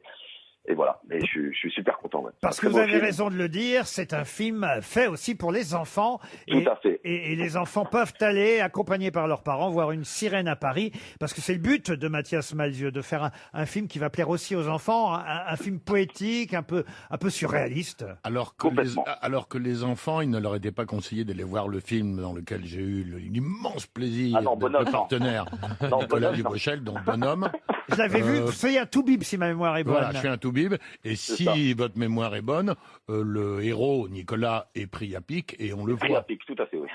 voilà. Et je suis super content. Ouais. Parce que vous avez raison de le dire, c'est un film fait aussi pour les enfants. Tout à fait. Et les enfants peuvent aller, accompagnés par leurs parents, voir une sirène à Paris. Parce que c'est le but de Mathias Malzieu, de faire un film qui va plaire aussi aux enfants, un film poétique, un peu surréaliste. Alors que les enfants, il ne leur était pas conseillé d'aller voir le film dans lequel j'ai eu l'immense plaisir d'être le partenaire Nicolas Duvauchel, donc Bonhomme. Je l'avais vu, c'est un Toubib si ma mémoire est bonne. Voilà, je suis un Toubib. Et si votre mémoire est bonne, le héros, Nicolas, est pris à pic et on le voit. Pris à pic, tout à fait, oui.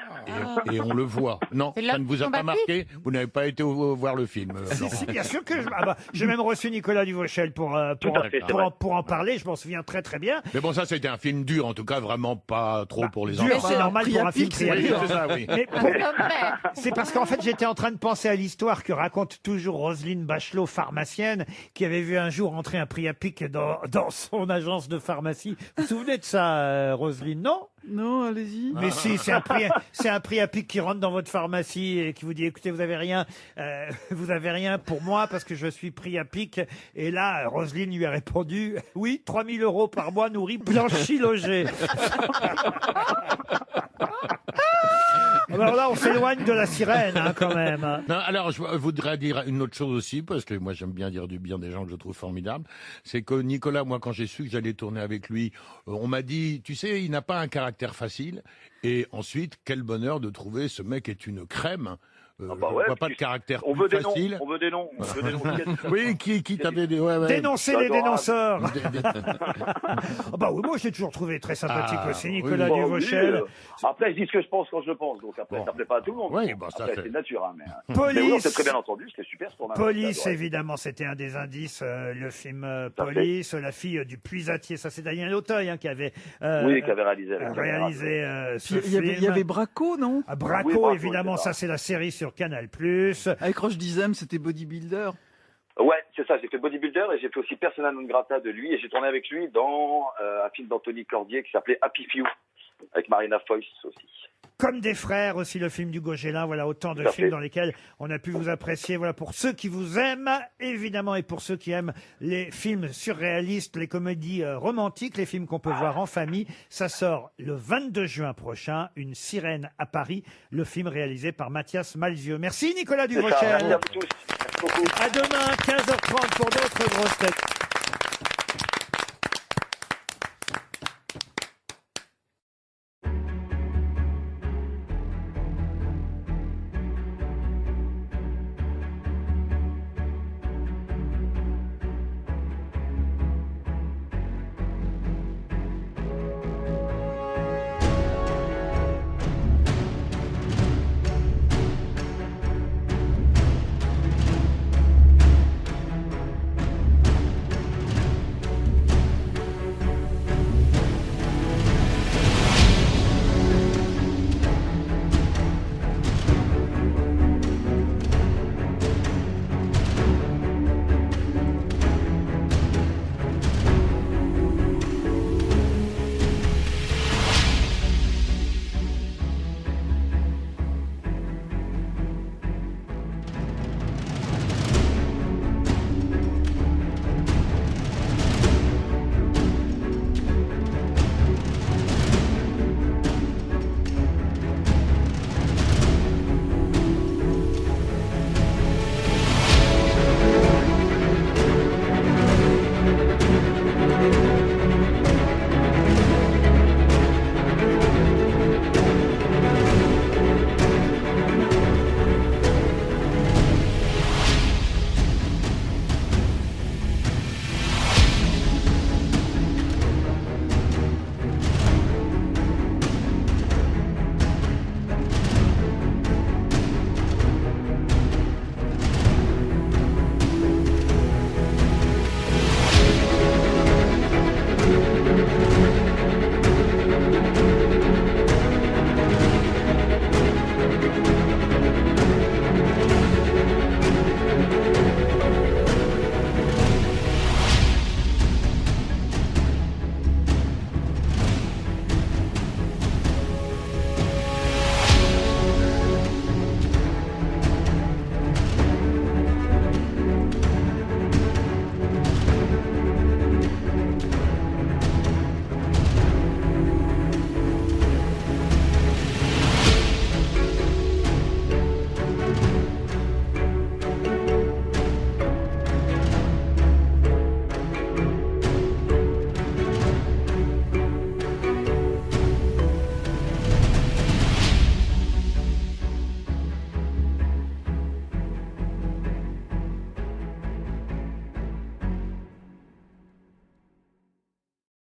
Et on le voit. Non, ça ne vous a pas marqué? Vous n'avez pas été voir le film? Si, bien sûr que j'ai même reçu Nicolas Duvauchel pour en parler. Je m'en souviens très très bien. Mais bon, ça c'était un film dur, en tout cas vraiment pas trop pour les enfants. Dur, c'est normal pour un film pris à pic. C'est ça, oui. C'est parce qu'en fait j'étais en train de penser à l'histoire que raconte toujours Roselyne Bachelot, pharmacienne, qui avait vu un jour entrer un prix à pic dans son agence de pharmacie. Vous vous souvenez de ça, Roselyne, non? Non, allez-y. Mais si, c'est un prix à pic qui rentre dans votre pharmacie et qui vous dit, écoutez, vous avez rien pour moi parce que je suis pris à pic. Et là, Roselyne lui a répondu, oui, 3 000 € par mois nourri, blanchi, logé. Alors là, on s'éloigne de la sirène, quand même. Non, alors, je voudrais dire une autre chose aussi, parce que moi, j'aime bien dire du bien des gens que je trouve formidables. C'est que Nicolas, moi, quand j'ai su que j'allais tourner avec lui, on m'a dit, tu sais, il n'a pas un caractère facile. Et ensuite, quel bonheur de trouver ce mec est une crème. Je ne vois pas de caractère plus facile. On veut des noms. Oui, qui t'avait dit Dénoncer les dénonceurs. Oui, moi j'ai toujours trouvé très sympathique aussi Nicolas Duvauchel. Après, je dis ce que je pense quand je le pense, donc après ça plaît pas à tout le monde. Oui, après, c'est nature, hein, mais Police. Mais oui, on s'est très bien entendu, c'était super ce tournage. Police, évidemment, c'était un des indices. Le film Police, la fille du puisatier, ça c'est Daniel Auteuil qui avait qui avait réalisé ce film. Il y avait Braco, non? Braco, oui, Braco, évidemment, ça c'est la série sur Canal+. Avec Roche Dizem, c'était Bodybuilder. Ouais, c'est ça, j'ai fait Bodybuilder et j'ai fait aussi Persona non grata de lui et j'ai tourné avec lui dans un film d'Anthony Cordier qui s'appelait Happy Few avec Marina Foïs aussi. Comme des frères aussi, le film d'Hugo Gélin. Voilà, autant de films dans lesquels on a pu vous apprécier. Voilà, pour ceux qui vous aiment, évidemment, et pour ceux qui aiment les films surréalistes, les comédies romantiques, les films qu'on peut voir en famille. Ça sort le 22 juin prochain, Une sirène à Paris, le film réalisé par Mathias Malzieu. Merci Nicolas Duvauchel. Merci à vous tous. Merci beaucoup. À demain, 15h30 pour d'autres grosses têtes.